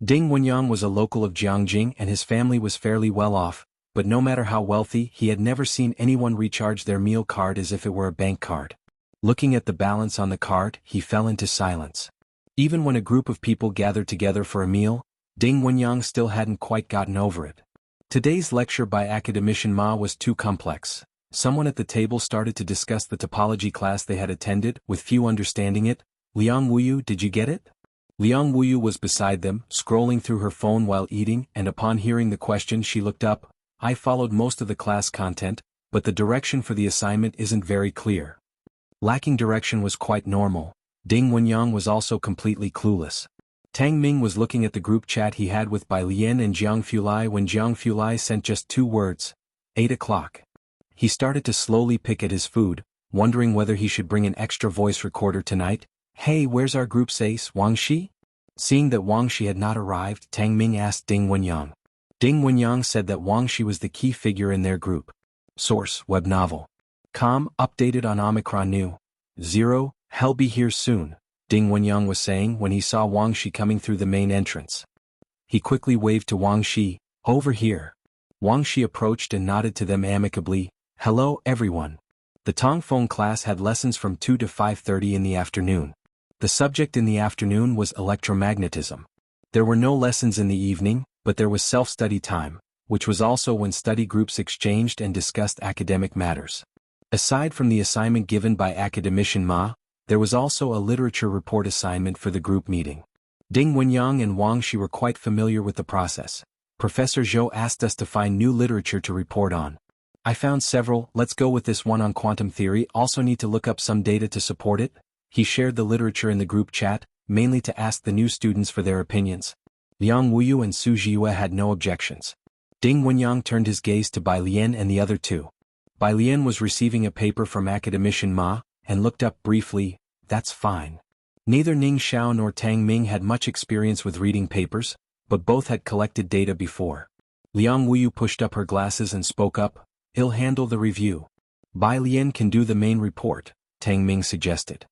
Speaker 1: Ding Wenyang was a local of Jianghu and his family was fairly well off, but no matter how wealthy, he had never seen anyone recharge their meal card as if it were a bank card. Looking at the balance on the card, he fell into silence. Even when a group of people gathered together for a meal, Ding Wenyang still hadn't quite gotten over it. Today's lecture by Academician Ma was too complex. Someone at the table started to discuss the topology class they had attended, with few understanding it. Liang Wuyu, did you get it? Liang Wuyu was beside them, scrolling through her phone while eating, and upon hearing the question she looked up. I followed most of the class content, but the direction for the assignment isn't very clear. Lacking direction was quite normal. Ding Wenyang was also completely clueless. Tang Ming was looking at the group chat he had with Bai Lian and Jianghu Lai when Jianghu Lai sent just 2 words. 8 o'clock. He started to slowly pick at his food, wondering whether he should bring an extra voice recorder tonight. Hey, where's our group's ace, Wang Shi? Seeing that Wang Shi had not arrived, Tang Ming asked Ding Wenyang. Ding Wenyang said that Wang Shi was the key figure in their group. Source, web novel. Updated on Omicron New. 0, he'll be here soon, Ding Wenyang was saying when he saw Wang Shi coming through the main entrance. He quickly waved to Wang Shi, over here. Wang Shi approached and nodded to them amicably. Hello, everyone. The Tongfeng class had lessons from 2 to 5:30 in the afternoon. The subject in the afternoon was electromagnetism. There were no lessons in the evening, but there was self-study time, which was also when study groups exchanged and discussed academic matters. Aside from the assignment given by Academician Ma, there was also a literature report assignment for the group meeting. Ding Wenyang and Wang Shi were quite familiar with the process. Professor Zhou asked us to find new literature to report on. I found several. Let's go with this one on quantum theory. Also need to look up some data to support it. He shared the literature in the group chat, mainly to ask the new students for their opinions. Liang Wuyu and Su Jiyue had no objections. Ding Wenyang turned his gaze to Bai Lian and the other two. Bai Lian was receiving a paper from Academician Ma, and looked up briefly. That's fine. Neither Ning Xiao nor Tang Ming had much experience with reading papers, but both had collected data before. Liang Wuyu pushed up her glasses and spoke up. He'll handle the review. Bai Lian can do the main report, Tang Ming suggested.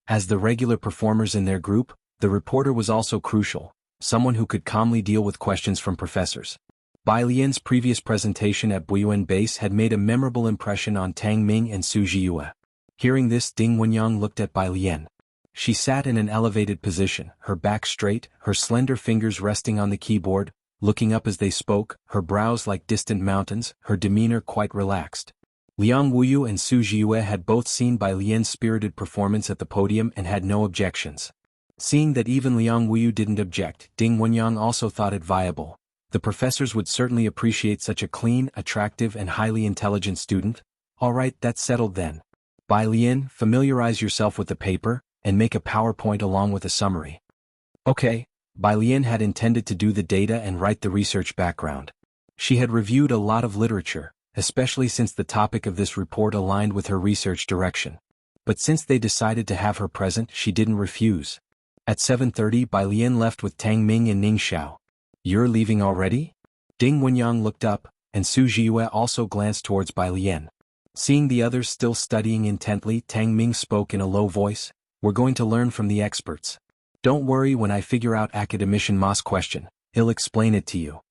Speaker 1: As the regular performers in their group, the reporter was also crucial, someone who could calmly deal with questions from professors. Bai Lian's previous presentation at Buyuan Base had made a memorable impression on Tang Ming and Su Jiyue. Hearing this, Ding Wenyang looked at Bai Lian. She sat in an elevated position, her back straight, her slender fingers resting on the keyboard, looking up as they spoke, her brows like distant mountains, her demeanor quite relaxed. Liang Wuyu and Su Jiyue had both seen Bai Lian's spirited performance at the podium and had no objections. Seeing that even Liang Wuyu didn't object, Ding Wenyang also thought it viable. The professors would certainly appreciate such a clean, attractive and highly intelligent student. Alright, that's settled then. Bai Lian, familiarize yourself with the paper, and make a PowerPoint along with a summary. Okay, Bai Lian had intended to do the data and write the research background. She had reviewed a lot of literature, especially since the topic of this report aligned with her research direction. But since they decided to have her present, she didn't refuse. At 7:30, Bai Lian left with Tang Ming and Ning Xiao. You're leaving already? Ding Wenyang looked up, and Su Jiyue also glanced towards Bai Lian. Seeing the others still studying intently, Tang Ming spoke in a low voice, we're going to learn from the experts. Don't worry, when I figure out Academician Ma's question, he'll explain it to you.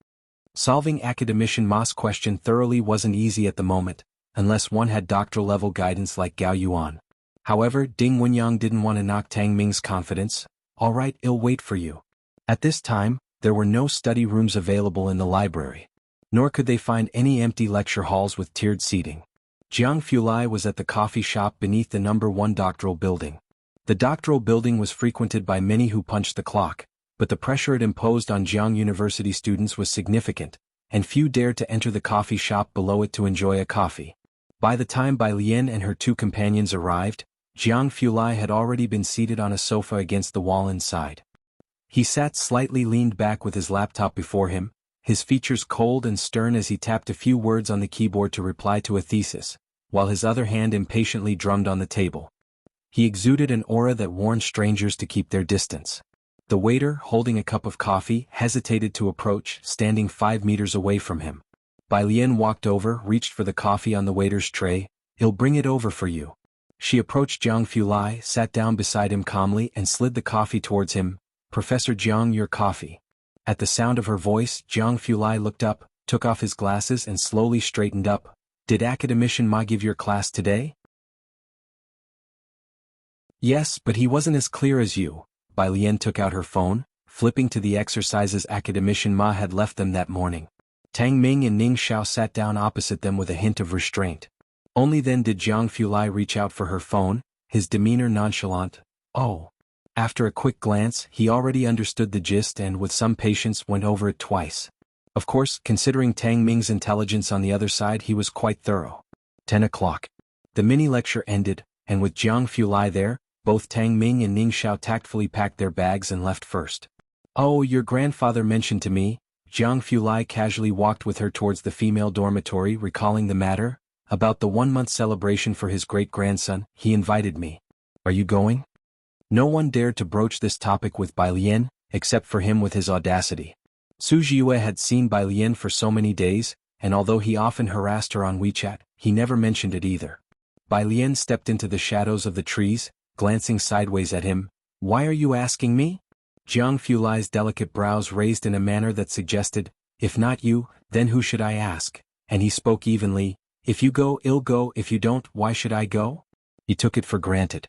Speaker 1: Solving Academician Ma's question thoroughly wasn't easy at the moment, unless one had doctoral-level guidance like Gao Yuan. However, Ding Wenyang didn't want to knock Tang Ming's confidence. Alright, I'll wait for you. At this time, there were no study rooms available in the library. Nor could they find any empty lecture halls with tiered seating. Jianghu was at the coffee shop beneath the number 1 doctoral building. The doctoral building was frequented by many who punched the clock, but the pressure it imposed on Jianghu University students was significant, and few dared to enter the coffee shop below it to enjoy a coffee. By the time Bai Lian and her 2 companions arrived, Jianghu had already been seated on a sofa against the wall inside. He sat slightly leaned back with his laptop before him, his features cold and stern as he tapped a few words on the keyboard to reply to a thesis, while his other hand impatiently drummed on the table. He exuded an aura that warned strangers to keep their distance. The waiter, holding a cup of coffee, hesitated to approach, standing 5 meters away from him. Bai Lian walked over, reached for the coffee on the waiter's tray. He'll bring it over for you. She approached Jianghu, sat down beside him calmly and slid the coffee towards him. Professor Jiang, your coffee. At the sound of her voice, Jianghu looked up, took off his glasses and slowly straightened up. Did Academician Ma give your class today? Yes, but he wasn't as clear as you. Bai Lian took out her phone, flipping to the exercises Academician Ma had left them that morning. Tang Ming and Ning Xiao sat down opposite them with a hint of restraint. Only then did Jianghu reach out for her phone, his demeanor nonchalant. Oh. After a quick glance, he already understood the gist and with some patience went over it twice. Of course, considering Tang Ming's intelligence on the other side, he was quite thorough. 10 o'clock. The mini-lecture ended, and with Jianghu there, both Tang Ming and Ning Xiao tactfully packed their bags and left first. Oh, your grandfather mentioned to me. Jianghu casually walked with her towards the female dormitory, recalling the matter. About the 1-month celebration for his great-grandson, he invited me. Are you going? No one dared to broach this topic with Bai Lian, except for him with his audacity. Su Jiyue had seen Bai Lian for so many days, and although he often harassed her on WeChat, he never mentioned it either. Bai Lian stepped into the shadows of the trees, glancing sideways at him. Why are you asking me? Jianghu's delicate brows raised in a manner that suggested, if not you, then who should I ask? And he spoke evenly, if you go, I'll go, if you don't, why should I go? He took it for granted.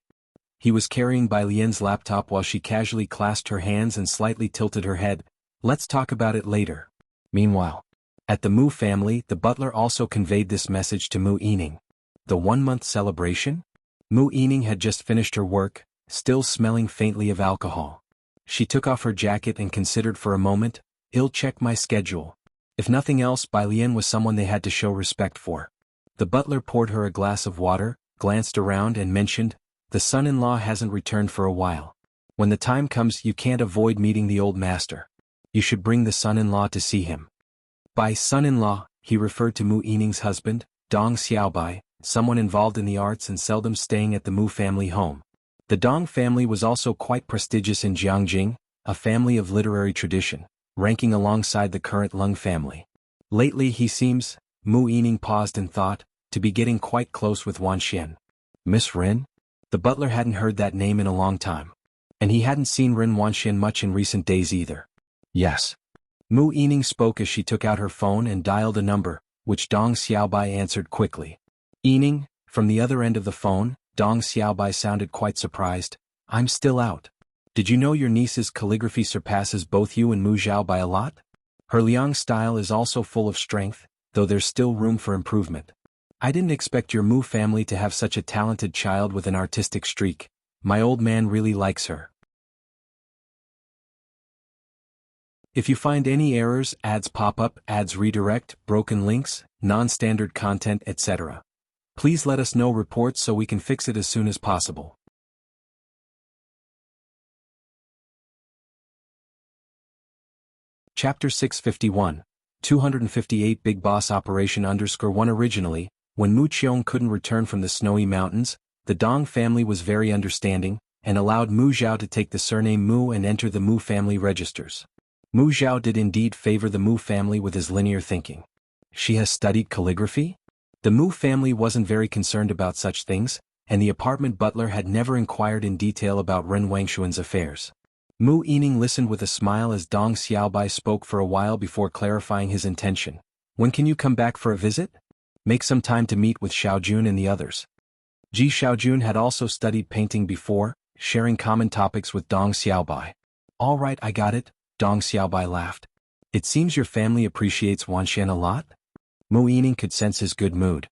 Speaker 1: He was carrying Bai Lian's laptop while she casually clasped her hands and slightly tilted her head. Let's talk about it later. Meanwhile, at the Mu family, the butler also conveyed this message to Mu Yining. The 1-month celebration? Mu Yining had just finished her work, still smelling faintly of alcohol. She took off her jacket and considered for a moment. I'll check my schedule. If nothing else, Bai Lian was someone they had to show respect for. The butler poured her a glass of water, glanced around and mentioned, the son-in-law hasn't returned for a while. When the time comes, you can't avoid meeting the old master. You should bring the son-in-law to see him. By son-in-law, he referred to Mu Yining's husband, Dong Xiaobai, someone involved in the arts and seldom staying at the Mu family home. The Dong family was also quite prestigious in Jianghu, a family of literary tradition, ranking alongside the current Lung family. Lately he seems, Mu Yining paused and thought, to be getting quite close with Wan Xian. Miss Rin? The butler hadn't heard that name in a long time. And he hadn't seen Rin Wanxian much in recent days either. Yes. Mu Yining spoke as she took out her phone and dialed a number, which Dong Xiaobai answered quickly. Yining, from the other end of the phone, Dong Xiaobai sounded quite surprised. I'm still out. Did you know your niece's calligraphy surpasses both you and Mu Zhao by a lot? Her Liang style is also full of strength, though there's still room for improvement. I didn't expect your Mu family to have such a talented child with an artistic streak. My old man really likes her. If you find any errors, ads pop up, ads redirect, broken links, non-standard content, etc., please let us know reports so we can fix it as soon as possible. Chapter 651, 258 Big Boss Operation _1 Originally, when Mu Qiong couldn't return from the snowy mountains, the Dong family was very understanding, and allowed Mu Zhao to take the surname Mu and enter the Mu family registers. Mu Zhao did indeed favor the Mu family with his linear thinking. She has studied calligraphy? The Mu family wasn't very concerned about such things, and the apartment butler had never inquired in detail about Ren Wangshuan's affairs. Mu Yining listened with a smile as Dong Xiaobai spoke for a while before clarifying his intention. When can you come back for a visit? Make some time to meet with Xiaojun and the others. Ji Xiaojun had also studied painting before, sharing common topics with Dong Xiaobai. All right, I got it, Dong Xiaobai laughed. It seems your family appreciates Wanxian a lot? Mu Yining could sense his good mood.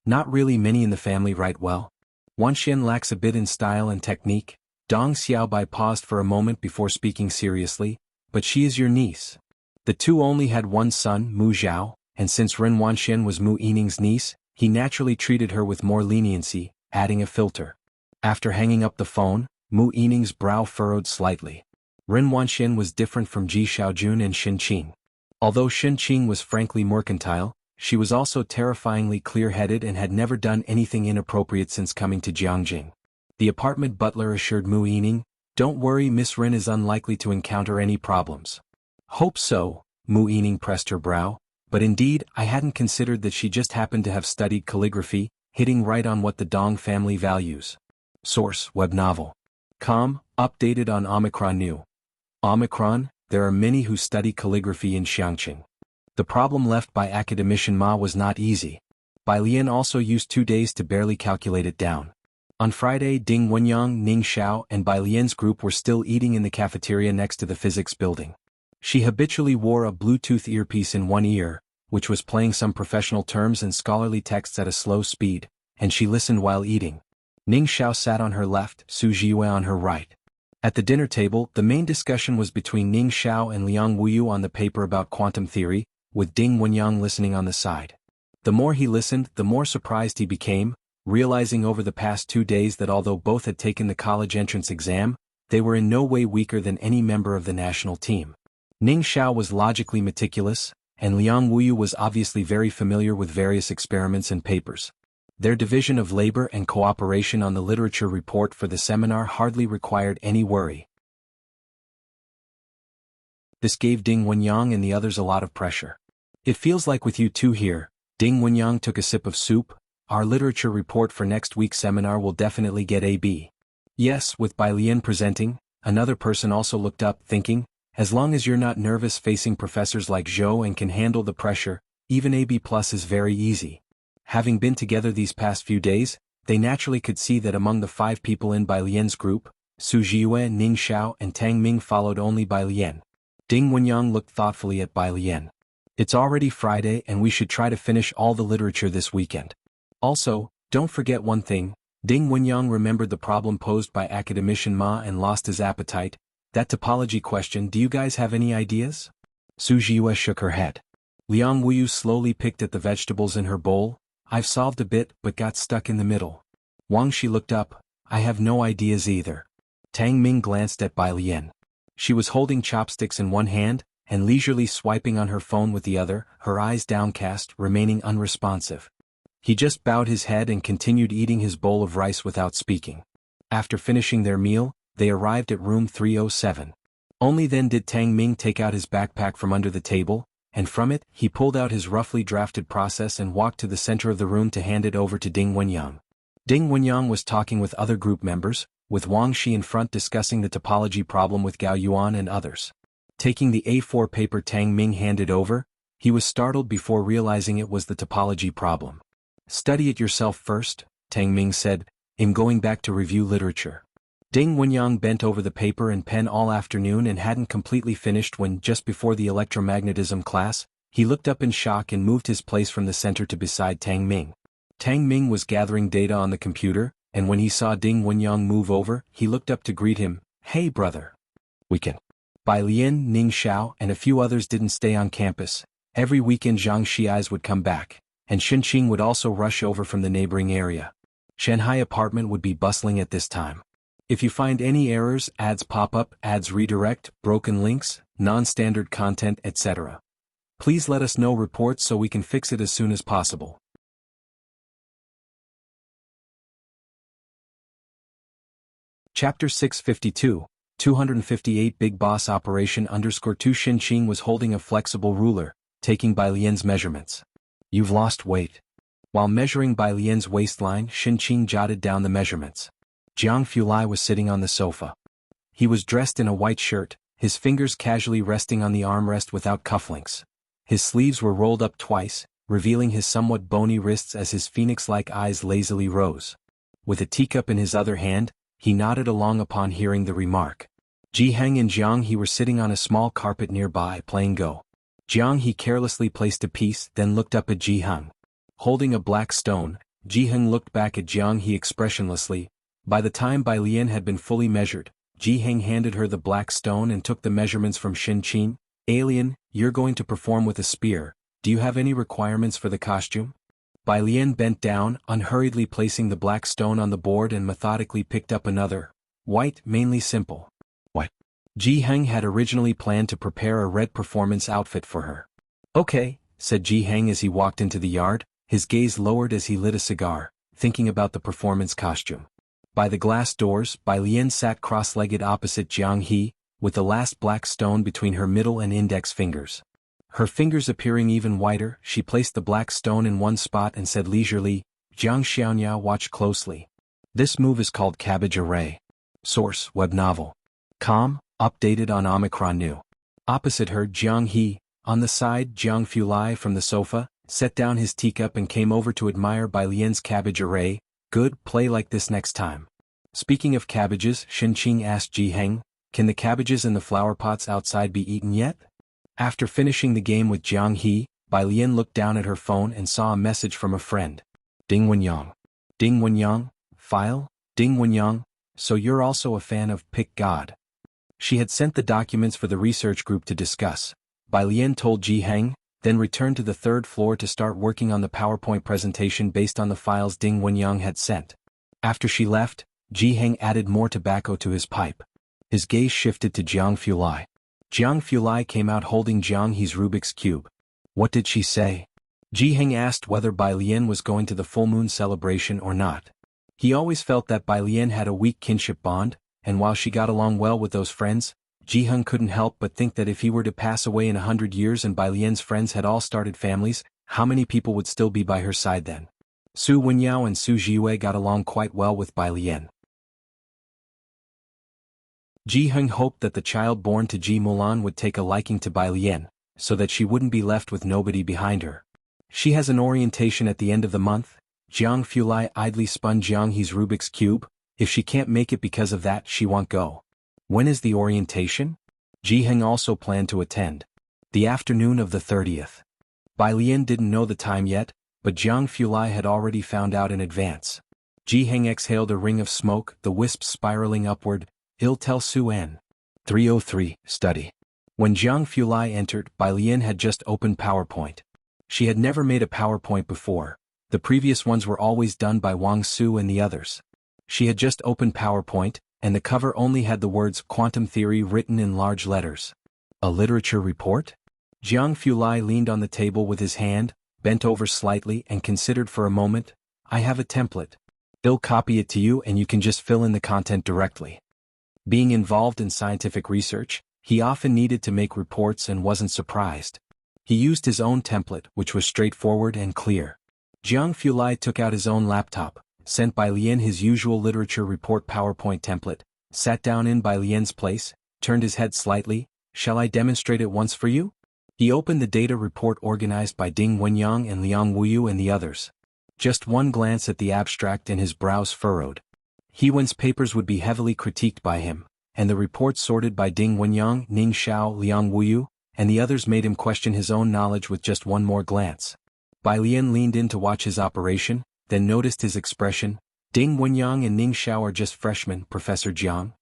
Speaker 1: Not really many in the family write well. Wanxian lacks a bit in style and technique. Dong Xiaobai paused for a moment before speaking seriously, but she is your niece. The two only had one son, Mu Zhao, and since Ren Wanxian was Mu Yining's niece, he naturally treated her with more leniency, adding a filter. After hanging up the phone, Mu Yining's brow furrowed slightly. Ren Wanxian was different from Ji Xiaojun and Xin Qing. Although Xin Qing was frankly mercantile, she was also terrifyingly clear-headed and had never done anything inappropriate since coming to Jianghu. The apartment butler assured Mu Yining, "Don't worry, Miss Ren is unlikely to encounter any problems." Hope so, Mu Yining pressed her brow, but indeed I hadn't considered that she just happened to have studied calligraphy, hitting right on what the Dong family values. Source, web novel. Updated on Omicron New. Omicron, there are many who study calligraphy in Xianxia. The problem left by academician Ma was not easy. Bai Lian also used 2 days to barely calculate it down. On Friday, Ding Wenyang, Ning Xiao, and Bai Lian's group were still eating in the cafeteria next to the physics building. She habitually wore a Bluetooth earpiece in one ear, which was playing some professional terms and scholarly texts at a slow speed, and she listened while eating. Ning Xiao sat on her left, Su Jiyue on her right. At the dinner table, the main discussion was between Ning Xiao and Liang Wuyu on the paper about quantum theory, with Ding Wenyang listening on the side. The more he listened, the more surprised he became, realizing over the past 2 days that although both had taken the college entrance exam, they were in no way weaker than any member of the national team. Ning Xiao was logically meticulous, and Liang Wuyu was obviously very familiar with various experiments and papers. Their division of labor and cooperation on the literature report for the seminar hardly required any worry. This gave Ding Wenyang and the others a lot of pressure. "It feels like with you two here," Ding Wenyang took a sip of soup, "our literature report for next week's seminar will definitely get a B." Yes, with Bai Lian presenting, another person also looked up, thinking, as long as you're not nervous facing professors like Zhou and can handle the pressure, even a B+ is very easy. Having been together these past few days, they naturally could see that among the 5 people in Bai Lian's group, Su Jiyue, Ning Xiao, and Tang Ming followed only Bai Lian. Ding Wenyang looked thoughtfully at Bai Lian. "It's already Friday and we should try to finish all the literature this weekend. Also, don't forget one thing." Ding Wenyang remembered the problem posed by academician Ma and lost his appetite. "That topology question, do you guys have any ideas?" Su Jiyue shook her head. Liang Wuyu slowly picked at the vegetables in her bowl. "I've solved a bit but got stuck in the middle." Wang Shi looked up. "I have no ideas either." Tang Ming glanced at Bai Lian. She was holding chopsticks in one hand, and leisurely swiping on her phone with the other, her eyes downcast, remaining unresponsive. He just bowed his head and continued eating his bowl of rice without speaking. After finishing their meal, they arrived at room 307. Only then did Tang Ming take out his backpack from under the table, and from it, he pulled out his roughly drafted process and walked to the center of the room to hand it over to Ding Wenyang. Ding Wenyang was talking with other group members, with Wang Shi in front discussing the topology problem with Gao Yuan and others. Taking the A4 paper Tang Ming handed over, he was startled before realizing it was the topology problem. "Study it yourself first," Tang Ming said, "I'm going back to review literature." Ding Wenyang bent over the paper and pen all afternoon and hadn't completely finished when, just before the electromagnetism class, he looked up in shock and moved his place from the center to beside Tang Ming. Tang Ming was gathering data on the computer, and when he saw Ding Wenyang move over, he looked up to greet him. "Hey brother. We can." Bai Lian, Ning Xiao and a few others didn't stay on campus. Every weekend Xianxia's would come back, and Xinqing would also rush over from the neighboring area. Shanghai apartment would be bustling at this time. If you find any errors, ads pop up, ads redirect, broken links, non-standard content, etc., please let us know reports so we can fix it as soon as possible. Chapter 652, 258 Big Boss Operation _2 Xinqing was holding a flexible ruler, taking Bai Lian's measurements. "You've lost weight." While measuring Bai Lian's waistline, Xinqing jotted down the measurements. Jianghu was sitting on the sofa. He was dressed in a white shirt, his fingers casually resting on the armrest without cufflinks. His sleeves were rolled up twice, revealing his somewhat bony wrists as his phoenix-like eyes lazily rose. With a teacup in his other hand, he nodded along upon hearing the remark. Jianghu and Jianghu were sitting on a small carpet nearby playing Go. Jianghu carelessly placed a piece, then looked up at Jianghu. Holding a black stone, Jianghu looked back at Jianghu expressionlessly. By the time Bai Lian had been fully measured, Jianghu handed her the black stone and took the measurements from Xinqing. "Alien, you're going to perform with a spear. Do you have any requirements for the costume?" Bai Lian bent down, unhurriedly placing the black stone on the board and methodically picked up another. "White, mainly simple." "What?" Jianghu had originally planned to prepare a red performance outfit for her. "Okay," said Jianghu as he walked into the yard, his gaze lowered as he lit a cigar, thinking about the performance costume. By the glass doors, Bai Lian sat cross-legged opposite Jianghu, with the last black stone between her middle and index fingers. Her fingers appearing even whiter, she placed the black stone in one spot and said leisurely, "Xianxia, watch closely. This move is called Cabbage Array." Source, web novel. Com, updated on Omicron New. Opposite her, Jianghu, on the side, Jianghu from the sofa, set down his teacup and came over to admire Bai Lian's cabbage array. "Good, play like this next time." Speaking of cabbages, Xinqing asked Jianghu, "Can the cabbages in the flower pots outside be eaten yet?" After finishing the game with Jianghu, Bai Lian looked down at her phone and saw a message from a friend. "Ding Wenyang." "Ding Wenyang? File? Ding Wenyang? So you're also a fan of Pick God?" She had sent the documents for the research group to discuss. Bai Lian told Jianghu, then returned to the third floor to start working on the PowerPoint presentation based on the files Ding Wenyang had sent. After she left, Jianghu added more tobacco to his pipe. His gaze shifted to Jianghu. Jianghu came out holding Jianghu's Rubik's Cube. "What did she say?" Jianghu asked whether Bai Lian was going to the full moon celebration or not. He always felt that Bai Lian had a weak kinship bond, and while she got along well with those friends, Jianghu couldn't help but think that if he were to pass away in 100 years and Bai Lian's friends had all started families, how many people would still be by her side then? Su Wenyao and Su Jiwei got along quite well with Bai Lian. Jianghu hoped that the child born to Ji Mulan would take a liking to Bai Lian, so that she wouldn't be left with nobody behind her. "She has an orientation at the end of the month." Jianghu idly spun Jianghu's Rubik's Cube. "If she can't make it because of that, she won't go." "When is the orientation?" Jianghu also planned to attend. "The afternoon of the 30th. Bai Lian didn't know the time yet, but Jianghu had already found out in advance. Jianghu exhaled a ring of smoke, the wisps spiraling upward. "I'll tell Su-en." 303, Study. When Jianghu entered, Bai Lian had just opened PowerPoint. She had never made a PowerPoint before. The previous ones were always done by Wang Su and the others. She had just opened PowerPoint, and the cover only had the words "Quantum Theory" written in large letters. "A literature report?" Jianghu leaned on the table with his hand, bent over slightly and considered for a moment. "I have a template. I'll copy it to you and you can just fill in the content directly." Being involved in scientific research, he often needed to make reports and wasn't surprised. He used his own template, which was straightforward and clear. Jianghu took out his own laptop, sent Bai Lian his usual literature report PowerPoint template, sat down in Bai Lian's place, turned his head slightly. "Shall I demonstrate it once for you?" He opened the data report organized by Ding Wenyang and Liang Wuyu and the others. Just one glance at the abstract and his brows furrowed. Wen's papers would be heavily critiqued by him, and the reports sorted by Ding Wenyang, Ning Xiao, Liang Wuyu, and the others made him question his own knowledge with just one more glance. Bai Lian leaned in to watch his operation, then noticed his expression. Ding Wenyang and Ning Xiao are just freshmen, Professor Jiang.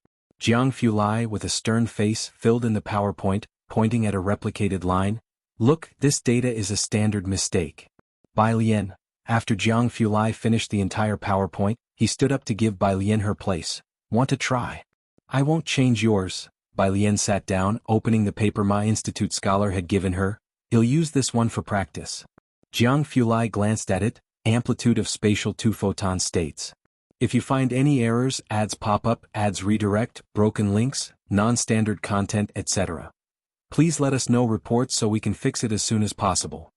Speaker 1: Jianghu Lai with a stern face filled in the PowerPoint, pointing at a replicated line. Look, this data is a standard mistake. Bai Lian. After Jianghu Lai finished the entire PowerPoint, he stood up to give Bai Lian her place. Want to try? I won't change yours. Bai Lian sat down, opening the paper my institute scholar had given her. I'll use this one for practice. Jianghu Lai glanced at it. Amplitude of spatial 2-photon states. If you find any errors, ads pop up, ads redirect, broken links, non-standard content, etc. Please let us know reports so we can fix it as soon as possible.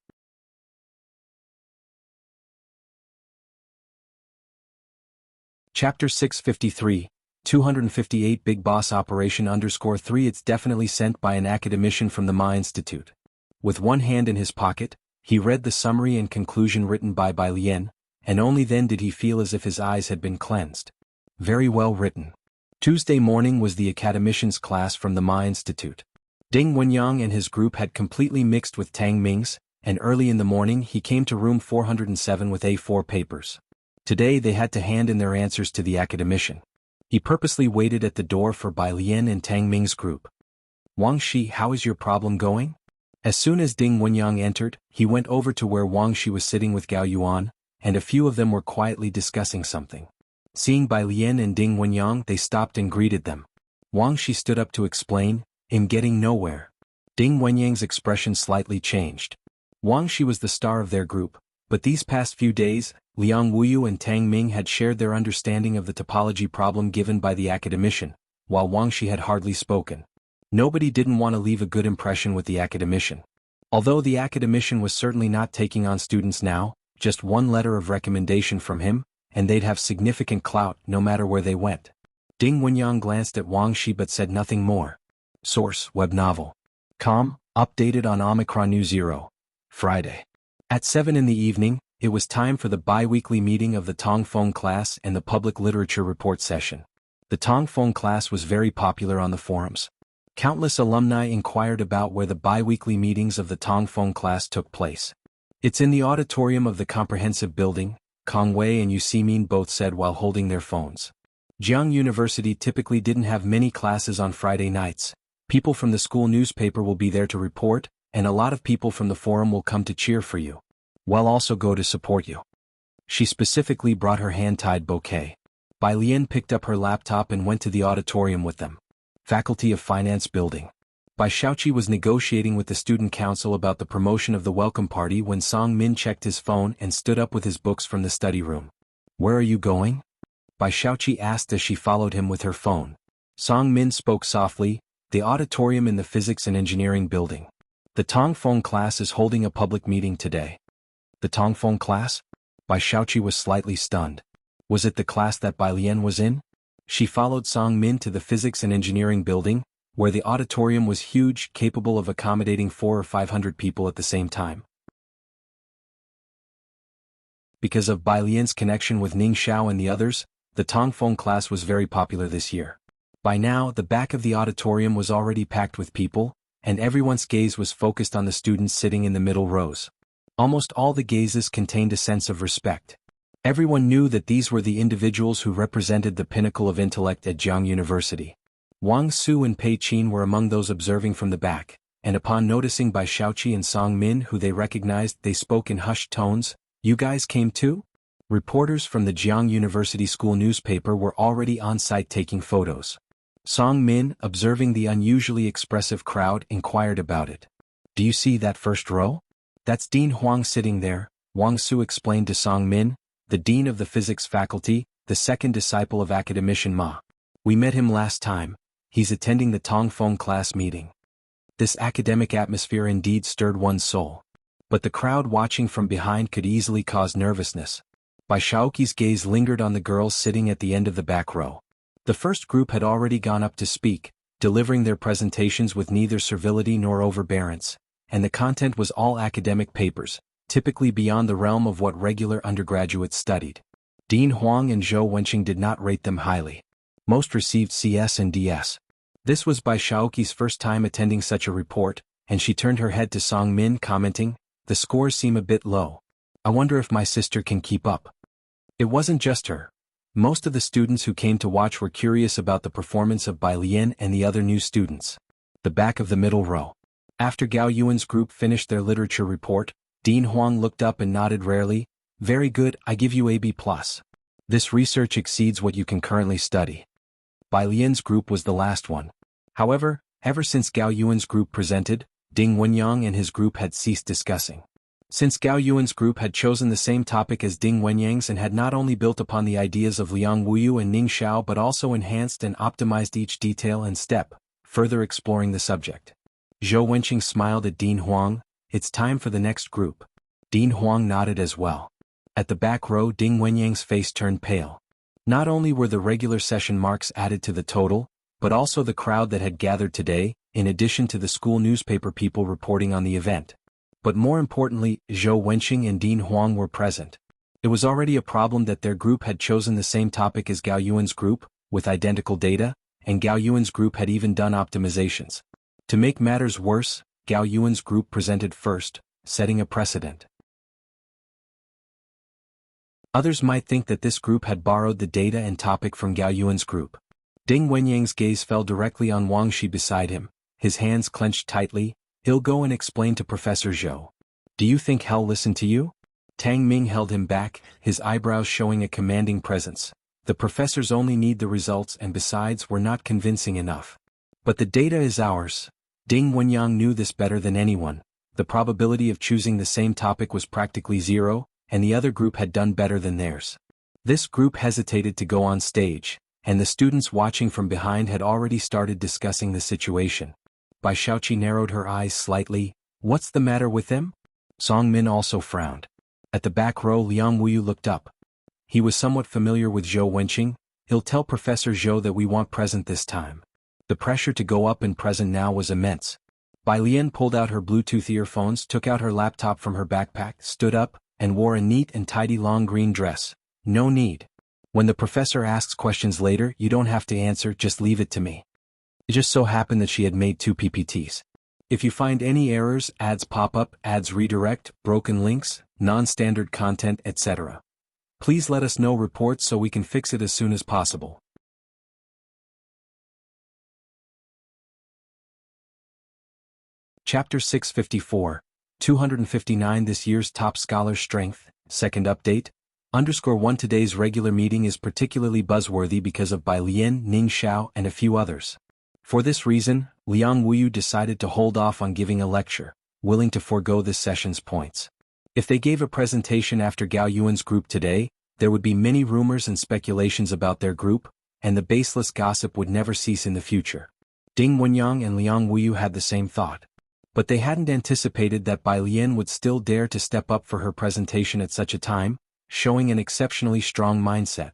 Speaker 1: Chapter 653, 258 Big Boss Operation _3 It's definitely sent by an academician from the Ma Institute. With one hand in his pocket, he read the summary and conclusion written by Bai Lian, and only then did he feel as if his eyes had been cleansed. Very well written. Tuesday morning was the academician's class from the Ma Institute. Ding Wenyang and his group had completely mixed with Tang Ming's, and early in the morning he came to room 407 with A4 papers. Today they had to hand in their answers to the academician. He purposely waited at the door for Bai Lian and Tang Ming's group. Wang Shi, how is your problem going? As soon as Ding Wenyang entered, he went over to where Wang Shi was sitting with Gao Yuan, and a few of them were quietly discussing something. Seeing Bai Lian and Ding Wenyang, they stopped and greeted them. Wang Shi stood up to explain, I'm getting nowhere. Ding Wenyang's expression slightly changed. Wang Shi was the star of their group, but these past few days, Liang Wuyu and Tang Ming had shared their understanding of the topology problem given by the academician, while Wang Shi had hardly spoken. Nobody didn't want to leave a good impression with the academician. Although the academician was certainly not taking on students now, just one letter of recommendation from him, and they'd have significant clout no matter where they went. Ding Wenyang glanced at Wang Shi but said nothing more. Source, web novel. Com, updated on Omicron New 0. Friday. At 7 in the evening, it was time for the bi-weekly meeting of the Tongfeng class and the public literature report session. The Tongfeng class was very popular on the forums. Countless alumni inquired about where the bi-weekly meetings of the Tongfeng class took place. It's in the auditorium of the comprehensive building, Kong Wei and Yu Simin both said while holding their phones. Jianghu University typically didn't have many classes on Friday nights. People from the school newspaper will be there to report, and a lot of people from the forum will come to cheer for you. While also go to support you. She specifically brought her hand-tied bouquet. Bai Lian picked up her laptop and went to the auditorium with them. Faculty of Finance Building. Bai Xiaoqi was negotiating with the student council about the promotion of the welcome party when Song Min checked his phone and stood up with his books from the study room. Where are you going? Bai Xiaoqi asked as she followed him with her phone. Song Min spoke softly, the auditorium in the Physics and Engineering Building. The Tongfeng class is holding a public meeting today. The Tongfeng class? Bai Xiaoqi was slightly stunned. Was it the class that Bai Lian was in? She followed Song Min to the Physics and Engineering Building, where the auditorium was huge, capable of accommodating 400 or 500 people at the same time. Because of Bai Lian's connection with Ning Xiao and the others, the Tongfeng class was very popular this year. By now, the back of the auditorium was already packed with people, and everyone's gaze was focused on the students sitting in the middle rows. Almost all the gazes contained a sense of respect. Everyone knew that these were the individuals who represented the pinnacle of intellect at Jianghu University. Wang Su and Pei Qin were among those observing from the back, and upon noticing Bai Xiaoqi and Song Min who they recognized, they spoke in hushed tones. You guys came too? Reporters from the Jianghu University school newspaper were already on site taking photos. Song Min, observing the unusually expressive crowd, inquired about it. Do you see that first row? That's Dean Huang sitting there, Wang Su explained to Song Min, the dean of the physics faculty, the second disciple of academician Ma. We met him last time. He's attending the Tongfeng class meeting. This academic atmosphere indeed stirred one's soul. But the crowd watching from behind could easily cause nervousness. Bai Xiaoqi's gaze lingered on the girls sitting at the end of the back row. The first group had already gone up to speak, delivering their presentations with neither servility nor overbearance, and the content was all academic papers, typically beyond the realm of what regular undergraduates studied. Dean Huang and Zhou Wenqing did not rate them highly. Most received CS and DS. This was Bai Xiaoqi's first time attending such a report, and she turned her head to Song Min commenting, the scores seem a bit low. I wonder if my sister can keep up. It wasn't just her. Most of the students who came to watch were curious about the performance of Bai Lian and the other new students. The back of the middle row. After Gao Yuan's group finished their literature report, Dean Huang looked up and nodded rarely. Very good, I give you AB+. This research exceeds what you can currently study. Bai Lian's group was the last one. However, ever since Gao Yuan's group presented, Ding Wenyang and his group had ceased discussing. Since Gao Yuan's group had chosen the same topic as Ding Wenyang's and had not only built upon the ideas of Liang Wuyu and Ning Xiao but also enhanced and optimized each detail and step, further exploring the subject. Zhou Wenqing smiled at Dean Huang. It's time for the next group. Dean Huang nodded as well. At the back row, Ding Wenyang's face turned pale. Not only were the regular session marks added to the total, but also the crowd that had gathered today, in addition to the school newspaper people reporting on the event. But more importantly, Zhou Wenqing and Dean Huang were present. It was already a problem that their group had chosen the same topic as Gao Yuan's group, with identical data, and Gao Yuan's group had even done optimizations. To make matters worse, Gao Yuan's group presented first, setting a precedent. Others might think that this group had borrowed the data and topic from Gao Yuan's group. Ding Wenyang's gaze fell directly on Wang Shi beside him, his hands clenched tightly. He'll go and explain to Professor Zhou. Do you think he'll listen to you? Tang Ming held him back, his eyebrows showing a commanding presence. The professors only need the results and besides we're not convincing enough. But the data is ours. Ding Wenyang knew this better than anyone. The probability of choosing the same topic was practically zero, and the other group had done better than theirs. This group hesitated to go on stage, and the students watching from behind had already started discussing the situation. Bai Shaoqi narrowed her eyes slightly. What's the matter with him? Song Min also frowned. At the back row, Liang Wuyu looked up. He was somewhat familiar with Zhou Wenqing. He'll tell Professor Zhou that we want present this time. The pressure to go up and present now was immense. Bai Lian pulled out her Bluetooth earphones, took out her laptop from her backpack, stood up, and wore a neat and tidy long green dress. No need. When the professor asks questions later, you don't have to answer, just leave it to me. It just so happened that she had made 2 PPTs. If you find any errors, ads pop up, ads redirect, broken links, non-standard content, etc. Please let us know reports so we can fix it as soon as possible. Chapter 654, 259 This year's top scholar's strength, second update. _1 Today's regular meeting is particularly buzzworthy because of Bai Lian, Ning Xiao and a few others. For this reason, Liang Wuyu decided to hold off on giving a lecture, willing to forego this session's points. If they gave a presentation after Gao Yuan's group today, there would be many rumors and speculations about their group, and the baseless gossip would never cease in the future. Ding Wenyang and Liang Wuyu had the same thought. But they hadn't anticipated that Bai Lian would still dare to step up for her presentation at such a time, showing an exceptionally strong mindset.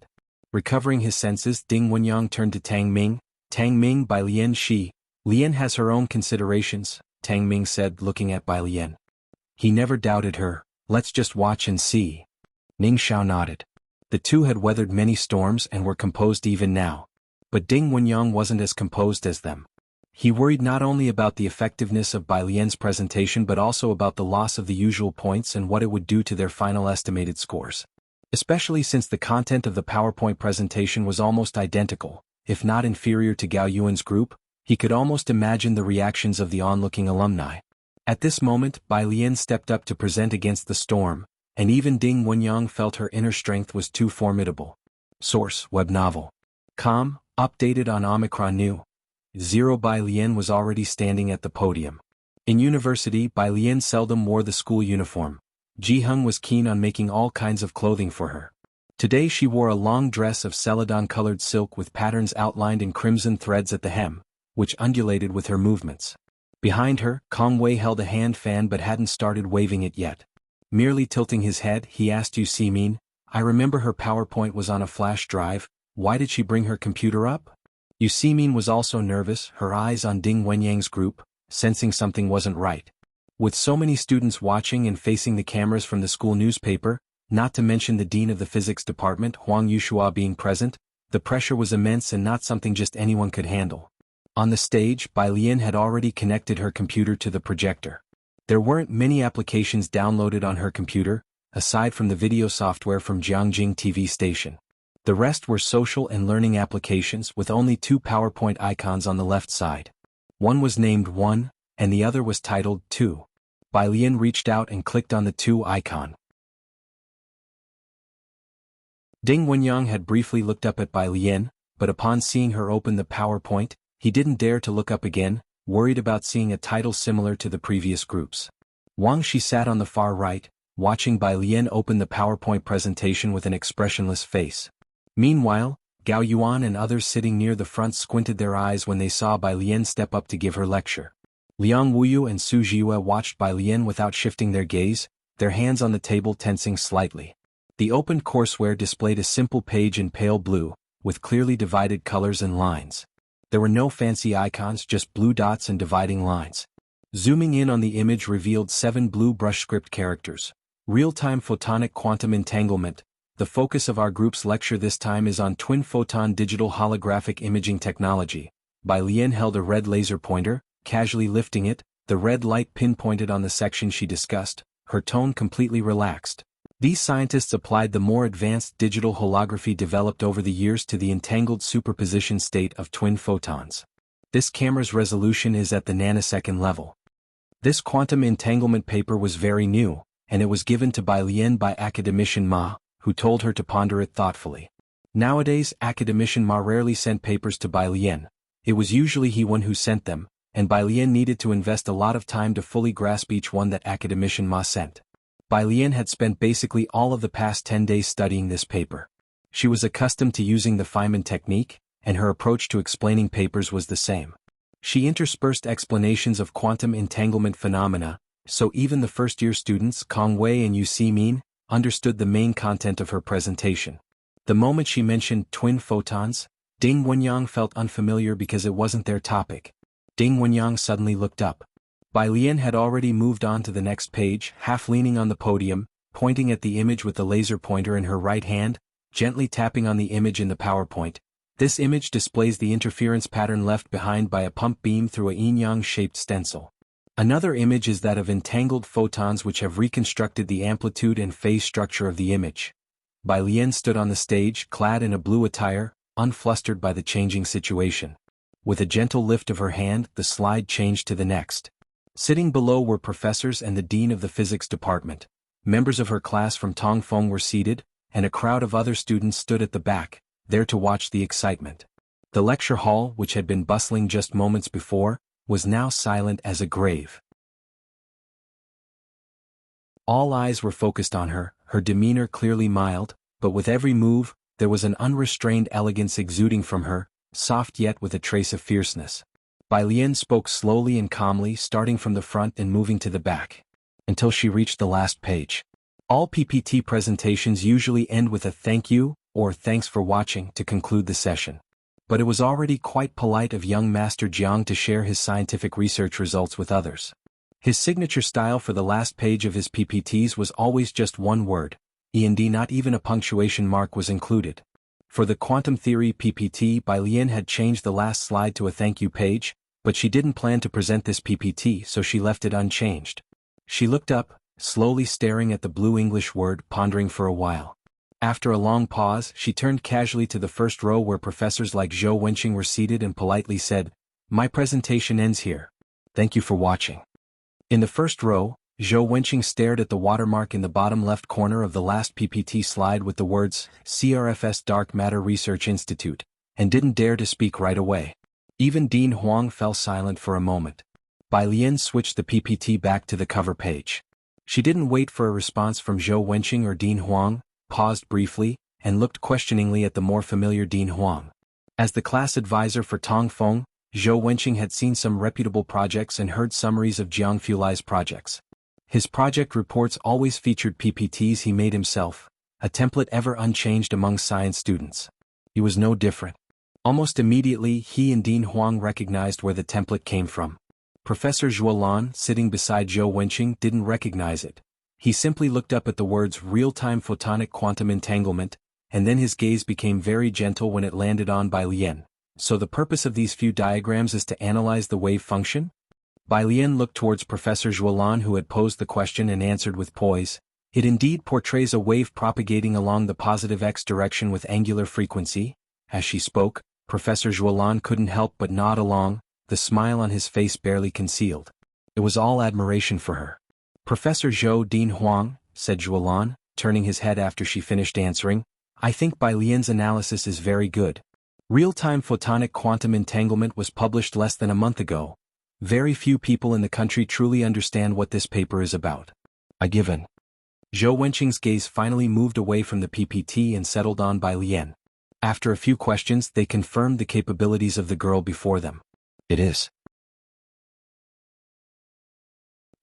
Speaker 1: Recovering his senses, Ding Wenyang turned to Tang Ming. Tang Ming, Bai Lian she. Lian has her own considerations, Tang Ming said, looking at Bai Lian. He never doubted her. Let's just watch and see. Ning Xiao nodded. The two had weathered many storms and were composed even now. But Ding Wenyang wasn't as composed as them. He worried not only about the effectiveness of Bai Lian's presentation but also about the loss of the usual points and what it would do to their final estimated scores. Especially since the content of the PowerPoint presentation was almost identical, if not inferior to Gao Yuan's group. He could almost imagine the reactions of the onlooking alumni. At this moment, Bai Lian stepped up to present against the storm, and even Ding Wenyang felt her inner strength was too formidable. Source: Web Novel. Updated on Omicron New. 0 Bai Lian was already standing at the podium. In university, Bai Lian seldom wore the school uniform. Jianghu was keen on making all kinds of clothing for her. Today she wore a long dress of celadon-colored silk with patterns outlined in crimson threads at the hem, which undulated with her movements. Behind her, Kong Wei held a hand fan but hadn't started waving it yet. Merely tilting his head, he asked Yu Simin, I remember her PowerPoint was on a flash drive, why did she bring her computer up? Yu Simin was also nervous, her eyes on Ding Wenyang's group, sensing something wasn't right. With so many students watching and facing the cameras from the school newspaper, not to mention the dean of the physics department, Huang Yushua, being present, the pressure was immense and not something just anyone could handle. On the stage, Bai Lian had already connected her computer to the projector. There weren't many applications downloaded on her computer, aside from the video software from Jianghu TV station. The rest were social and learning applications with only 2 PowerPoint icons on the left side. One was named 1, and the other was titled 2. Bai Lian reached out and clicked on the 2 icon. Ding Wenyang had briefly looked up at Bai Lian, but upon seeing her open the PowerPoint, he didn't dare to look up again, worried about seeing a title similar to the previous groups. Wang Shi sat on the far right, watching Bai Lian open the PowerPoint presentation with an expressionless face. Meanwhile, Gao Yuan and others sitting near the front squinted their eyes when they saw Bai Lian step up to give her lecture. Liang Wuyu and Su Jiyue watched Bai Lian without shifting their gaze, their hands on the table tensing slightly. The opened courseware displayed a simple page in pale blue, with clearly divided colors and lines. There were no fancy icons, just blue dots and dividing lines. Zooming in on the image revealed 7 blue brush script characters. Real-time photonic quantum entanglement. The focus of our group's lecture this time is on twin photon digital holographic imaging technology. Bai Lian held a red laser pointer, casually lifting it, the red light pinpointed on the section she discussed, her tone completely relaxed. These scientists applied the more advanced digital holography developed over the years to the entangled superposition state of twin photons. This camera's resolution is at the nanosecond level. This quantum entanglement paper was very new, and it was given to Bai Lian by academician Ma, who told her to ponder it thoughtfully. Nowadays, academician Ma rarely sent papers to Bai Lian. It was usually he one who sent them, and Bai Lian needed to invest a lot of time to fully grasp each one that academician Ma sent. Bai Lian had spent basically all of the past 10 days studying this paper. She was accustomed to using the Feynman technique, and her approach to explaining papers was the same. She interspersed explanations of quantum entanglement phenomena, so even the first-year students Kong Wei and Yu Min understood the main content of her presentation. The moment she mentioned twin photons, Ding Wenyang felt unfamiliar because it wasn't their topic. Ding Wenyang suddenly looked up. Bai Lian had already moved on to the next page, half leaning on the podium, pointing at the image with the laser pointer in her right hand, gently tapping on the image in the PowerPoint. This image displays the interference pattern left behind by a pump beam through a yin-yang-shaped stencil. Another image is that of entangled photons which have reconstructed the amplitude and phase structure of the image. Bai Lian stood on the stage, clad in a blue attire, unflustered by the changing situation. With a gentle lift of her hand, the slide changed to the next. Sitting below were professors and the dean of the physics department. Members of her class from Tongfeng were seated, and a crowd of other students stood at the back, there to watch the excitement. The lecture hall, which had been bustling just moments before, was now silent as a grave. All eyes were focused on her, her demeanor clearly mild, but with every move, there was an unrestrained elegance exuding from her, soft yet with a trace of fierceness. Bai Lian spoke slowly and calmly, starting from the front and moving to the back, until she reached the last page. All PPT presentations usually end with a thank you, or thanks for watching, to conclude the session. But it was already quite polite of young Master Jiang to share his scientific research results with others. His signature style for the last page of his PPTs was always just one word, and not even a punctuation mark was included. For the quantum theory PPT, Bai Lian had changed the last slide to a thank you page, but she didn't plan to present this PPT, so she left it unchanged. She looked up, slowly staring at the blue English word, pondering for a while. After a long pause, she turned casually to the first row where professors like Zhou Wenqing were seated and politely said, "My presentation ends here. Thank you for watching." In the first row, Zhou Wenqing stared at the watermark in the bottom left corner of the last PPT slide with the words, CRFS Dark Matter Research Institute, and didn't dare to speak right away. Even Dean Huang fell silent for a moment. Bai Lian switched the PPT back to the cover page. She didn't wait for a response from Zhou Wenqing or Dean Huang, paused briefly, and looked questioningly at the more familiar Dean Huang. As the class advisor for Tongfeng, Zhou Wenqing had seen some reputable projects and heard summaries of Jianghu's projects. His project reports always featured PPTs he made himself, a template ever unchanged among science students. He was no different. Almost immediately, he and Dean Huang recognized where the template came from. Professor Zhuolan, sitting beside Zhou Wenqing, didn't recognize it. He simply looked up at the words real-time photonic quantum entanglement, and then his gaze became very gentle when it landed on Bai Lian. So the purpose of these few diagrams is to analyze the wave function? Bai Lian looked towards Professor Zhuolan, who had posed the question, and answered with poise, It indeed portrays a wave propagating along the positive x direction with angular frequency. As she spoke, Professor Zhuolan couldn't help but nod along, the smile on his face barely concealed. It was all admiration for her. Professor Zhou Din Huang, said Zhuolan, turning his head after she finished answering, I think Bai Lian's analysis is very good. Real-time photonic quantum entanglement was published less than a month ago. Very few people in the country truly understand what this paper is about. I given. Zhou Wenqing's gaze finally moved away from the PPT and settled on Bai Lian. After a few questions, they confirmed the capabilities of the girl before them. It is.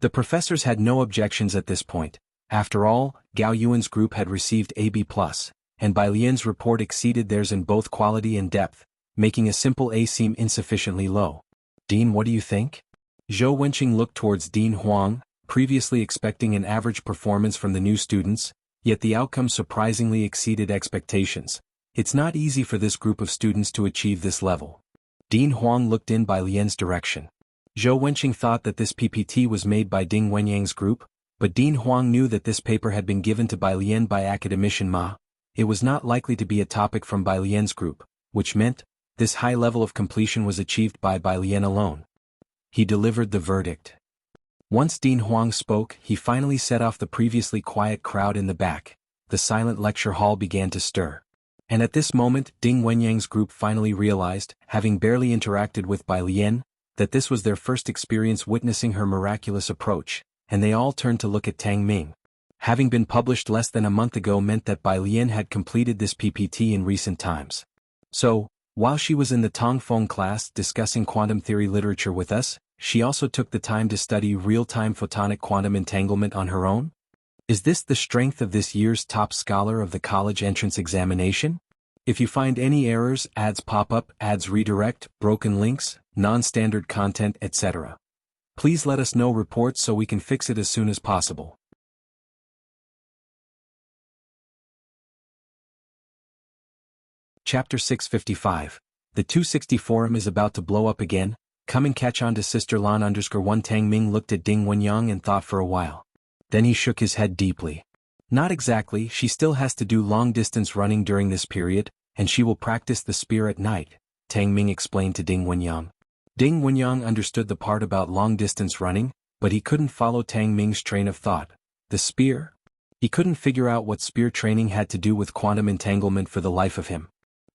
Speaker 1: The professors had no objections at this point. After all, Gao Yuan's group had received AB+, and Bai Lian's report exceeded theirs in both quality and depth, making a simple A seem insufficiently low. Dean, what do you think? Zhou Wenqing looked towards Dean Huang, previously expecting an average performance from the new students, yet the outcome surprisingly exceeded expectations. It's not easy for this group of students to achieve this level. Dean Huang looked in Bai Lian's direction. Zhou Wenqing thought that this PPT was made by Ding Wenyang's group, but Dean Huang knew that this paper had been given to Bai Lian by Academician Ma. It was not likely to be a topic from Bai Lian's group, which meant, this high level of completion was achieved by Bai Lian alone. He delivered the verdict. Once Dean Huang spoke, he finally set off the previously quiet crowd in the back. The silent lecture hall began to stir. And at this moment, Ding Wenyang's group finally realized, having barely interacted with Bai Lian, that this was their first experience witnessing her miraculous approach, and they all turned to look at Tang Ming. Having been published less than a month ago meant that Bai Lian had completed this PPT in recent times. So, while she was in the Tongfeng class discussing quantum theory literature with us, she also took the time to study real-time photonic quantum entanglement on her own? Is this the strength of this year's top scholar of the college entrance examination? If you find any errors, ads pop up, ads redirect, broken links, non-standard content, etc., please let us know reports so we can fix it as soon as possible. Chapter 655. The 260 forum is about to blow up again. Come and catch on to Sister Lan_1 Tang Ming looked at Ding Wenyang and thought for a while. Then he shook his head deeply. Not exactly, she still has to do long-distance running during this period, and she will practice the spear at night, Tang Ming explained to Ding Wenyang. Ding Wenyang understood the part about long-distance running, but he couldn't follow Tang Ming's train of thought. The spear? He couldn't figure out what spear training had to do with quantum entanglement for the life of him.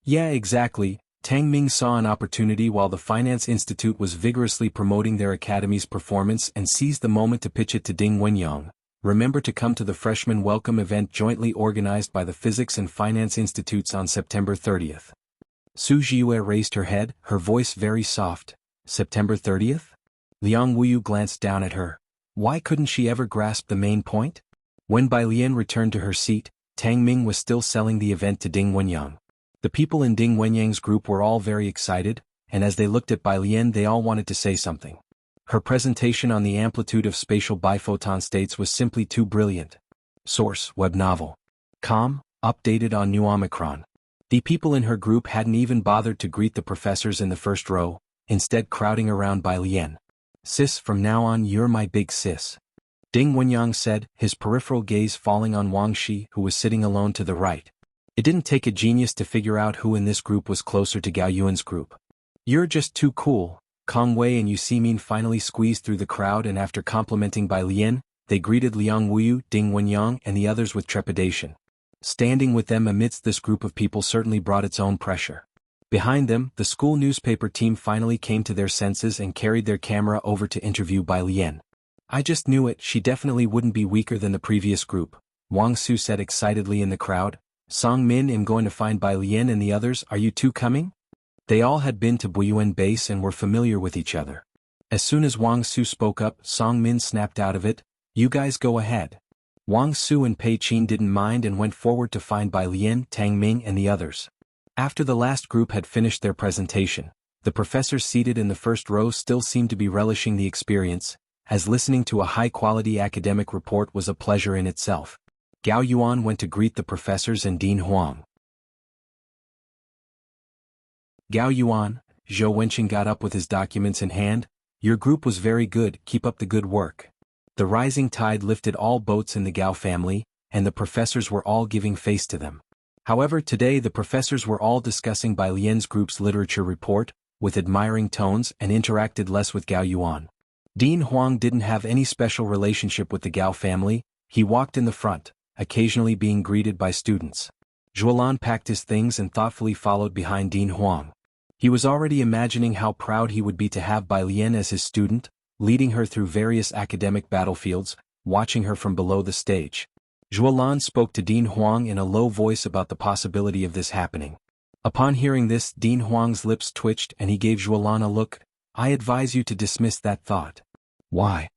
Speaker 1: Yeah, exactly. Tang Ming saw an opportunity while the Finance Institute was vigorously promoting their academy's performance and seized the moment to pitch it to Ding Wenyang. Remember to come to the freshman welcome event jointly organized by the Physics and Finance Institutes on September 30th. Su Jiue raised her head, her voice very soft. September 30th? Liang Wuyu glanced down at her. Why couldn't she ever grasp the main point? When Bai Lian returned to her seat, Tang Ming was still selling the event to Ding Wenyang. The people in Ding Wenyang's group were all very excited, and as they looked at Bai Lian they all wanted to say something. Her presentation on the amplitude of spatial biphoton states was simply too brilliant. Source: web novel. Com, updated on New Omicron. The people in her group hadn't even bothered to greet the professors in the first row, instead crowding around Bai Lian. Sis, from now on you're my big sis. Ding Wenyang said, his peripheral gaze falling on Wang Shi who was sitting alone to the right. It didn't take a genius to figure out who in this group was closer to Gao Yuan's group. You're just too cool. Kong Wei and Yu Ximin finally squeezed through the crowd, and after complimenting Bai Lian, they greeted Liang Wuyu, Ding Wenyang and the others with trepidation. Standing with them amidst this group of people certainly brought its own pressure. Behind them, the school newspaper team finally came to their senses and carried their camera over to interview Bai Lian. I just knew it, she definitely wouldn't be weaker than the previous group, Wang Su said excitedly in the crowd. Song Min, I'm going to find Bai Lian and the others, are you two coming? They all had been to Buyuan base and were familiar with each other. As soon as Wang Su spoke up, Song Min snapped out of it, you guys go ahead. Wang Su and Pei Qin didn't mind and went forward to find Bai Lian, Tang Ming and the others. After the last group had finished their presentation, the professors seated in the first row still seemed to be relishing the experience, as listening to a high-quality academic report was a pleasure in itself. Gao Yuan went to greet the professors and Dean Huang. Gao Yuan, Zhou Wenqing got up with his documents in hand. Your group was very good, keep up the good work. The rising tide lifted all boats in the Gao family, and the professors were all giving face to them. However, today the professors were all discussing Bai Lian's group's literature report, with admiring tones, and interacted less with Gao Yuan. Dean Huang didn't have any special relationship with the Gao family. He walked in the front, occasionally being greeted by students. Zhuolan packed his things and thoughtfully followed behind Dean Huang. He was already imagining how proud he would be to have Bai Lian as his student, leading her through various academic battlefields, watching her from below the stage. Zhuolan spoke to Dean Huang in a low voice about the possibility of this happening. Upon hearing this, Dean Huang's lips twitched and he gave Zhuolan a look. "I advise you to dismiss that thought." "Why?"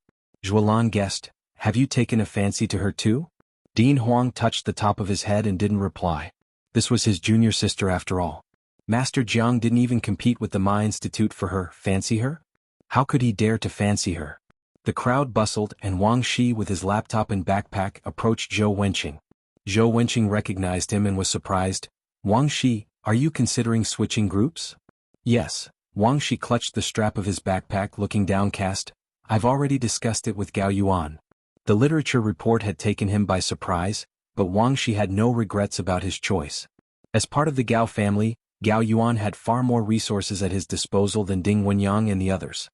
Speaker 1: Zhuolan guessed. "Have you taken a fancy to her too?" Dean Huang touched the top of his head and didn't reply. This was his junior sister after all. Master Jiang didn't even compete with the Ma Institute for her. Fancy her? How could he dare to fancy her? The crowd bustled and Wang Shi with his laptop and backpack approached Zhou Wenqing. Zhou Wenqing recognized him and was surprised. "Wang Shi, are you considering switching groups?" "Yes." Wang Shi clutched the strap of his backpack looking downcast. "I've already discussed it with Gao Yuan." The literature report had taken him by surprise, but Wang Shi had no regrets about his choice. As part of the Gao family, Gao Yuan had far more resources at his disposal than Ding Wenyang and the others.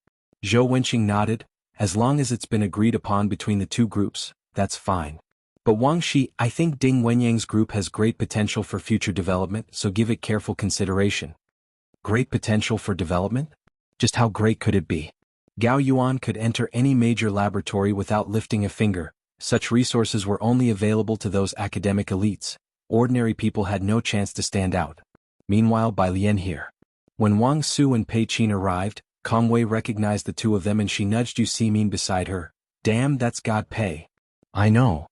Speaker 1: Zhou Wenqing nodded. "As long as it's been agreed upon between the two groups, that's fine. But Wang Shi, I think Ding Wenyang's group has great potential for future development, so give it careful consideration." Great potential for development? Just how great could it be? Gao Yuan could enter any major laboratory without lifting a finger. Such resources were only available to those academic elites. Ordinary people had no chance to stand out. Meanwhile, Bai Lian here. When Wang Su and Pei Qin arrived, Kong Wei recognized the two of them and she nudged Yu Simin beside her. "Damn, that's God Pei." "I know."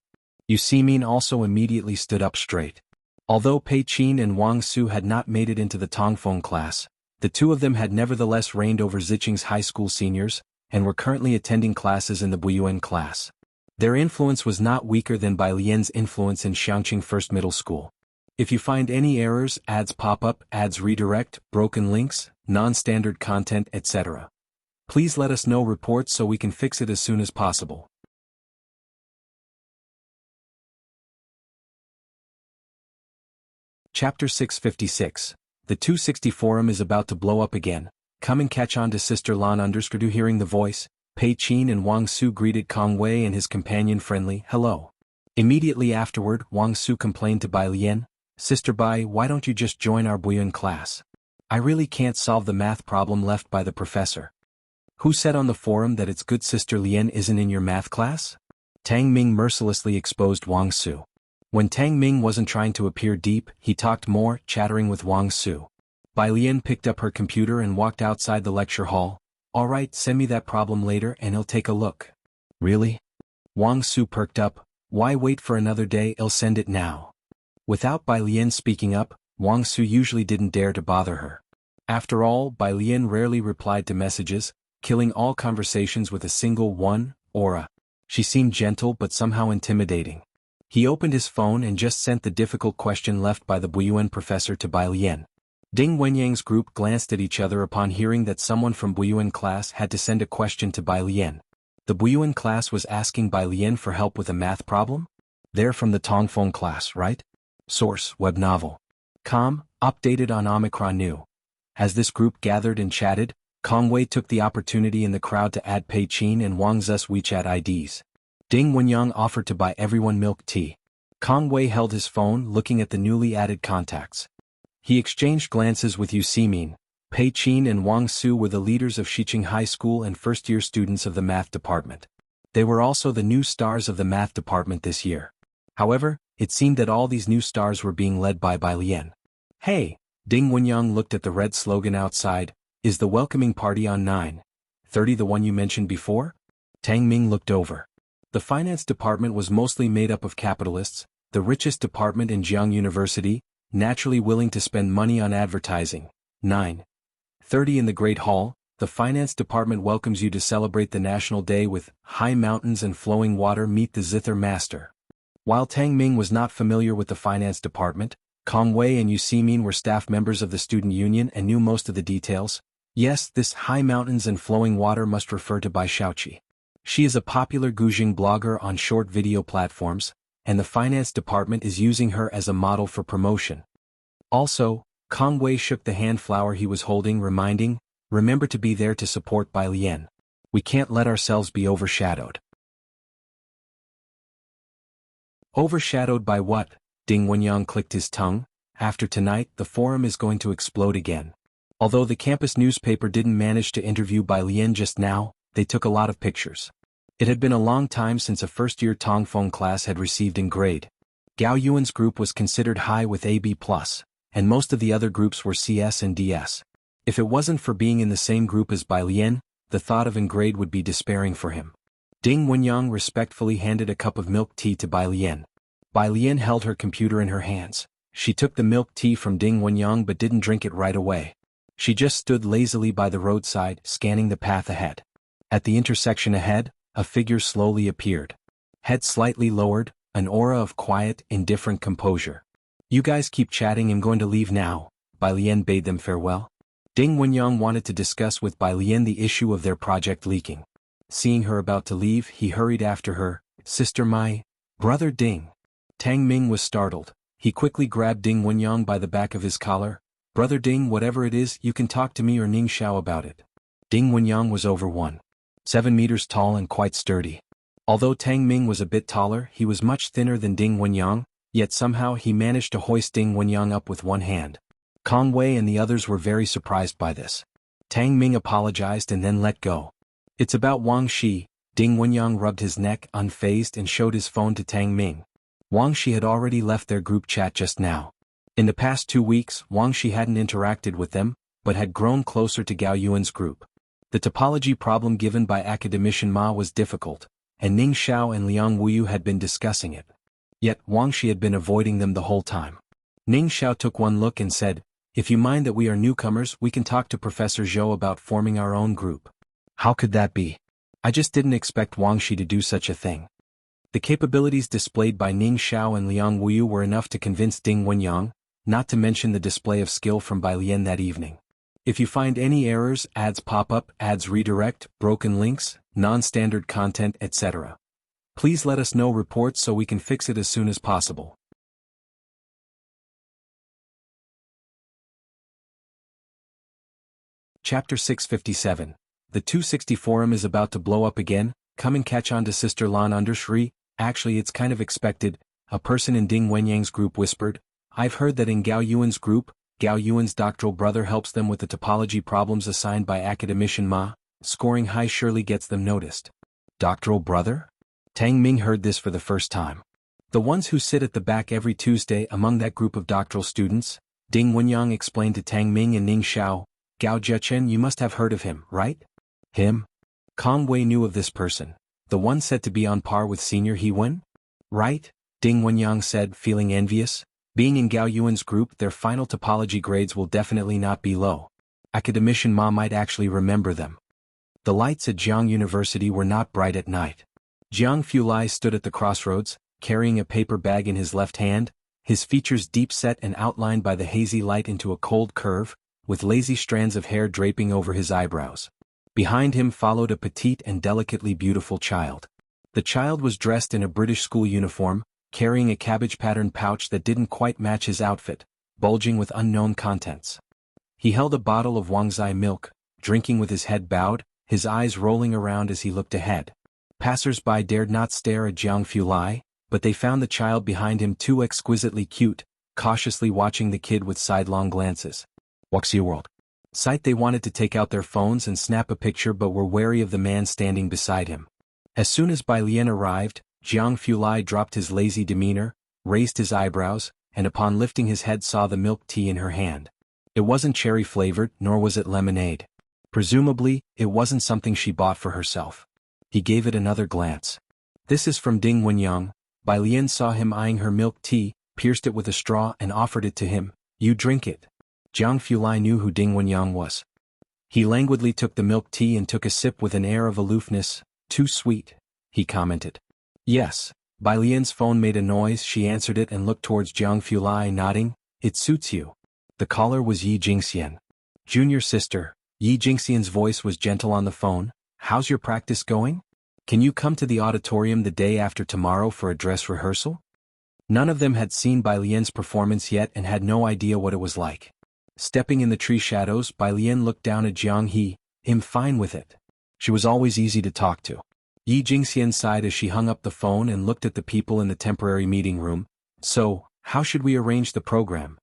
Speaker 1: Yu Simin also immediately stood up straight. Although Pei Qin and Wang Su had not made it into the Tongfeng class, the two of them had nevertheless reigned over Ziqing's high school seniors, and were currently attending classes in the Buyuan class. Their influence was not weaker than Bai Lian's influence in Xianxia First Middle School. If you find any errors, ads pop up, ads redirect, broken links, non-standard content, etc., please let us know reports so we can fix it as soon as possible. Chapter 656. The 260 forum is about to blow up again. Come and catch on to Sister Lan underscore. Hearing the voice, Pei Qin and Wang Su greeted Kong Wei and his companion friendly hello. Immediately afterward, Wang Su complained to Bai Lian, "Sister Bai, why don't you just join our Buyuan class? I really can't solve the math problem left by the professor." "Who said on the forum that it's good Sister Lian isn't in your math class?" Tang Ming mercilessly exposed Wang Su. When Tang Ming wasn't trying to appear deep, he talked more, chattering with Wang Su. Bai Lian picked up her computer and walked outside the lecture hall. "All right, send me that problem later and I'll take a look." "Really?" Wang Su perked up. "Why wait for another day? I'll send it now." Without Bai Lian speaking up, Wang Su usually didn't dare to bother her. After all, Bai Lian rarely replied to messages, killing all conversations with a single one, aura. She seemed gentle but somehow intimidating. He opened his phone and just sent the difficult question left by the Buyuan professor to Bai Lian. Ding Wenyang's group glanced at each other upon hearing that someone from Buyuan class had to send a question to Bai Lian. The Buyuan class was asking Bai Lian for help with a math problem? They're from the Tongfeng class, right? Source, web novel. Updated on Omicron New. As this group gathered and chatted, Kong Wei took the opportunity in the crowd to add Pei Qin and Wang Zu's WeChat IDs. Ding Wenyang offered to buy everyone milk tea. Kong Wei held his phone looking at the newly added contacts. He exchanged glances with Yu Simin. Pei Qin and Wang Su were the leaders of Xiqing High School and first-year students of the math department. They were also the new stars of the math department this year. However, it seemed that all these new stars were being led by Bai Lian. "Hey!" Ding Wenyang looked at the red slogan outside. "Is the welcoming party on 9:30 the one you mentioned before?" Tang Ming looked over. The finance department was mostly made up of capitalists, the richest department in Jianghu University, naturally willing to spend money on advertising. 9:30 in the Great Hall, the finance department welcomes you to celebrate the National Day with high mountains and flowing water. Meet the Zither Master. While Tang Ming was not familiar with the finance department, Kong Wei and Yu Simin were staff members of the student union and knew most of the details. Yes, this high mountains and flowing water must refer to Bai Shaoqi. She is a popular Guzheng blogger on short video platforms, and the finance department is using her as a model for promotion. Also, Kong Wei shook the hand flower he was holding, reminding, remember to be there to support Bai Lian. We can't let ourselves be overshadowed. Overshadowed by what? Ding Wenyang clicked his tongue. After tonight, the forum is going to explode again. Although the campus newspaper didn't manage to interview Bai Lian just now, they took a lot of pictures. It had been a long time since a first-year Tongfeng class had received in grade. Gao Yuan's group was considered high with AB+, and most of the other groups were CS and DS. If it wasn't for being in the same group as Bai Lian, the thought of in grade would be despairing for him. Ding Wenyang respectfully handed a cup of milk tea to Bai Lian. Bai Lian held her computer in her hands. She took the milk tea from Ding Wenyang but didn't drink it right away. She just stood lazily by the roadside, scanning the path ahead. At the intersection ahead, a figure slowly appeared. Head slightly lowered, an aura of quiet, indifferent composure. You guys keep chatting, I'm going to leave now. Bai Lian bade them farewell. Ding Wenyang wanted to discuss with Bai Lian the issue of their project leaking. Seeing her about to leave, he hurried after her. Sister Mai. Brother Ding. Tang Ming was startled. He quickly grabbed Ding Wenyang by the back of his collar. Brother Ding, whatever it is, you can talk to me or Ning Xiao about it. Ding Wenyang was over 1.7 meters tall and quite sturdy. Although Tang Ming was a bit taller, he was much thinner than Ding Wenyang, yet somehow he managed to hoist Ding Wenyang up with one hand. Kong Wei and the others were very surprised by this. Tang Ming apologized and then let go. It's about Wang Shi. Ding Wenyang rubbed his neck, unfazed, and showed his phone to Tang Ming. Wang Shi had already left their group chat just now. In the past 2 weeks, Wang Shi hadn't interacted with them, but had grown closer to Gao Yuan's group. The topology problem given by academician Ma was difficult, and Ning Xiao and Liang Wuyu had been discussing it. Yet Wang Shi had been avoiding them the whole time. Ning Xiao took one look and said, if you mind that we are newcomers, we can talk to Professor Zhou about forming our own group. How could that be? I just didn't expect Wang Shi to do such a thing. The capabilities displayed by Ning Xiao and Liang Wuyu were enough to convince Ding Wenyang, not to mention the display of skill from Bai Lian that evening. If you find any errors, ads pop up, ads redirect, broken links, non-standard content, etc., please let us know reports so we can fix it as soon as possible. Chapter 657. The 260 forum is about to blow up again. Come and catch on to Sister Lan Undershri. Actually, it's kind of expected, a person in Ding Wenyang's group whispered. I've heard that in Gao Yuan's group, Gao Yuan's doctoral brother helps them with the topology problems assigned by academician Ma. Scoring high surely gets them noticed. Doctoral brother? Tang Ming heard this for the first time. The ones who sit at the back every Tuesday among that group of doctoral students, Ding Wenyang explained to Tang Ming and Ning Xiao. Gao Zhechen, you must have heard of him, right? Him? Kong Wei knew of this person. The one said to be on par with Senior He Wen? Right? Ding Wenyang said, feeling envious. Being in Gao Yuan's group, their final topology grades will definitely not be low. Academician Ma might actually remember them. The lights at Jianghu University were not bright at night. Jianghu Lai stood at the crossroads, carrying a paper bag in his left hand, his features deep set and outlined by the hazy light into a cold curve, with lazy strands of hair draping over his eyebrows. Behind him followed a petite and delicately beautiful child. The child was dressed in a British school uniform, carrying a cabbage-patterned pouch that didn't quite match his outfit, bulging with unknown contents. He held a bottle of Wangzai milk, drinking with his head bowed, his eyes rolling around as he looked ahead. Passers-by dared not stare at Jianghu Lai, but they found the child behind him too exquisitely cute, cautiously watching the kid with sidelong glances. Wuxia world. Sight they wanted to take out their phones and snap a picture but were wary of the man standing beside him. As soon as Bai Lian arrived, Jianghu Lai dropped his lazy demeanor, raised his eyebrows, and upon lifting his head saw the milk tea in her hand. It wasn't cherry-flavored, nor was it lemonade. Presumably, it wasn't something she bought for herself. He gave it another glance. This is from Ding Wenyang. Bai Lian saw him eyeing her milk tea, pierced it with a straw and offered it to him. You drink it. Jianghu Lai knew who Ding Wenyang was. He languidly took the milk tea and took a sip with an air of aloofness. Too sweet, he commented. Yes. Bai Lian's phone made a noise. She answered it and looked towards Jianghu Lai, nodding. It suits you. The caller was Yi Jingxian. Junior sister. Yi Jingxian's voice was gentle on the phone. How's your practice going? Can you come to the auditorium the day after tomorrow for a dress rehearsal? None of them had seen Bai Lian's performance yet and had no idea what it was like. Stepping in the tree shadows, Bai Lian looked down at Jianghu. I'm fine with it. She was always easy to talk to. Yi Jingxian sighed as she hung up the phone and looked at the people in the temporary meeting room. So, how should we arrange the program?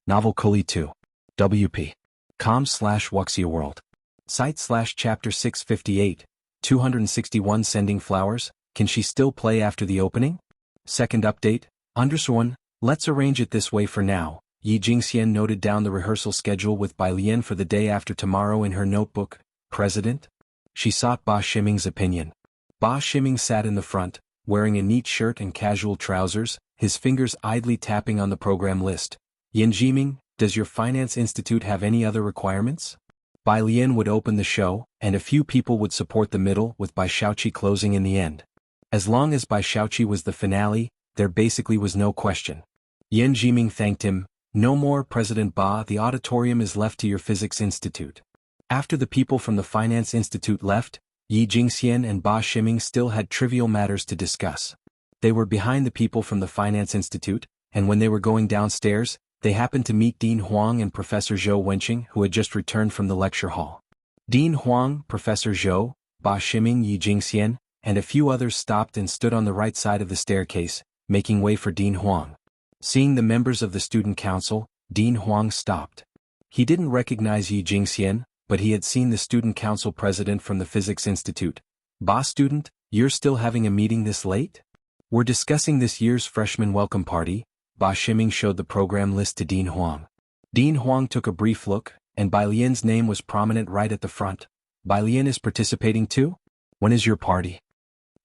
Speaker 1: Novel Kuli 2. WP. com/Wuxia World. Site/chapter 658, 261 Sending Flowers, can she still play after the opening? Second update, _1, let's arrange it this way for now. Yi Jingxian noted down the rehearsal schedule with Bai Lian for the day after tomorrow in her notebook. President? She sought Ba Ximing's opinion. Ba Ximing sat in the front, wearing a neat shirt and casual trousers, his fingers idly tapping on the program list. Yan Jiming, does your finance institute have any other requirements? Bai Lian would open the show, and a few people would support the middle with Bai Xiaoqi closing in the end. As long as Bai Xiaoqi was the finale, there basically was no question. Yan Jiming thanked him. No more, President Ba, the auditorium is left to your physics institute. After the people from the finance institute left, Yi Jingxian and Ba Ximing still had trivial matters to discuss. They were behind the people from the finance institute, and when they were going downstairs, they happened to meet Dean Huang and Professor Zhou Wenqing, who had just returned from the lecture hall. Dean Huang, Professor Zhou, Ba Ximing, Yi Jingxian, and a few others stopped and stood on the right side of the staircase, making way for Dean Huang. Seeing the members of the student council, Dean Huang stopped. He didn't recognize Yi Jingxian, but he had seen the student council president from the physics institute. Ba student, you're still having a meeting this late? We're discussing this year's freshman welcome party. Ba Ximing showed the program list to Dean Huang. Dean Huang took a brief look, and Bai Lian's name was prominent right at the front. Bai Lian is participating too? When is your party?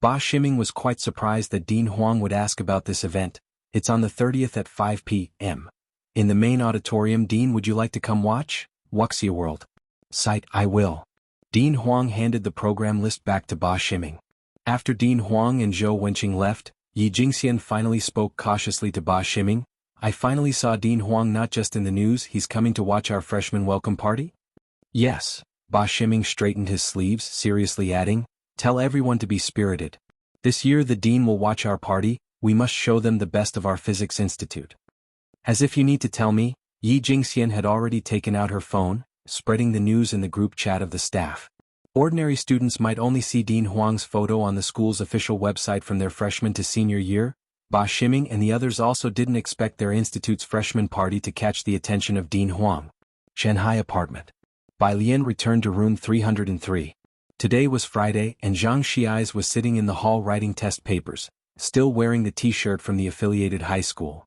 Speaker 1: Ba Ximing was quite surprised that Dean Huang would ask about this event. It's on the 30th at 5 p.m. In the main auditorium. Dean, would you like to come watch? Wuxia World. Site, I will. Dean Huang handed the program list back to Ba Ximing. After Dean Huang and Zhou Wenqing left, Yi Jingxian finally spoke cautiously to Ba Ximing. I finally saw Dean Huang not just in the news, he's coming to watch our freshman welcome party? Yes. Ba Ximing straightened his sleeves, seriously adding, tell everyone to be spirited. This year the dean will watch our party, we must show them the best of our physics institute. As if you need to tell me, Yi Jingxian had already taken out her phone, spreading the news in the group chat of the staff. Ordinary students might only see Dean Huang's photo on the school's official website from their freshman to senior year. Ba Ximing and the others also didn't expect their institute's freshman party to catch the attention of Dean Huang. Shanghai apartment. Bai Lian returned to room 303. Today was Friday and Xianxia was sitting in the hall writing test papers, still wearing the t-shirt from the affiliated high school.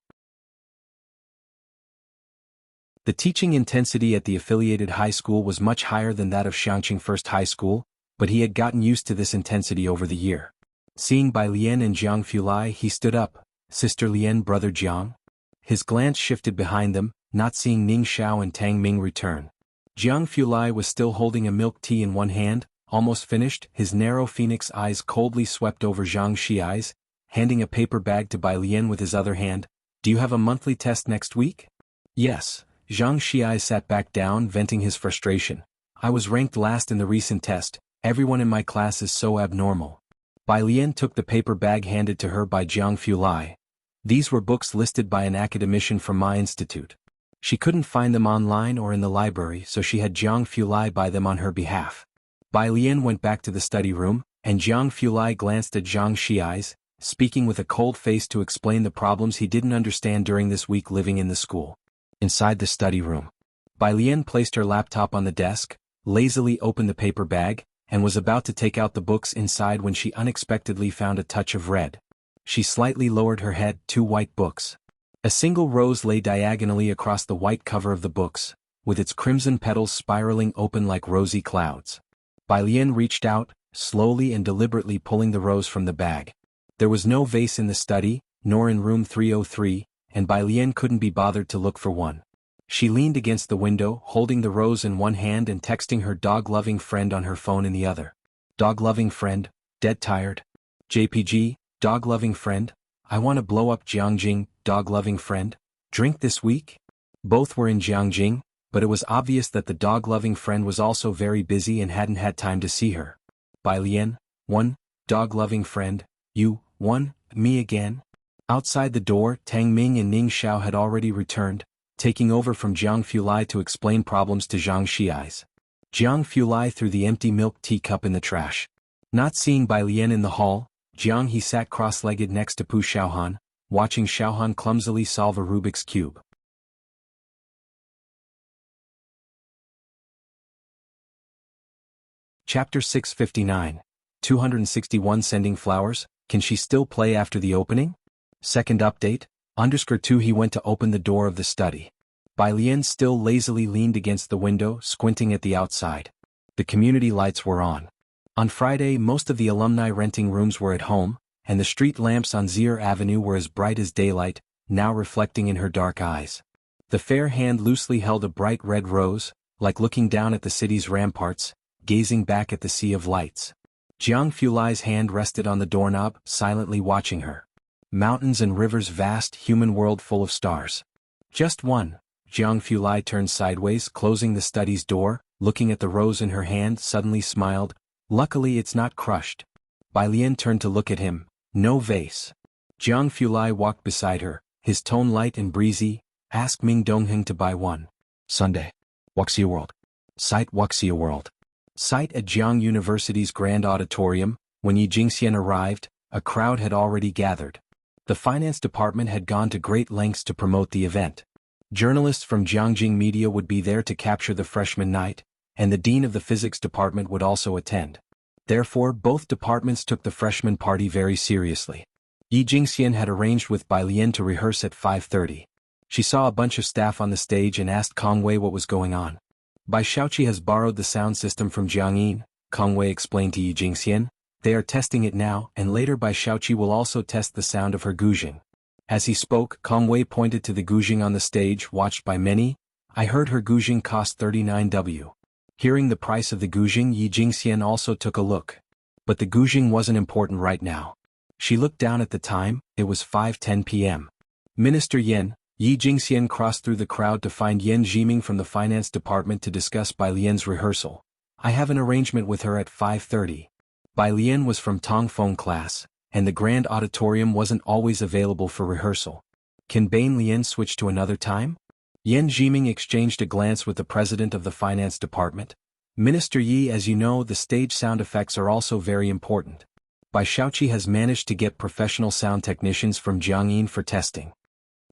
Speaker 1: The teaching intensity at the affiliated high school was much higher than that of Xianxia First High School, but he had gotten used to this intensity over the year. Seeing Bai Lian and Jianghu, he stood up. Sister Lian, brother Jiang? His glance shifted behind them, not seeing Ning Xiao and Tang Ming return. Jianghu was still holding a milk tea in one hand, almost finished. His narrow phoenix eyes coldly swept over Xianxi's, handing a paper bag to Bai Lian with his other hand. Do you have a monthly test next week? Yes. Xianxia sat back down, venting his frustration. I was ranked last in the recent test, everyone in my class is so abnormal. Bai Lian took the paper bag handed to her by Jianghu. These were books listed by an academician from my institute. She couldn't find them online or in the library, so she had Jianghu buy them on her behalf. Bai Lian went back to the study room, and Jianghu glanced at Xianxi's, speaking with a cold face to explain the problems he didn't understand during this week living in the school. Inside the study room, Bai Lian placed her laptop on the desk, lazily opened the paper bag, and was about to take out the books inside when she unexpectedly found a touch of red. She slightly lowered her head. 2 white books. A single rose lay diagonally across the white cover of the books, with its crimson petals spiraling open like rosy clouds. Bai Lian reached out, slowly and deliberately pulling the rose from the bag. There was no vase in the study, nor in room 303, and Bai Lian couldn't be bothered to look for one. She leaned against the window, holding the rose in one hand and texting her dog-loving friend on her phone in the other. Dog-loving friend, dead tired. JPG, dog-loving friend, I want to blow up Jiangjing, dog-loving friend. Drink this week? Both were in Jianghu, but it was obvious that the dog-loving friend was also very busy and hadn't had time to see her. Bai Lian, one, dog-loving friend, you, one, me again? Outside the door, Tang Ming and Ning Xiao had already returned, taking over from Jiang Fulai to explain problems to Xianxia. Jiang Fulai threw the empty milk teacup in the trash. Not seeing Bai Lian in the hall, Jianghu sat cross-legged next to Pu Xiaohan, watching Xiaohan clumsily solve a Rubik's Cube. Chapter 659. 261 Sending Flowers, Can She Still Play After the Opening? Second update, _2 He went to open the door of the study. Bai Lian still lazily leaned against the window, squinting at the outside. The community lights were on. On Friday, most of the alumni renting rooms were at home, and the street lamps on Zier Avenue were as bright as daylight, now reflecting in her dark eyes. The fair hand loosely held a bright red rose, like looking down at the city's ramparts, gazing back at the sea of lights. Jiang Fulai's hand rested on the doorknob, silently watching her. Mountains and rivers, vast human world full of stars. Just one. Jiang Fulai turned sideways, closing the study's door, looking at the rose in her hand, suddenly smiled. Luckily it's not crushed. Bai Lian turned to look at him. No vase. Jiang Fulai walked beside her, his tone light and breezy. Ask Ming Dongheng to buy one. Sunday. Wuxia World. Site Wuxia World. Site at Jiang University's Grand Auditorium. When Yi Jingxian arrived, a crowd had already gathered. The finance department had gone to great lengths to promote the event. Journalists from Jiangjing media would be there to capture the freshman night, and the dean of the physics department would also attend. Therefore, both departments took the freshman party very seriously. Yi Jingxian had arranged with Bai Lian to rehearse at 5:30. She saw a bunch of staff on the stage and asked Kong Wei what was going on. Bai Xiaoqi has borrowed the sound system from Jiangyin, Kong Wei explained to Yi Jingxian. They are testing it now, and later Bai Xiaoqi will also test the sound of her guzheng. As he spoke, Kong Wei pointed to the guzheng on the stage, watched by many. I heard her guzheng cost 39W. Hearing the price of the guzheng, Yi Jingxian also took a look. But the guzheng wasn't important right now. She looked down at the time, it was 5:10 p.m. Minister Yen, Yi Jingxian crossed through the crowd to find Yen Jiming from the finance department to discuss Bai Lian's rehearsal. I have an arrangement with her at 5:30. Bai Lian was from Tongfeng class, and the grand auditorium wasn't always available for rehearsal. Can Bain Lian switch to another time? Yen Jiming exchanged a glance with the president of the finance department. Minister Yi, as you know, the stage sound effects are also very important. Bai Xiaoqi has managed to get professional sound technicians from Jiangyin for testing.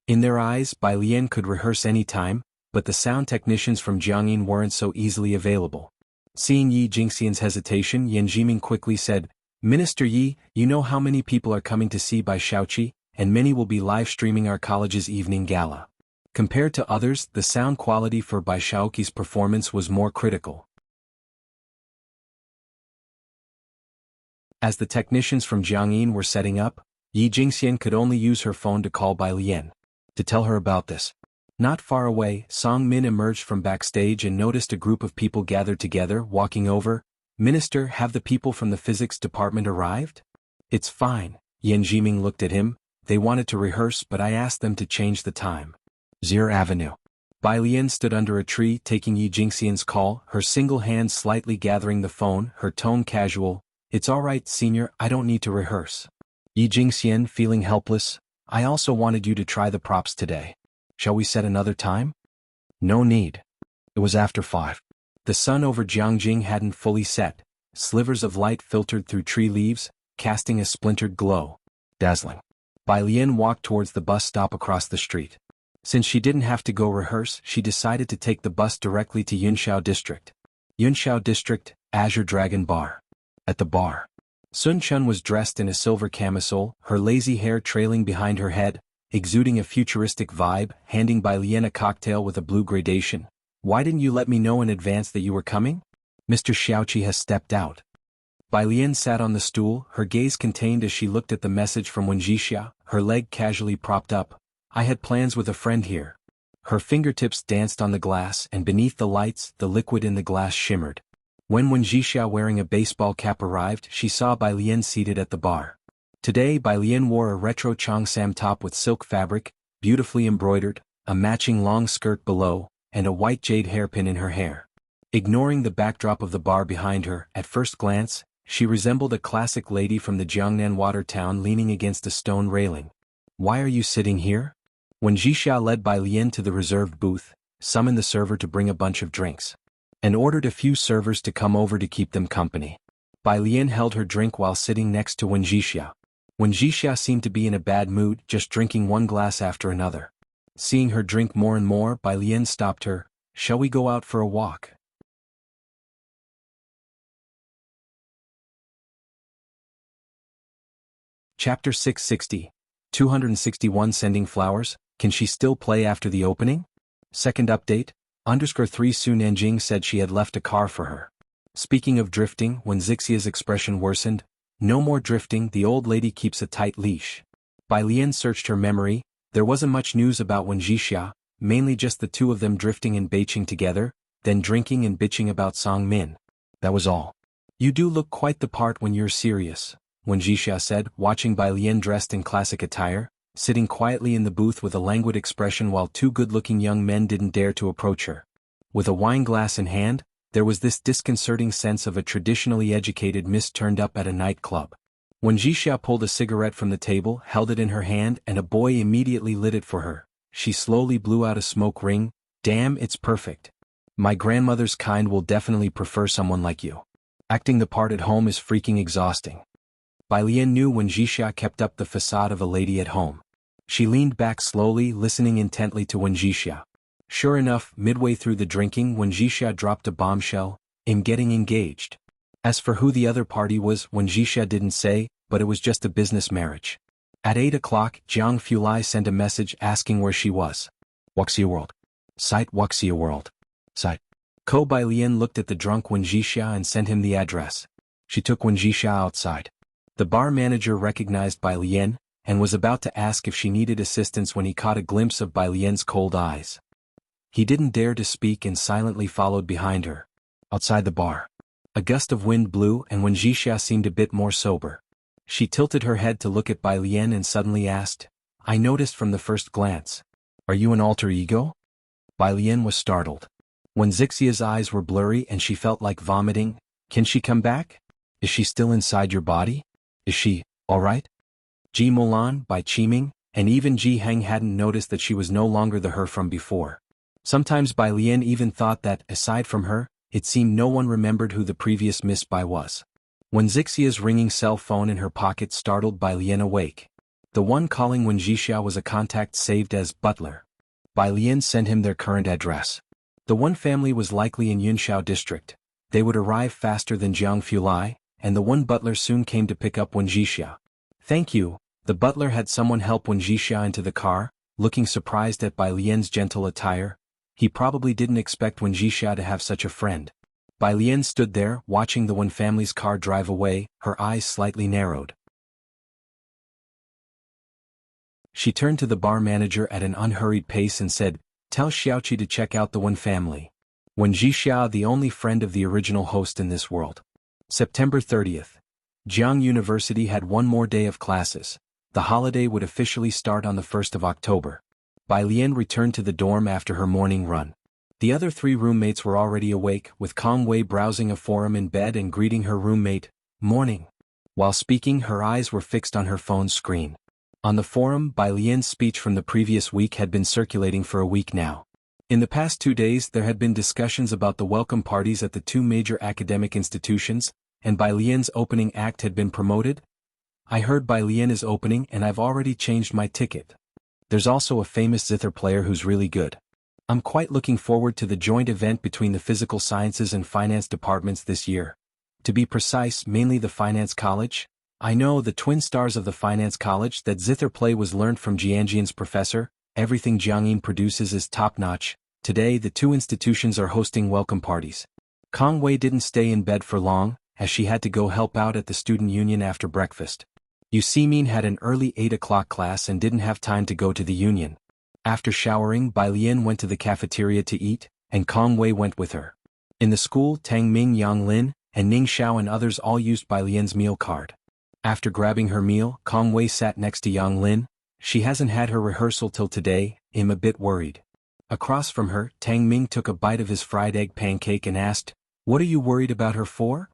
Speaker 1: In their eyes, Bai Lian could rehearse any time, but the sound technicians from Jiangyin weren't so easily available. Seeing Yi Jingxian's hesitation, Yen Jiming quickly said, Minister Yi, you know how many people are coming to see Bai Xiaoqi, and many will be live streaming our college's evening gala. Compared to others, the sound quality for Bai Xiaoqi's performance was more critical. As the technicians from Jiangyin were setting up, Yi Jingxian could only use her phone to call Bai Lian. To tell her about this. Not far away, Song Min emerged from backstage and noticed a group of people gathered together, walking over. Minister, have the people from the physics department arrived? It's fine. Yen Jiming looked at him. They wanted to rehearse, but I asked them to change the time. Zier Avenue. Bai Lian stood under a tree taking Yi Jingxian's call, her single hand slightly gathering the phone, her tone casual. It's alright, senior, I don't need to rehearse. Yi Jingxian, feeling helpless. I also wanted you to try the props today. Shall we set another time? No need. It was after 5. The sun over Jiangjing hadn't fully set. Slivers of light filtered through tree leaves, casting a splintered glow. Dazzling. Bai Lian walked towards the bus stop across the street. Since she didn't have to go rehearse, she decided to take the bus directly to Yunxiao District. Yunxiao District, Azure Dragon Bar. At the bar, Sun Chun was dressed in a silver camisole, her lazy hair trailing behind her head, exuding a futuristic vibe, handing Bai Lian a cocktail with a blue gradation. Why didn't you let me know in advance that you were coming? Mr. Xiaoqi has stepped out. Bai Lian sat on the stool, her gaze contained as she looked at the message from Wuxia, her leg casually propped up. I had plans with a friend here. Her fingertips danced on the glass, and beneath the lights, the liquid in the glass shimmered. When Wuxia wearing a baseball cap arrived, she saw Bai Lian seated at the bar. Today Bai Lian wore a retro cheongsam top with silk fabric, beautifully embroidered, a matching long skirt below, and a white jade hairpin in her hair. Ignoring the backdrop of the bar behind her, at first glance, she resembled a classic lady from the Jiangnan water town leaning against a stone railing. "Why are you sitting here?" When Xianxia led Bai Lian to the reserved booth, summoned the server to bring a bunch of drinks, and ordered a few servers to come over to keep them company. Bai Lian held her drink while sitting next to Wen Xianxia. Wen Xianxia seemed to be in a bad mood, just drinking one glass after another. Seeing her drink more and more, Bai Lian stopped her. "Shall we go out for a walk?" Chapter 660. 261 Sending Flowers. Can she still play after the opening? Second update. _3 Su Nanjing said she had left a car for her. Speaking of drifting, when Zixia's expression worsened, "No more drifting, the old lady keeps a tight leash." Bai Lian searched her memory. There wasn't much news about Wen Xianxia, mainly just the two of them drifting and baiching together, then drinking and bitching about Song Min. That was all. "You do look quite the part when you're serious," Wen Xianxia said, watching Bai Lian dressed in classic attire, sitting quietly in the booth with a languid expression while two good-looking young men didn't dare to approach her. With a wine glass in hand, there was this disconcerting sense of a traditionally educated miss turned up at a nightclub. When Xianxia pulled a cigarette from the table, held it in her hand, and a boy immediately lit it for her, she slowly blew out a smoke ring. "Damn, it's perfect. My grandmother's kind will definitely prefer someone like you. Acting the part at home is freaking exhausting." Bai Lian knew Wen Xianxia kept up the facade of a lady at home. She leaned back slowly, listening intently to Wen Xianxia. Sure enough, midway through the drinking, Wen Xianxia dropped a bombshell: "I'm getting engaged." As for who the other party was, Wen Xianxia didn't say, but it was just a business marriage. At 8 o'clock, Jianghu sent a message asking where she was. "Wuxia World. Site Wuxia World. Site." Ko Bai Lian looked at the drunk Wen Xianxia and sent him the address. She took Wen Xianxia outside. The bar manager recognized Bai Lian, and was about to ask if she needed assistance when he caught a glimpse of Bai Lian's cold eyes. He didn't dare to speak and silently followed behind her. Outside the bar, a gust of wind blew and Wen Xianxia seemed a bit more sober. She tilted her head to look at Bai Lian and suddenly asked, "I noticed from the first glance. Are you an alter ego?" Bai Lian was startled. When Zixia's eyes were blurry and she felt like vomiting. "Can she come back? Is she still inside your body? Is she alright?" Ji Mulan, Bai Qiming, and even Ji Heng hadn't noticed that she was no longer the her from before. Sometimes Bai Lian even thought that, aside from her, it seemed no one remembered who the previous Miss Bai was. When Zixia's ringing cell phone in her pocket startled Bai Lian awake. The one calling Wen Xianxia was a contact saved as Butler. Bai Lian sent him their current address. The one family was likely in Yunshao district. They would arrive faster than Jianghu, and the one butler soon came to pick up Wen Xianxia. "Thank you." The butler had someone help Wen Xianxia into the car, looking surprised at Bai Lian's gentle attire. He probably didn't expect Wen Xianxia to have such a friend. Bai Lian stood there, watching the Wen family's car drive away, her eyes slightly narrowed. She turned to the bar manager at an unhurried pace and said, "Tell Xiaoqi to check out the Wen family. Wen Xianxia, the only friend of the original host in this world." September 30th. Jianghu University had one more day of classes. The holiday would officially start on the 1st of October. Bai Lian returned to the dorm after her morning run. The other three roommates were already awake, with Kong Wei browsing a forum in bed and greeting her roommate, "Morning." While speaking, her eyes were fixed on her phone's screen. On the forum, Bai Lian's speech from the previous week had been circulating for a week now. In the past 2 days there had been discussions about the welcome parties at the two major academic institutions, and Bai Lian's opening act had been promoted. "I heard Bai Lian is opening and I've already changed my ticket. There's also a famous zither player who's really good. I'm quite looking forward to the joint event between the physical sciences and finance departments this year. To be precise, mainly the finance college. I know the twin stars of the finance college that zither play was learned from Jiangjian's professor. Everything Jiangyin produces is top-notch. Today the two institutions are hosting welcome parties." Kong Wei didn't stay in bed for long, as she had to go help out at the student union after breakfast. Yu Simin had an early 8 o'clock class and didn't have time to go to the union. After showering, Bai Lian went to the cafeteria to eat, and Kong Wei went with her. In the school, Tang Ming, Yang Lin, and Ning Xiao and others all used Bai Lian's meal card. After grabbing her meal, Kong Wei sat next to Yang Lin. "She hasn't had her rehearsal till today," a bit worried. Across from her, Tang Ming took a bite of his fried egg pancake and asked, "What are you worried about her for?"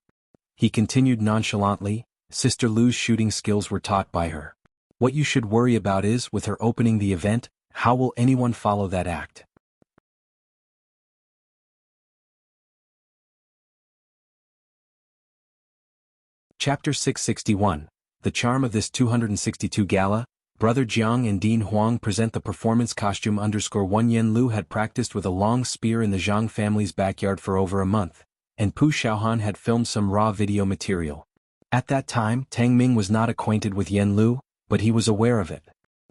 Speaker 1: He continued nonchalantly, "Sister Lu's shooting skills were taught by her. What you should worry about is, with her opening the event, how will anyone follow that act?" Chapter 661. The charm of this 262 gala. Brother Jiang and Dean Huang present the performance costume. _1 Yen Lu had practiced with a long spear in the Zhang family's backyard for over a month, and Pu Xiaohan had filmed some raw video material. At that time, Tang Ming was not acquainted with Yen Lu, but he was aware of it.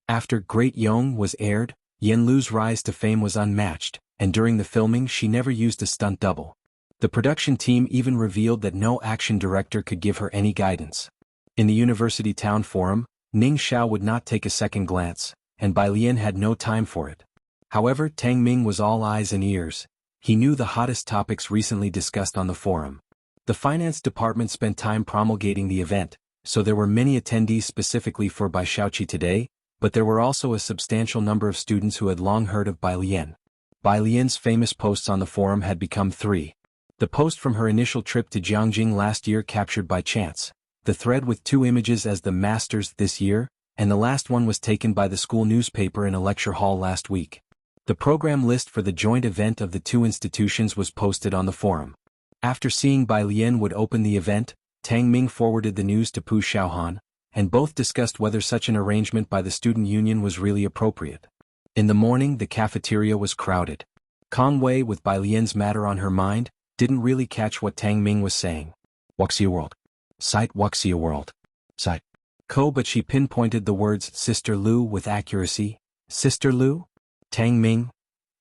Speaker 1: After Great Yong was aired, Yen Lu's rise to fame was unmatched, and during the filming she never used a stunt double. The production team even revealed that no action director could give her any guidance. In the University Town Forum, Ning Xiao would not take a second glance, and Bai Lian had no time for it. However, Tang Ming was all eyes and ears. He knew the hottest topics recently discussed on the forum. The finance department spent time promulgating the event, so there were many attendees specifically for Bai Xiaoqi today, but there were also a substantial number of students who had long heard of Bai Lian. Bai Lian's famous posts on the forum had become 3. The post from her initial trip to Jianghu last year captured by chance, the thread with 2 images as the masters this year, and the last one was taken by the school newspaper in a lecture hall last week. The program list for the joint event of the 2 institutions was posted on the forum. After seeing Bai Lian would open the event, Tang Ming forwarded the news to Pu Xiaohan, and both discussed whether such an arrangement by the student union was really appropriate. In the morning the cafeteria was crowded. Kong Wei, with Bai Lian's matter on her mind, didn't really catch what Tang Ming was saying. Wuxia World. Site Wuxia World. Site. But she pinpointed the words Sister Lu with accuracy. Sister Lu? Tang Ming?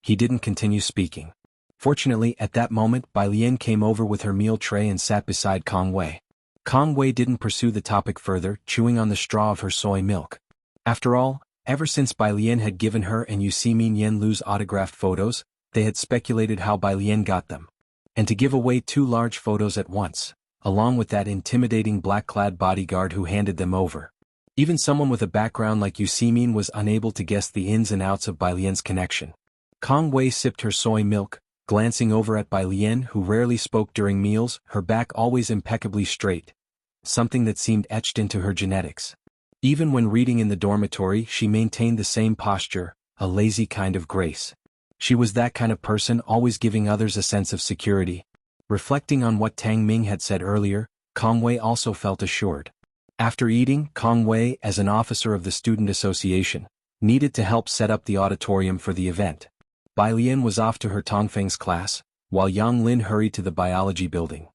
Speaker 1: He didn't continue speaking. Fortunately, at that moment Bai Lian came over with her meal tray and sat beside Kong Wei. Kong Wei didn't pursue the topic further, chewing on the straw of her soy milk. After all, ever since Bai Lian had given her and Yuximin Yen Lu's autographed photos, they had speculated how Bai Lian got them. And to give away 2 large photos at once, along with that intimidating black-clad bodyguard who handed them over. Even someone with a background like Yuximin was unable to guess the ins and outs of Bai Lian's connection. Kong Wei sipped her soy milk, glancing over at Bai Lian, who rarely spoke during meals, her back always impeccably straight, something that seemed etched into her genetics. Even when reading in the dormitory she maintained the same posture, a lazy kind of grace. She was that kind of person, always giving others a sense of security. Reflecting on what Tang Ming had said earlier, Kong Wei also felt assured. After eating, Kong Wei, as an officer of the student association, needed to help set up the auditorium for the event. Bai Lian was off to her Tongfeng's class, while Yang Lin hurried to the biology building.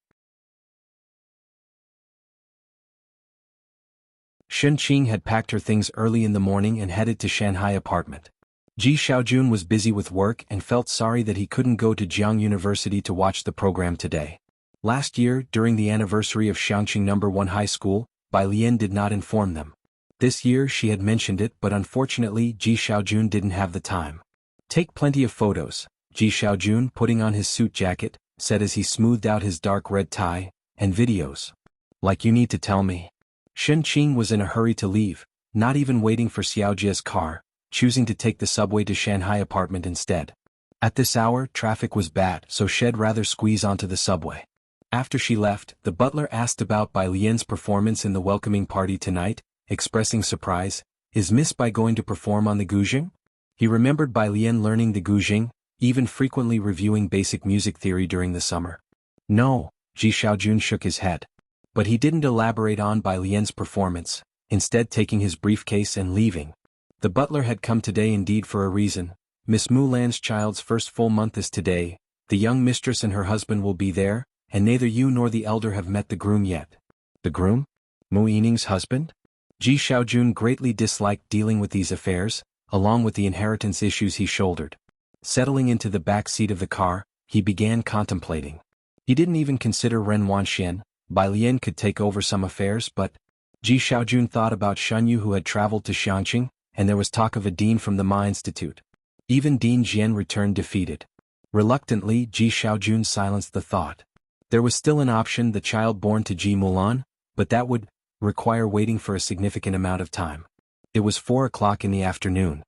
Speaker 1: Shen Qing had packed her things early in the morning and headed to Shanghai apartment. Ji Xiaojun was busy with work and felt sorry that he couldn't go to Jianghu University to watch the program today. Last year, during the anniversary of Xianxia No. 1 High School, Bai Lian did not inform them. This year she had mentioned it, but unfortunately Ji Xiaojun didn't have the time. "Take plenty of photos," Ji Xiaojun, putting on his suit jacket, said as he smoothed out his dark red tie, "and videos. Like you need to tell me." Shen Qing was in a hurry to leave, not even waiting for Xiaojia's car, choosing to take the subway to Shanghai apartment instead. At this hour traffic was bad, so she'd rather squeeze onto the subway. After she left, the butler asked about Bai Lian's performance in the welcoming party tonight, expressing surprise. "Is Miss Bai going to perform on the guzheng?" He remembered Bai Lian learning the guzheng, even frequently reviewing basic music theory during the summer. "No," Ji Xiaojun shook his head. But he didn't elaborate on Bai Lian's performance, instead taking his briefcase and leaving. The butler had come today indeed for a reason. Miss Mulan's child's first full month is today, the young mistress and her husband will be there, and neither you nor the elder have met the groom yet. The groom? Mu Yining's husband? Ji Xiaojun greatly disliked dealing with these affairs, along with the inheritance issues he shouldered. Settling into the back seat of the car, he began contemplating. He didn't even consider Ren Wanxian. Bai Lian could take over some affairs, but Ji Xiaojun thought about Shunyu, who had traveled to Xianxia, and there was talk of a dean from the Ma Institute. Even Dean Jian returned defeated. Reluctantly, Ji Xiaojun silenced the thought. There was still an option, the child born to Ji Mulan, but that would require waiting for a significant amount of time. It was 4 o'clock in the afternoon.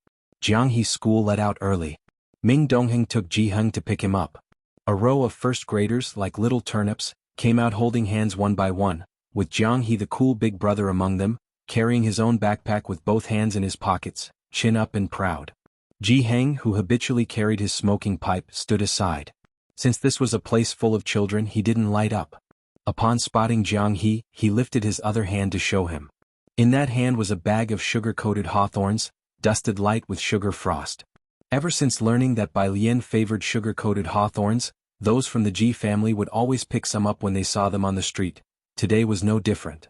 Speaker 1: Jianghu's school let out early. Ming Dongheng took Jiheng to pick him up. A row of first graders, like little turnips, came out holding hands one by one, with Jianghu the cool big brother among them, carrying his own backpack with both hands in his pockets, chin up and proud. Jiheng, who habitually carried his smoking pipe, stood aside. Since this was a place full of children, he didn't light up. Upon spotting Jianghu, he lifted his other hand to show him. In that hand was a bag of sugar-coated hawthorns, dusted light with sugar frost. Ever since learning that Bai Lian favored sugar-coated hawthorns, those from the Ji family would always pick some up when they saw them on the street. Today was no different.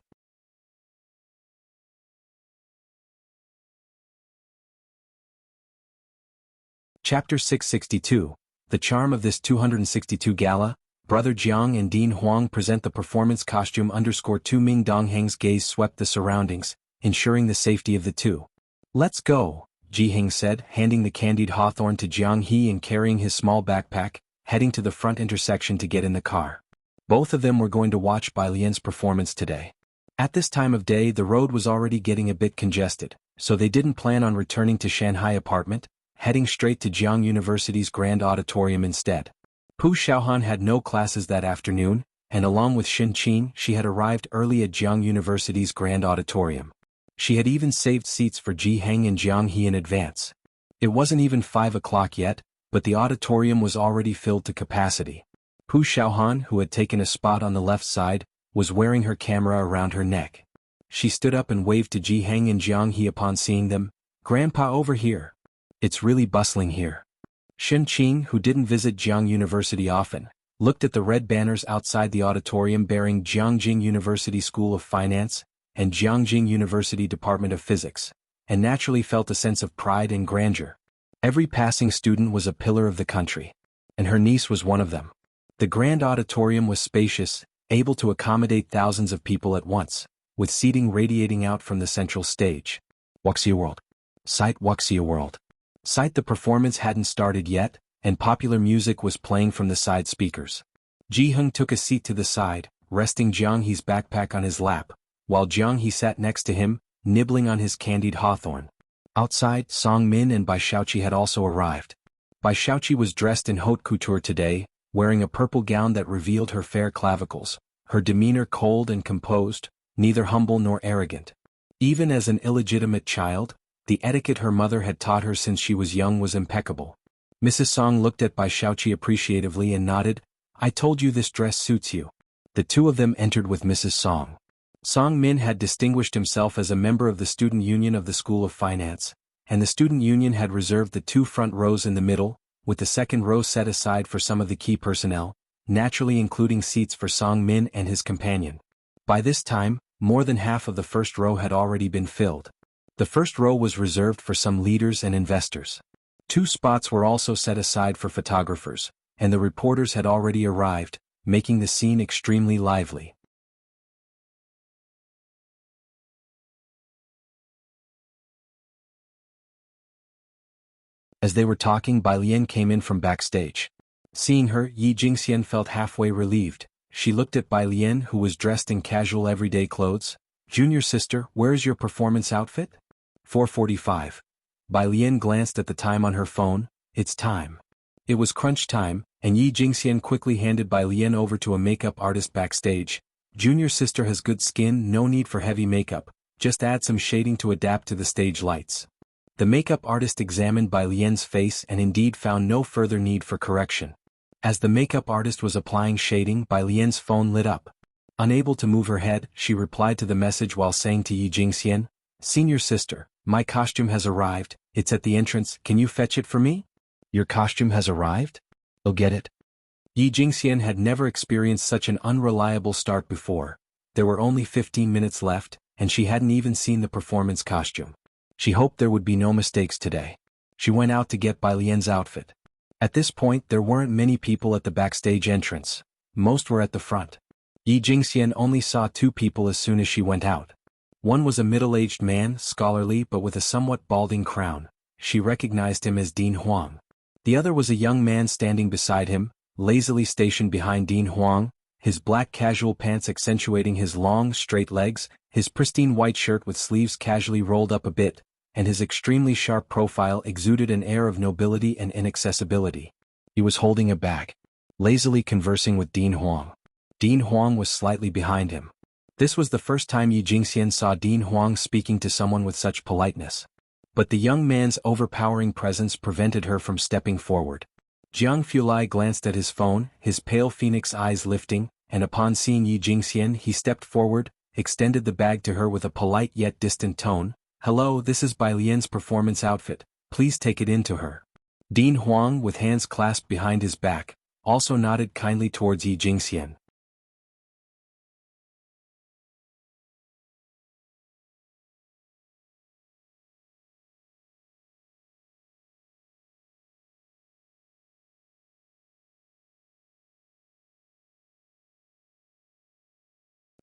Speaker 1: Chapter 662. The charm of this 262 gala. Brother Jiang and Dean Huang present the performance costume. _2 Ming Dongheng's gaze swept the surroundings, ensuring the safety of the two. Let's go, Jiheng said, handing the candied hawthorn to Jianghu and carrying his small backpack, heading to the front intersection to get in the car. Both of them were going to watch Bai Lian's performance today. At this time of day the road was already getting a bit congested, so they didn't plan on returning to Shanghai apartment, heading straight to Jianghu University's Grand Auditorium instead. Pu Xiaohan had no classes that afternoon, and along with Xin Qin she had arrived early at Jianghu University's Grand Auditorium. She had even saved seats for Jiheng and Jianghu in advance. It wasn't even 5 o'clock yet, but the auditorium was already filled to capacity. Pu Xiaohan, who had taken a spot on the left side, was wearing her camera around her neck. She stood up and waved to Jiheng and Jianghu upon seeing them. "Grandpa, over here. It's really bustling here." Xin Qin, who didn't visit Jianghu University often, looked at the red banners outside the auditorium bearing Jiangjing University School of Finance and Jiangjing University Department of Physics, and naturally felt a sense of pride and grandeur. Every passing student was a pillar of the country, and her niece was one of them. The grand auditorium was spacious, able to accommodate thousands of people at once, with seating radiating out from the central stage. Wuxia World. Site Wuxia World. Site. The performance hadn't started yet, and popular music was playing from the side speakers. Jiheng took a seat to the side, resting Jianghu's backpack on his lap, while Jianghu sat next to him, nibbling on his candied hawthorn. Outside, Song Min and Bai Xiaoqi had also arrived. Bai Xiaoqi was dressed in haute couture today, wearing a purple gown that revealed her fair clavicles, her demeanor cold and composed, neither humble nor arrogant. Even as an illegitimate child, the etiquette her mother had taught her since she was young was impeccable. Mrs. Song looked at Bai Xiaoqi appreciatively and nodded. "I told you this dress suits you." The two of them entered with Mrs. Song. Song Min had distinguished himself as a member of the Student Union of the School of Finance, and the Student Union had reserved the two front rows in the middle, with the second row set aside for some of the key personnel, naturally including seats for Song Min and his companion. By this time, more than half of the first row had already been filled. The first row was reserved for some leaders and investors. 2 spots were also set aside for photographers, and the reporters had already arrived, making the scene extremely lively. As they were talking, Bai Lian came in from backstage. Seeing her, Xianxia felt halfway relieved. She looked at Bai Lian, who was dressed in casual everyday clothes. "Junior sister, where's your performance outfit?" 4:45. Bai Lian glanced at the time on her phone. "It's time." It was crunch time, and Xianxia quickly handed Bai Lian over to a makeup artist backstage. "Junior sister has good skin, no need for heavy makeup, just add some shading to adapt to the stage lights." The makeup artist examined Bai Lian's face and indeed found no further need for correction. As the makeup artist was applying shading, Bai Lian's phone lit up. Unable to move her head, she replied to the message while saying to Xianxia, "Senior sister, my costume has arrived, it's at the entrance, can you fetch it for me?" "Your costume has arrived? I'll get it." Xianxia had never experienced such an unreliable start before. There were only 15 minutes left, and she hadn't even seen the performance costume. She hoped there would be no mistakes today. She went out to get Bai Lian's outfit. At this point there weren't many people at the backstage entrance. Most were at the front. Xianxia only saw 2 people as soon as she went out. One was a middle-aged man, scholarly but with a somewhat balding crown. She recognized him as Dean Huang. The other was a young man standing beside him, lazily stationed behind Dean Huang, his black casual pants accentuating his long, straight legs, his pristine white shirt with sleeves casually rolled up a bit, and his extremely sharp profile exuded an air of nobility and inaccessibility. He was holding a bag, lazily conversing with Dean Huang. Dean Huang was slightly behind him. This was the first time Yi Jingxian saw Dean Huang speaking to someone with such politeness. But the young man's overpowering presence prevented her from stepping forward. Jianghu glanced at his phone, his pale phoenix eyes lifting, and upon seeing Yi Jingxian he stepped forward, extended the bag to her with a polite yet distant tone. "Hello, this is Bai Lian's performance outfit, please take it in to her." Dean Huang, with hands clasped behind his back, also nodded kindly towards Yi Jingxian.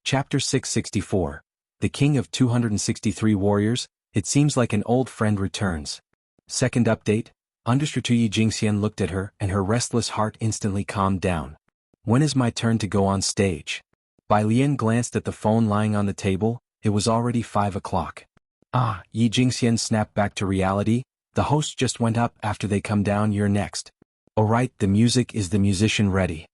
Speaker 1: Chapter 664. The King of 263 Warriors, it seems like an old friend returns. Second update, Understreet Yi Jingxian looked at her and her restless heart instantly calmed down. When is my turn to go on stage? Bai Lian glanced at the phone lying on the table, it was already 5 o'clock. Ah, Yi Jingxian snapped back to reality, the host just went up after they come down, you're next. Alright, the music is the musician ready.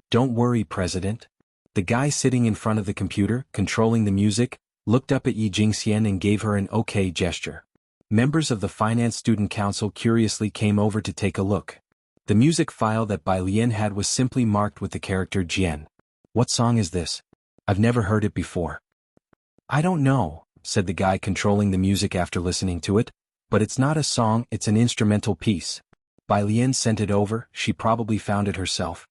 Speaker 1: Don't worry, President. The guy sitting in front of the computer, controlling the music, looked up at Yi Jingxian and gave her an okay gesture. Members of the Finance Student Council curiously came over to take a look. The music file that Bai Lian had was simply marked with the character Jian. What song is this? I've never heard it before. I don't know, said the guy controlling the music after listening to it, but it's not a song, it's an instrumental piece. Bai Lian sent it over, she probably found it herself.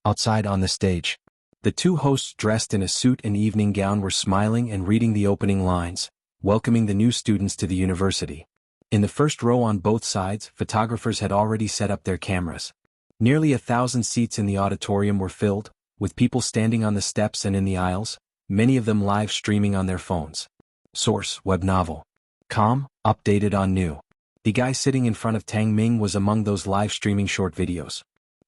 Speaker 1: Outside on the stage, the two hosts dressed in a suit and evening gown were smiling and reading the opening lines, welcoming the new students to the university. In the first row on both sides, photographers had already set up their cameras. Nearly 1,000 seats in the auditorium were filled, with people standing on the steps and in the aisles, many of them live streaming on their phones. Source: web novel. Com, updated on new. The guy sitting in front of Tang Ming was among those live streaming short videos.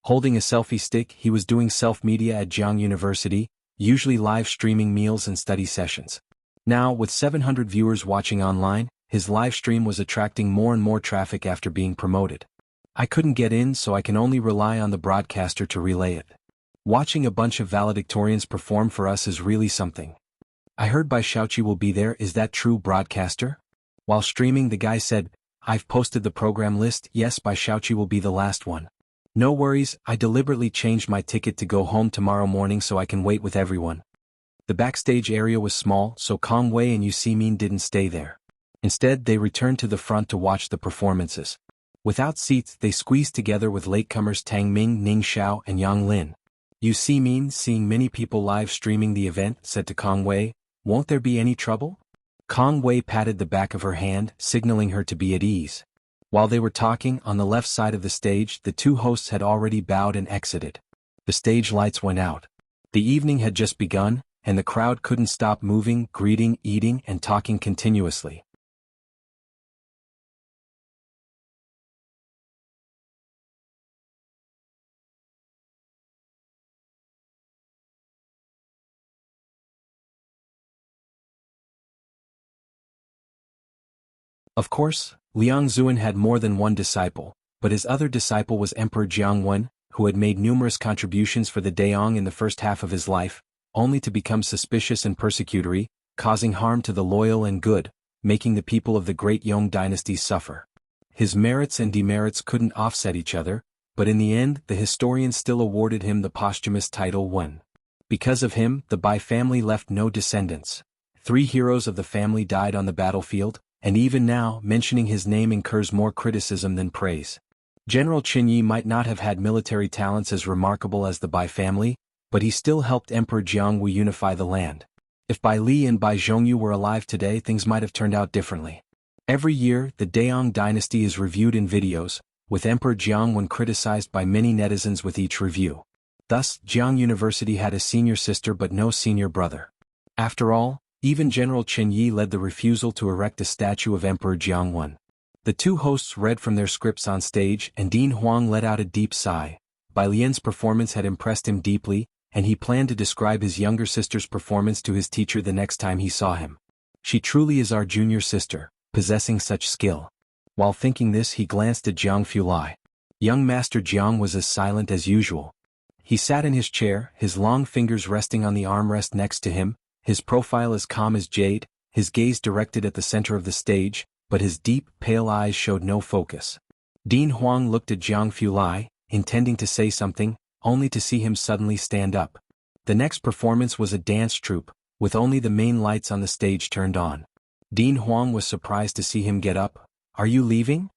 Speaker 1: Holding a selfie stick, he was doing self-media at Jianghu University, usually live streaming meals and study sessions. Now, with 700 viewers watching online, his live stream was attracting more and more traffic after being promoted. I couldn't get in, so I can only rely on the broadcaster to relay it. Watching a bunch of valedictorians perform for us is really something. I heard Bai Xiaoqi will be there, is that true, broadcaster? While streaming, the guy said, I've posted the program list, yes, Bai Xiaoqi will be the last one. No worries, I deliberately changed my ticket to go home tomorrow morning so I can wait with everyone. The backstage area was small, so Kong Wei and Yu Ximin didn't stay there. Instead, they returned to the front to watch the performances. Without seats, they squeezed together with latecomers Tang Ming, Ning Xiao, and Yang Lin. Yu Ximin, seeing many people live streaming the event, said to Kong Wei, won't there be any trouble? Kong Wei patted the back of her hand, signaling her to be at ease. While they were talking, on the left side of the stage, the two hosts had already bowed and exited. The stage lights went out. The evening had just begun, and the crowd couldn't stop moving, greeting, eating, and talking continuously. Of course, Liang Zuan had more than one disciple, but his other disciple was Emperor Jianghu, who had made numerous contributions for the Daong in the first half of his life, only to become suspicious and persecutory, causing harm to the loyal and good, making the people of the great Yong dynasty suffer. His merits and demerits couldn't offset each other, but in the end the historians still awarded him the posthumous title Wen. Because of him, the Bai family left no descendants. 3 heroes of the family died on the battlefield, and even now, mentioning his name incurs more criticism than praise. General Qin Yi might not have had military talents as remarkable as the Bai family, but he still helped Emperor Jianghu unify the land. If Bai Li and Bai Zhongyu were alive today, things might have turned out differently. Every year, the Daong dynasty is reviewed in videos, with Emperor Jianghu criticized by many netizens with each review. Thus, Jianghu University had a senior sister but no senior brother. After all, even General Qin Yi led the refusal to erect a statue of Emperor Jianghu. The two hosts read from their scripts on stage and Dean Huang let out a deep sigh. Bai Lian's performance had impressed him deeply, and he planned to describe his younger sister's performance to his teacher the next time he saw him. She truly is our junior sister, possessing such skill. While thinking this, he glanced at Jianghu Lai. Young Master Jiang was as silent as usual. He sat in his chair, his long fingers resting on the armrest next to him, his profile as calm as jade, his gaze directed at the center of the stage, but his deep, pale eyes showed no focus. Dean Huang looked at Jianghu Lai, intending to say something, only to see him suddenly stand up. The next performance was a dance troupe, with only the main lights on the stage turned on. Dean Huang was surprised to see him get up. "Are you leaving?"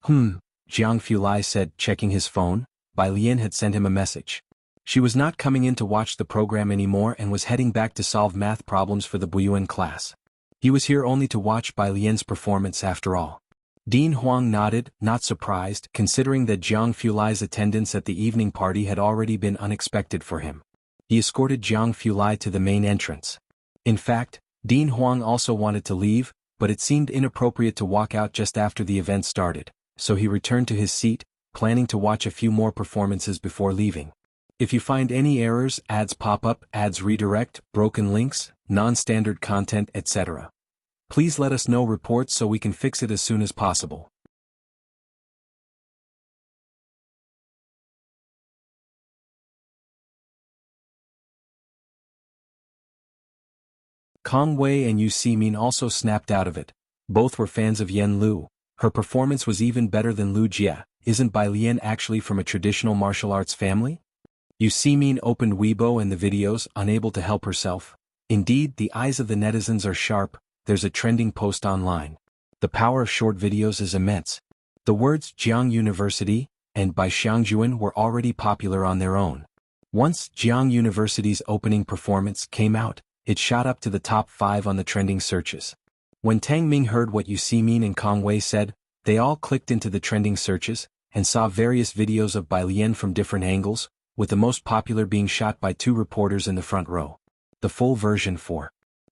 Speaker 1: Jianghu Lai said, checking his phone. Bai Lian had sent him a message. She was not coming in to watch the program anymore and was heading back to solve math problems for the Buyuan class. He was here only to watch Bai Lian's performance after all. Dean Huang nodded, not surprised, considering that Jianghu Lai's attendance at the evening party had already been unexpected for him. He escorted Jianghu Lai to the main entrance. In fact, Dean Huang also wanted to leave, but it seemed inappropriate to walk out just after the event started, so he returned to his seat, planning to watch a few more performances before leaving. If you find any errors, ads pop up, ads redirect, broken links, non-standard content, etc., please let us know reports so we can fix it as soon as possible. Kong Wei and Yu Ximin also snapped out of it. Both were fans of Yan Lu. Her performance was even better than Lu Jia. Isn't Bai Lian actually from a traditional martial arts family? Yu Ximin opened Weibo and the videos, unable to help herself. Indeed, the eyes of the netizens are sharp. There's a trending post online. The power of short videos is immense. The words Jiang University and by Xiangjuan were already popular on their own. Once Jiang University's opening performance came out, it shot up to the top 5 on the trending searches. When Tang Ming heard what Yu Ximin and Kong Wei said, they all clicked into the trending searches and saw various videos of Bai Lian from different angles, with the most popular being shot by 2 reporters in the front row. The full version,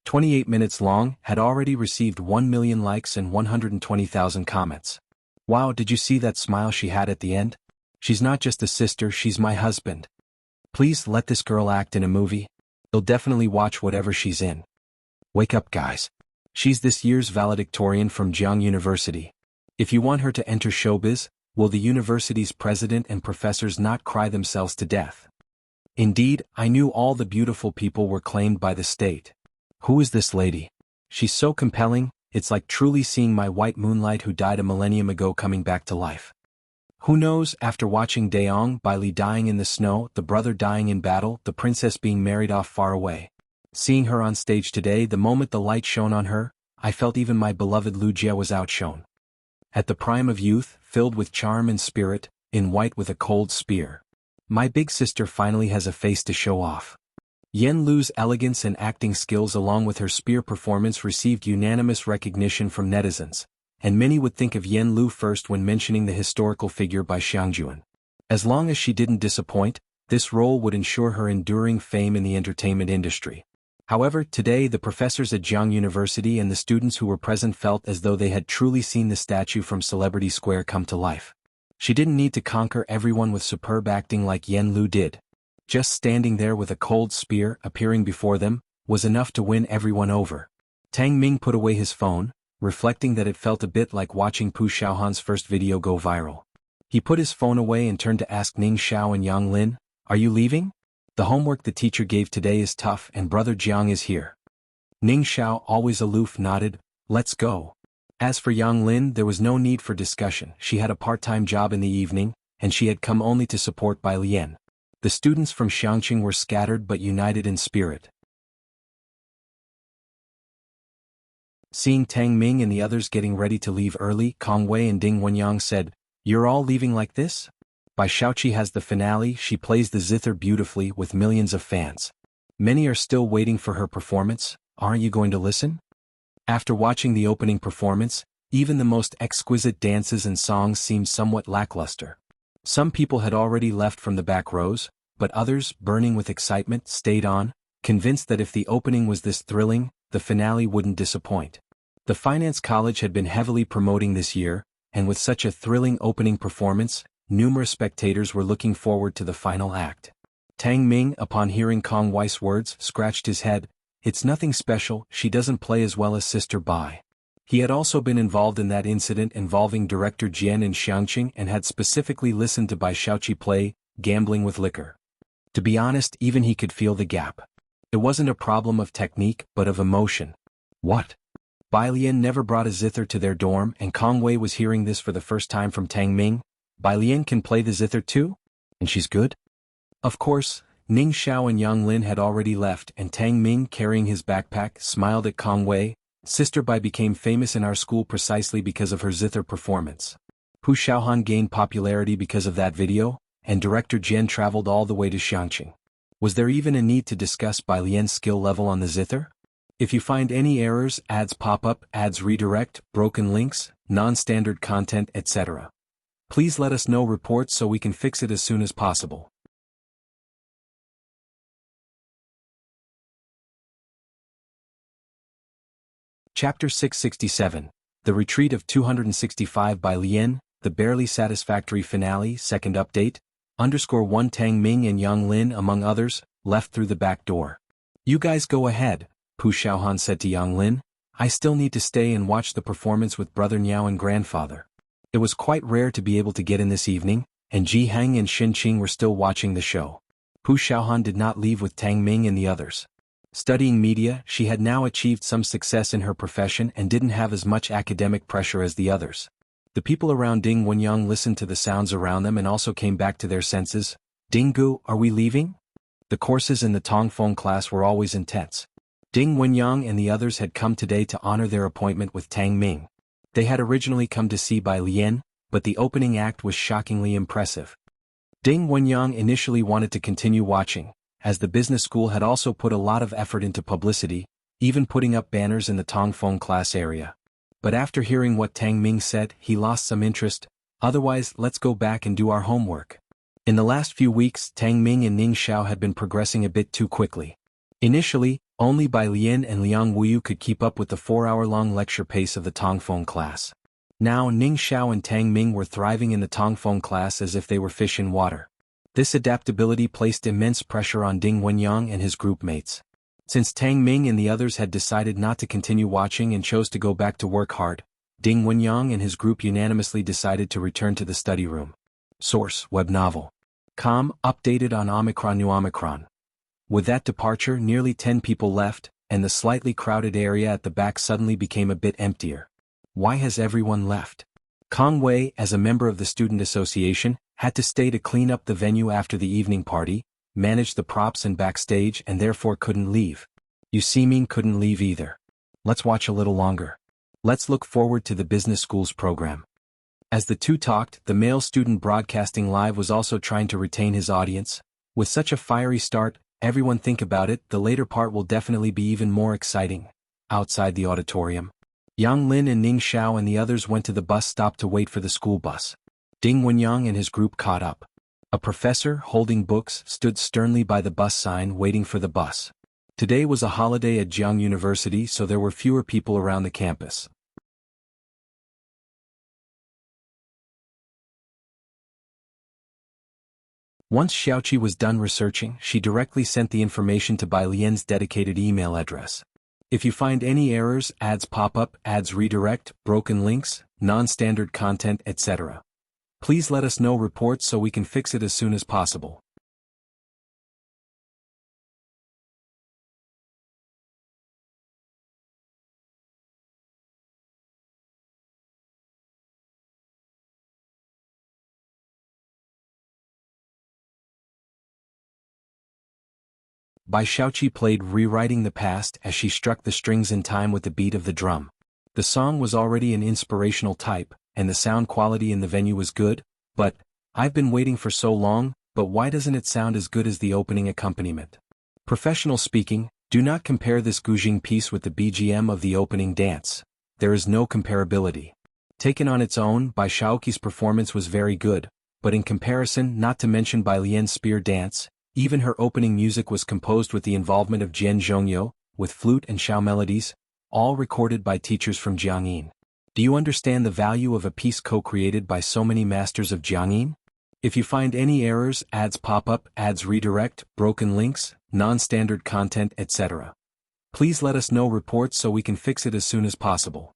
Speaker 1: 28 minutes long, had already received 1 million likes and 120,000 comments. Wow, did you see that smile she had at the end? She's not just a sister, she's my husband. Please let this girl act in a movie. You'll definitely watch whatever she's in. Wake up, guys. She's this year's valedictorian from Jiang University. If you want her to enter showbiz, will the university's president and professors not cry themselves to death? Indeed, I knew all the beautiful people were claimed by the state. Who is this lady? She's so compelling, it's like truly seeing my white moonlight who died a millennium ago coming back to life. Who knows, after watching Daong, Bai Li dying in the snow, the brother dying in battle, the princess being married off far away. Seeing her on stage today, the moment the light shone on her, I felt even my beloved Lu Jia was outshone. At the prime of youth, filled with charm and spirit, in white with a cold spear. My big sister finally has a face to show off. Yan Lu's elegance and acting skills along with her spear performance received unanimous recognition from netizens, and many would think of Yan Lu first when mentioning the historical figure by Xiangjuan. As long as she didn't disappoint, this role would ensure her enduring fame in the entertainment industry. However, today the professors at Jiang University and the students who were present felt as though they had truly seen the statue from Celebrity Square come to life. She didn't need to conquer everyone with superb acting like Yan Lu did. Just standing there with a cold spear appearing before them was enough to win everyone over. Tang Ming put away his phone, reflecting that it felt a bit like watching Pu Xiaohan's first video go viral. He put his phone away and turned to ask Ning Xiao and Yang Lin, "Are you leaving? The homework the teacher gave today is tough and brother Jiang is here." Ning Xiao, always aloof, nodded, "Let's go." As for Yang Lin, there was no need for discussion. She had a part-time job in the evening, and she had come only to support Bai Lian. The students from Xianxia were scattered but united in spirit. Seeing Tang Ming and the others getting ready to leave early, Kong Wei and Ding Wenyang said, "You're all leaving like this?" Bai Xiaoqi has the finale. She plays the zither beautifully with millions of fans. Many are still waiting for her performance. Aren't you going to listen? After watching the opening performance, even the most exquisite dances and songs seemed somewhat lackluster. Some people had already left from the back rows, but others, burning with excitement, stayed on, convinced that if the opening was this thrilling, the finale wouldn't disappoint. The Finance College had been heavily promoting this year, and with such a thrilling opening performance, numerous spectators were looking forward to the final act. Tang Ming, upon hearing Kong Wei's words, scratched his head. "It's nothing special, she doesn't play as well as Sister Bai." He had also been involved in that incident involving director Jian and Xianxia and had specifically listened to Bai Xiaoqi play, Gambling with Liquor. To be honest, even he could feel the gap. It wasn't a problem of technique but of emotion. What? Bai Lian never brought a zither to their dorm and Kong Wei was hearing this for the first time from Tang Ming. Bai Lian can play the zither too? And she's good? Of course, Ning Xiao and Yang Lin had already left and Tang Ming, carrying his backpack, smiled at Kong Wei. Sister Bai became famous in our school precisely because of her zither performance. Hu Xiaohan gained popularity because of that video, and director Jian traveled all the way to Xianxia. Was there even a need to discuss Bai Lian's skill level on the zither? If you find any errors, ads pop up, ads redirect, broken links, non-standard content, etc. Please let us know reports so we can fix it as soon as possible. Chapter 667, The Retreat of 265 by Lian, the barely satisfactory finale, second update, _1 Tang Ming and Yang Lin among others, left through the back door. You guys go ahead, Pu Xiaohan said to Yang Lin. I still need to stay and watch the performance with Brother Niao and grandfather. It was quite rare to be able to get in this evening, and Ji Heng and Xin Qing were still watching the show. Pu Xiaohan did not leave with Tang Ming and the others. Studying media, she had now achieved some success in her profession and didn't have as much academic pressure as the others. The people around Ding Wenyang listened to the sounds around them and also came back to their senses. Dinggu, are we leaving? The courses in the Tongfeng class were always intense. Ding Wenyang and the others had come today to honor their appointment with Tang Ming. They had originally come to see Bai Lian, but the opening act was shockingly impressive. Ding Wenyang initially wanted to continue watching, as the business school had also put a lot of effort into publicity, even putting up banners in the Tongfeng class area. But after hearing what Tang Ming said, he lost some interest. Otherwise, let's go back and do our homework. In the last few weeks, Tang Ming and Ning Xiao had been progressing a bit too quickly. Initially, only Bai Lian and Liang Wuyu could keep up with the 4-hour-long lecture pace of the Tongfeng class. Now Ning Xiao and Tang Ming were thriving in the Tongfeng class as if they were fish in water. This adaptability placed immense pressure on Ding Wenyang and his group mates. Since Tang Ming and the others had decided not to continue watching and chose to go back to work hard, Ding Wenyang and his group unanimously decided to return to the study room. Source: Web Novel. Com. Updated on Omicron. New Omicron. With that departure, nearly 10 people left, and the slightly crowded area at the back suddenly became a bit emptier. Why has everyone left? Kong Wei, as a member of the student association, had to stay to clean up the venue after the evening party, manage the props and backstage, and therefore couldn't leave. Yu Siming couldn't leave either. Let's watch a little longer. Let's look forward to the business school's program. As the two talked, the male student broadcasting live was also trying to retain his audience. With such a fiery start, everyone think about it, the later part will definitely be even more exciting. Outside the auditorium, Yang Lin and Ning Xiao and the others went to the bus stop to wait for the school bus. Ding Wenyang and his group caught up. A professor, holding books, stood sternly by the bus sign waiting for the bus. Today was a holiday at Jianghu University, so there were fewer people around the campus. Once Xiaoqi was done researching, she directly sent the information to Bai Lian's dedicated email address. If you find any errors, ads pop up, ads redirect, broken links, non-standard content, etc. Please let us know reports so we can fix it as soon as possible. Bai Xiaoqi played Rewriting the Past as she struck the strings in time with the beat of the drum. The song was already an inspirational type, and the sound quality in the venue was good, but, I've been waiting for so long, but why doesn't it sound as good as the opening accompaniment? Professional speaking, do not compare this Gujing piece with the BGM of the opening dance. There is no comparability. Taken on its own, Bai Xiaoqi's performance was very good, but in comparison, not to mention Bai Lian's spear dance, even her opening music was composed with the involvement of Jian Zhongyo, with flute and xiao melodies, all recorded by teachers from Jiangyin. Do you understand the value of a piece co-created by so many masters of Jiangyin? If you find any errors, ads pop up, ads redirect, broken links, non-standard content, etc. Please let us know reports so we can fix it as soon as possible.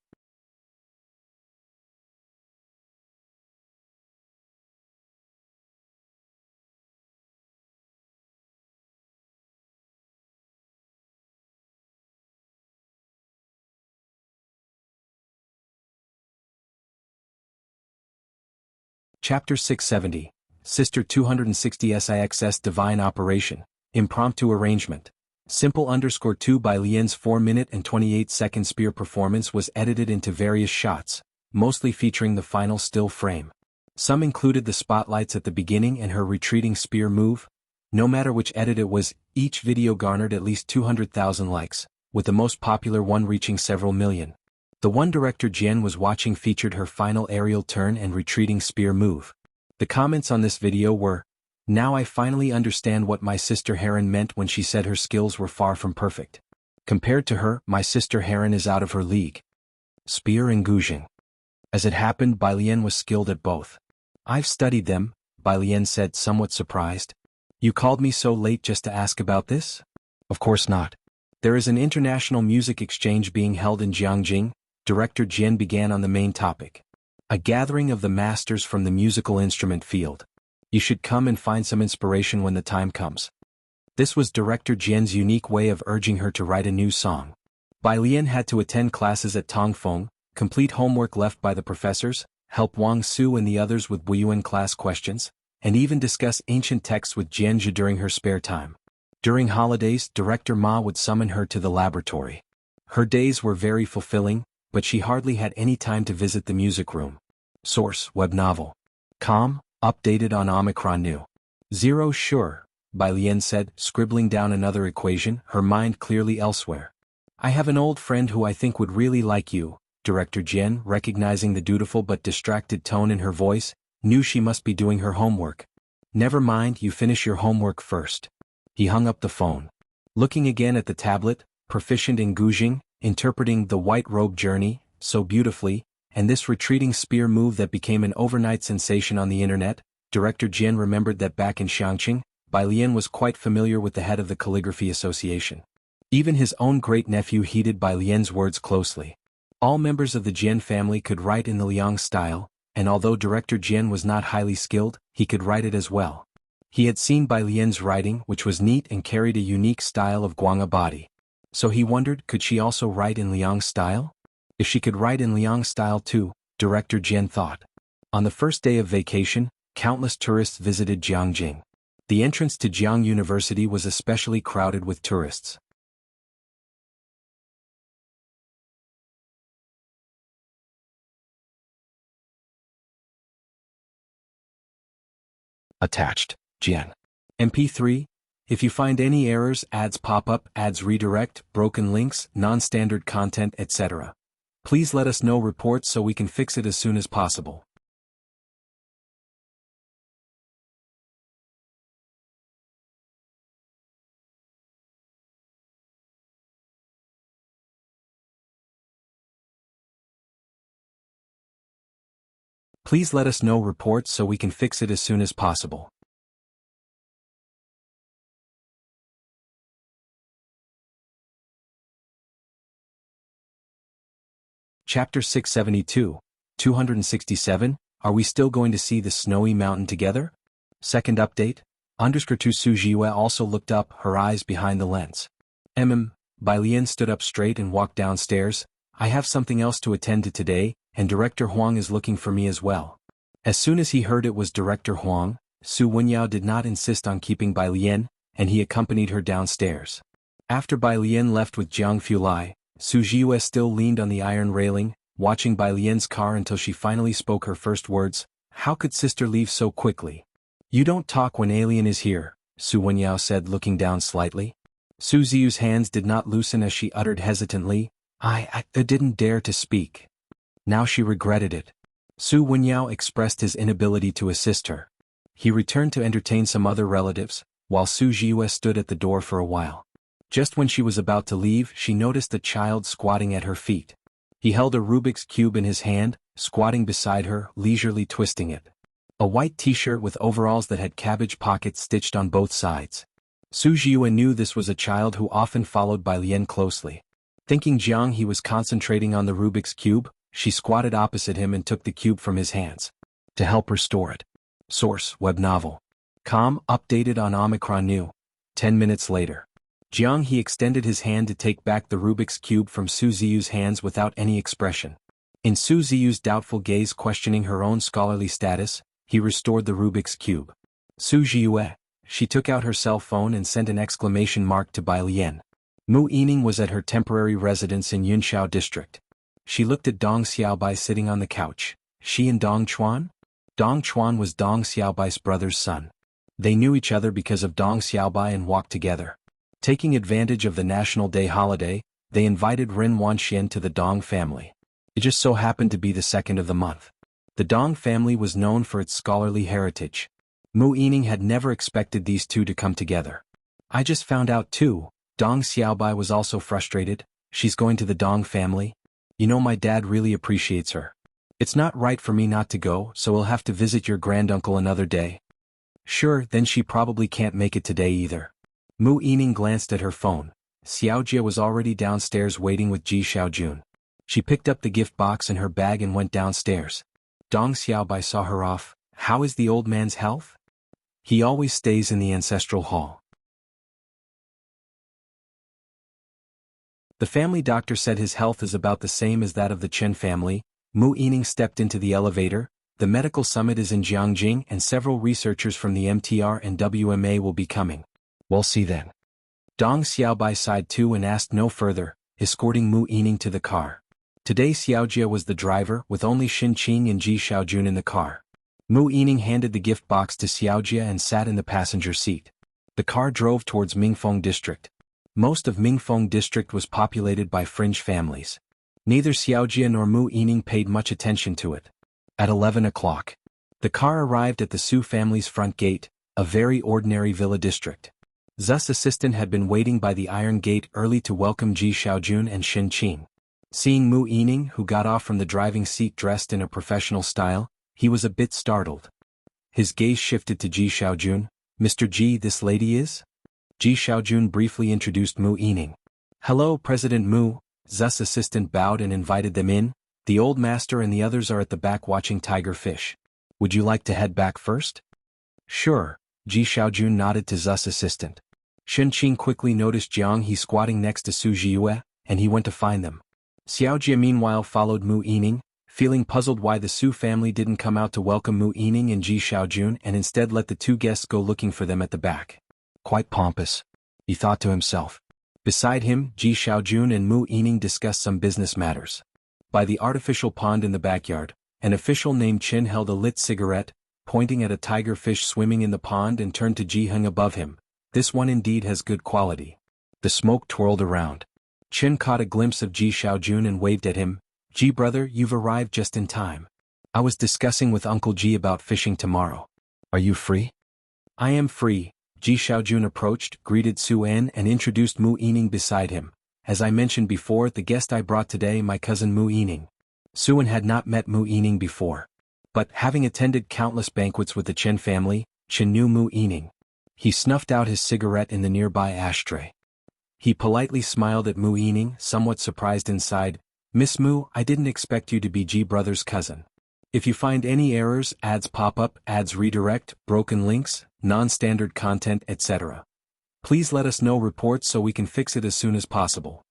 Speaker 1: Chapter 670, Sister 260 SIXS Divine Operation, Impromptu Arrangement. Simple _2 by Lian's 4-minute and 28-second spear performance was edited into various shots, mostly featuring the final still frame. Some included the spotlights at the beginning and her retreating spear move. No matter which edit it was, each video garnered at least 200,000 likes, with the most popular one reaching several million. The one director Jian was watching featured her final aerial turn and retreating spear move. The comments on this video were, "Now I finally understand what my sister Heron meant when she said her skills were far from perfect. Compared to her, my sister Heron is out of her league." Spear and Guzheng. As it happened, Bai Lian was skilled at both. "I've studied them," Bai Lian said, somewhat surprised. "You called me so late just to ask about this?" "Of course not. There is an international music exchange being held in Jianghu," Director Jian began on the main topic. "A gathering of the masters from the musical instrument field. You should come and find some inspiration when the time comes." This was Director Jian's unique way of urging her to write a new song. Bai Lian had to attend classes at Tongfeng, complete homework left by the professors, help Wang Su and the others with Buyuan class questions, and even discuss ancient texts with Jianzhi during her spare time. During holidays, Director Ma would summon her to the laboratory. Her days were very fulfilling, but she hardly had any time to visit the music room. Source: web novel. Com. Updated on Omicron New. 0 Sure, Bai Lian said, scribbling down another equation, her mind clearly elsewhere. "I have an old friend who I think would really like you." Director Jian, recognizing the dutiful but distracted tone in her voice, knew she must be doing her homework. "Never mind, you finish your homework first." He hung up the phone. Looking again at the tablet, proficient in Guzheng, interpreting the white robe journey so beautifully, and this retreating spear move that became an overnight sensation on the internet, Director Jian remembered that back in Xianxia, Bai Lian was quite familiar with the head of the Calligraphy Association. Even his own great-nephew heeded Bai Lian's words closely. All members of the Jian family could write in the Liang style, and although Director Jian was not highly skilled, he could write it as well. He had seen Bai Lian's writing, which was neat and carried a unique style of Guanga body. So he wondered, could she also write in Liang style? If she could write in Liang style too, Director Jian thought. On the first day of vacation, countless tourists visited Jianghu. The entrance to Jianghu University was especially crowded with tourists. Attached, Jian. MP3. If you find any errors, ads pop up, ads redirect, broken links, non-standard content, etc., please let us know reports so we can fix it as soon as possible. Please let us know reports so we can fix it as soon as possible. Chapter 672, 267, Are we still going to see the snowy mountain together? Second update, _2 Su Jiyue also looked up, her eyes behind the lens. Bai Lian stood up straight and walked downstairs. "I have something else to attend to today, and Director Huang is looking for me as well." As soon as he heard it was Director Huang, Su Wenyao did not insist on keeping Bai Lian, and he accompanied her downstairs. After Bai Lian left with Jianghu Lai, Su Jiyue still leaned on the iron railing, watching Bai Lian's car until she finally spoke her first words. "How could sister leave so quickly?" "You don't talk when alien is here," Su Wenyao said, looking down slightly. Su Ziyu's hands did not loosen as she uttered hesitantly, I didn't dare to speak." Now she regretted it. Su Wenyao expressed his inability to assist her. He returned to entertain some other relatives, while Su Jiyue stood at the door for a while. Just when she was about to leave, she noticed a child squatting at her feet. He held a Rubik's Cube in his hand, squatting beside her, leisurely twisting it. A white t-shirt with overalls that had cabbage pockets stitched on both sides. Su Jiyue knew this was a child who often followed Bai Lian closely. Thinking Jiang was concentrating on the Rubik's Cube, she squatted opposite him and took the cube from his hands. To help restore it. Source: web novel. Com. Updated on Omicron New. 10 minutes later. Jiang extended his hand to take back the Rubik's Cube from Su Ziyu's hands without any expression. In Su Ziyu's doubtful gaze questioning her own scholarly status, He restored the Rubik's Cube. Su Jiue. She took out her cell phone and sent an exclamation mark to Bai Lian. Mu Yining was at her temporary residence in Yunxiao district. She looked at Dong Xiaobai sitting on the couch. She and Dong Chuan? Dong Chuan was Dong Xiaobai's brother's son. They knew each other because of Dong Xiaobai and walked together. Taking advantage of the National Day holiday, they invited Ren Wanxian to the Dong family. It just so happened to be the 2nd of the month. The Dong family was known for its scholarly heritage. Mu Yining had never expected these two to come together. I just found out too, Dong Xiaobai was also frustrated. She's going to the Dong family. You know, my dad really appreciates her. It's not right for me not to go, so we'll have to visit your granduncle another day. Sure, then she probably can't make it today either. Mu Yining glanced at her phone. Xiaojia was already downstairs waiting with Ji Xiaojun. She picked up the gift box in her bag and went downstairs. Dong Xiaobai saw her off. How is the old man's health? He always stays in the ancestral hall. The family doctor said his health is about the same as that of the Chen family. Mu Yining stepped into the elevator. The medical summit is in Jianghu and several researchers from the MTR and WMA will be coming. We'll see then. Dong Xiaobai sighed too and asked no further, escorting Mu Yining to the car. Today Xiaojia was the driver with only Xin Qing and Ji Xiaojun in the car. Mu Yining handed the gift box to Xiaojia and sat in the passenger seat. The car drove towards Mingfeng district. Most of Mingfeng district was populated by fringe families. Neither Xiaojia nor Mu Yining paid much attention to it. At 11 o'clock, the car arrived at the Su family's front gate, a very ordinary villa district. Zu's assistant had been waiting by the iron gate early to welcome Ji Xiaojun and Xin Qing. Seeing Mu Yining, who got off from the driving seat dressed in a professional style, he was a bit startled. His gaze shifted to Ji Xiaojun. Mr. Ji, this lady is? Ji Xiaojun briefly introduced Mu Yining. Hello, President Mu. Zu's assistant bowed and invited them in. The old master and the others are at the back watching tiger fish. Would you like to head back first? Sure, Ji Xiaojun nodded to Zu's assistant. Xin Qing quickly noticed Jianghu squatting next to Su Jiue, and he went to find them. Xiaojia meanwhile followed Mu Yining, feeling puzzled why the Su family didn't come out to welcome Mu Yining and Ji Xiaojun and instead let the two guests go looking for them at the back. Quite pompous, he thought to himself. Beside him, Ji Xiaojun and Mu Yining discussed some business matters. By the artificial pond in the backyard, an official named Qin held a lit cigarette, pointing at a tiger fish swimming in the pond and turned to Jiheng above him. This one indeed has good quality. The smoke twirled around. Qin caught a glimpse of Ji Xiaojun and waved at him. Ji brother, you've arrived just in time. I was discussing with Uncle Ji about fishing tomorrow. Are you free? I am free. Ji Xiaojun approached, greeted Su En and introduced Mu Yining beside him. As I mentioned before, the guest I brought today, my cousin Mu Yining. Su En had not met Mu Yining before. But, having attended countless banquets with the Chen family, Qin knew Mu Yining. He snuffed out his cigarette in the nearby ashtray. He politely smiled at Mu Yining, somewhat surprised inside. Miss Mu, I didn't expect you to be Ji brother's cousin. If you find any errors, ads pop up, ads redirect, broken links, non-standard content, etc. Please let us know reports so we can fix it as soon as possible.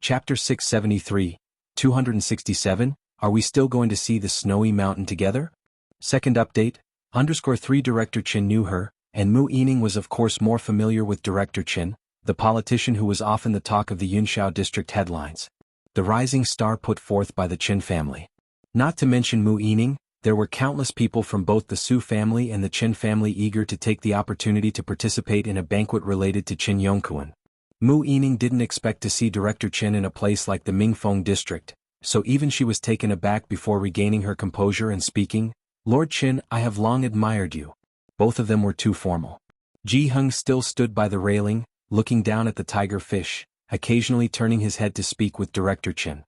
Speaker 1: Chapter 673, 267, Are we still going to see the snowy mountain together? Second update, _3 Director Qin knew her, and Mu Yining was of course more familiar with Director Qin, the politician who was often the talk of the Yunxiao district headlines. The rising star put forth by the Qin family. Not to mention Mu Yining, there were countless people from both the Su family and the Qin family eager to take the opportunity to participate in a banquet related to Qin Yongquan. Mu Yining didn't expect to see Director Qin in a place like the Mingfeng district, so even she was taken aback before regaining her composure and speaking, Lord Qin, I have long admired you. Both of them were too formal. Jiheng still stood by the railing, looking down at the tiger fish, occasionally turning his head to speak with Director Qin.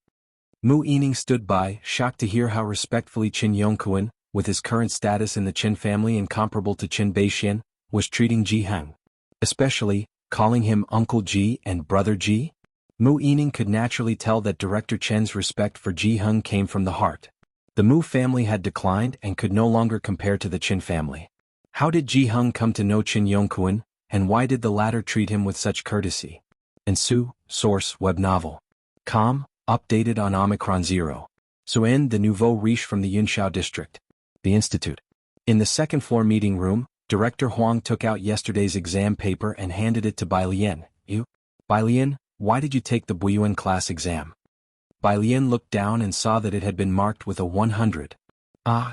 Speaker 1: Mu Yining stood by, shocked to hear how respectfully Qin Yongquan, with his current status in the Qin family and comparable to Qin Beixian, was treating Jiheng. Especially, calling him Uncle Ji and Brother Ji. Mu Yining could naturally tell that Director Chen's respect for Jiheng came from the heart. The Mu family had declined and could no longer compare to the Qin family. How did Jiheng come to know Qin Yongquan, and why did the latter treat him with such courtesy? And Su, source, web novel. Updated on Omicron 0. Suen the nouveau riche from the Yunxiao district. The Institute. In the second-floor meeting room, Director Huang took out yesterday's exam paper and handed it to Bai Lian. Bai Lian, why did you take the Buyuan class exam? Bai Lian looked down and saw that it had been marked with a 100.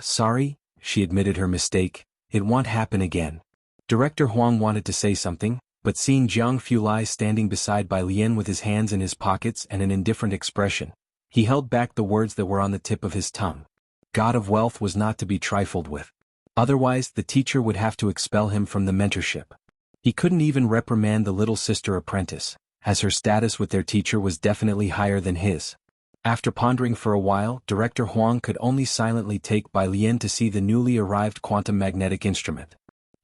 Speaker 1: Sorry, she admitted her mistake, it won't happen again. Director Huang wanted to say something, but seeing Jianghu lie standing beside Bai Lian with his hands in his pockets and an indifferent expression, he held back the words that were on the tip of his tongue. God of wealth was not to be trifled with. Otherwise the teacher would have to expel him from the mentorship. He couldn't even reprimand the little sister apprentice, as her status with their teacher was definitely higher than his. After pondering for a while, Director Huang could only silently take Bai Lian to see the newly arrived quantum magnetic instrument.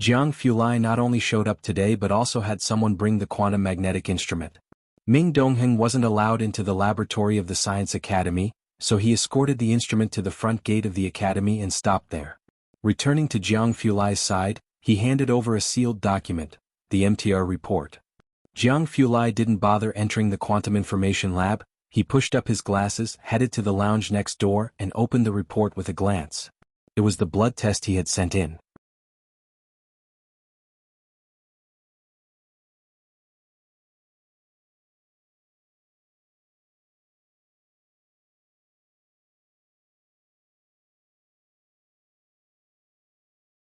Speaker 1: Jianghu Lai not only showed up today but also had someone bring the quantum magnetic instrument. Ming Dongheng wasn't allowed into the laboratory of the Science Academy, so he escorted the instrument to the front gate of the academy and stopped there. Returning to Jianghu Lai's side, he handed over a sealed document, the MTR report. Jianghu Lai didn't bother entering the quantum information lab, he pushed up his glasses, headed to the lounge next door and opened the report with a glance. It was the blood test he had sent in.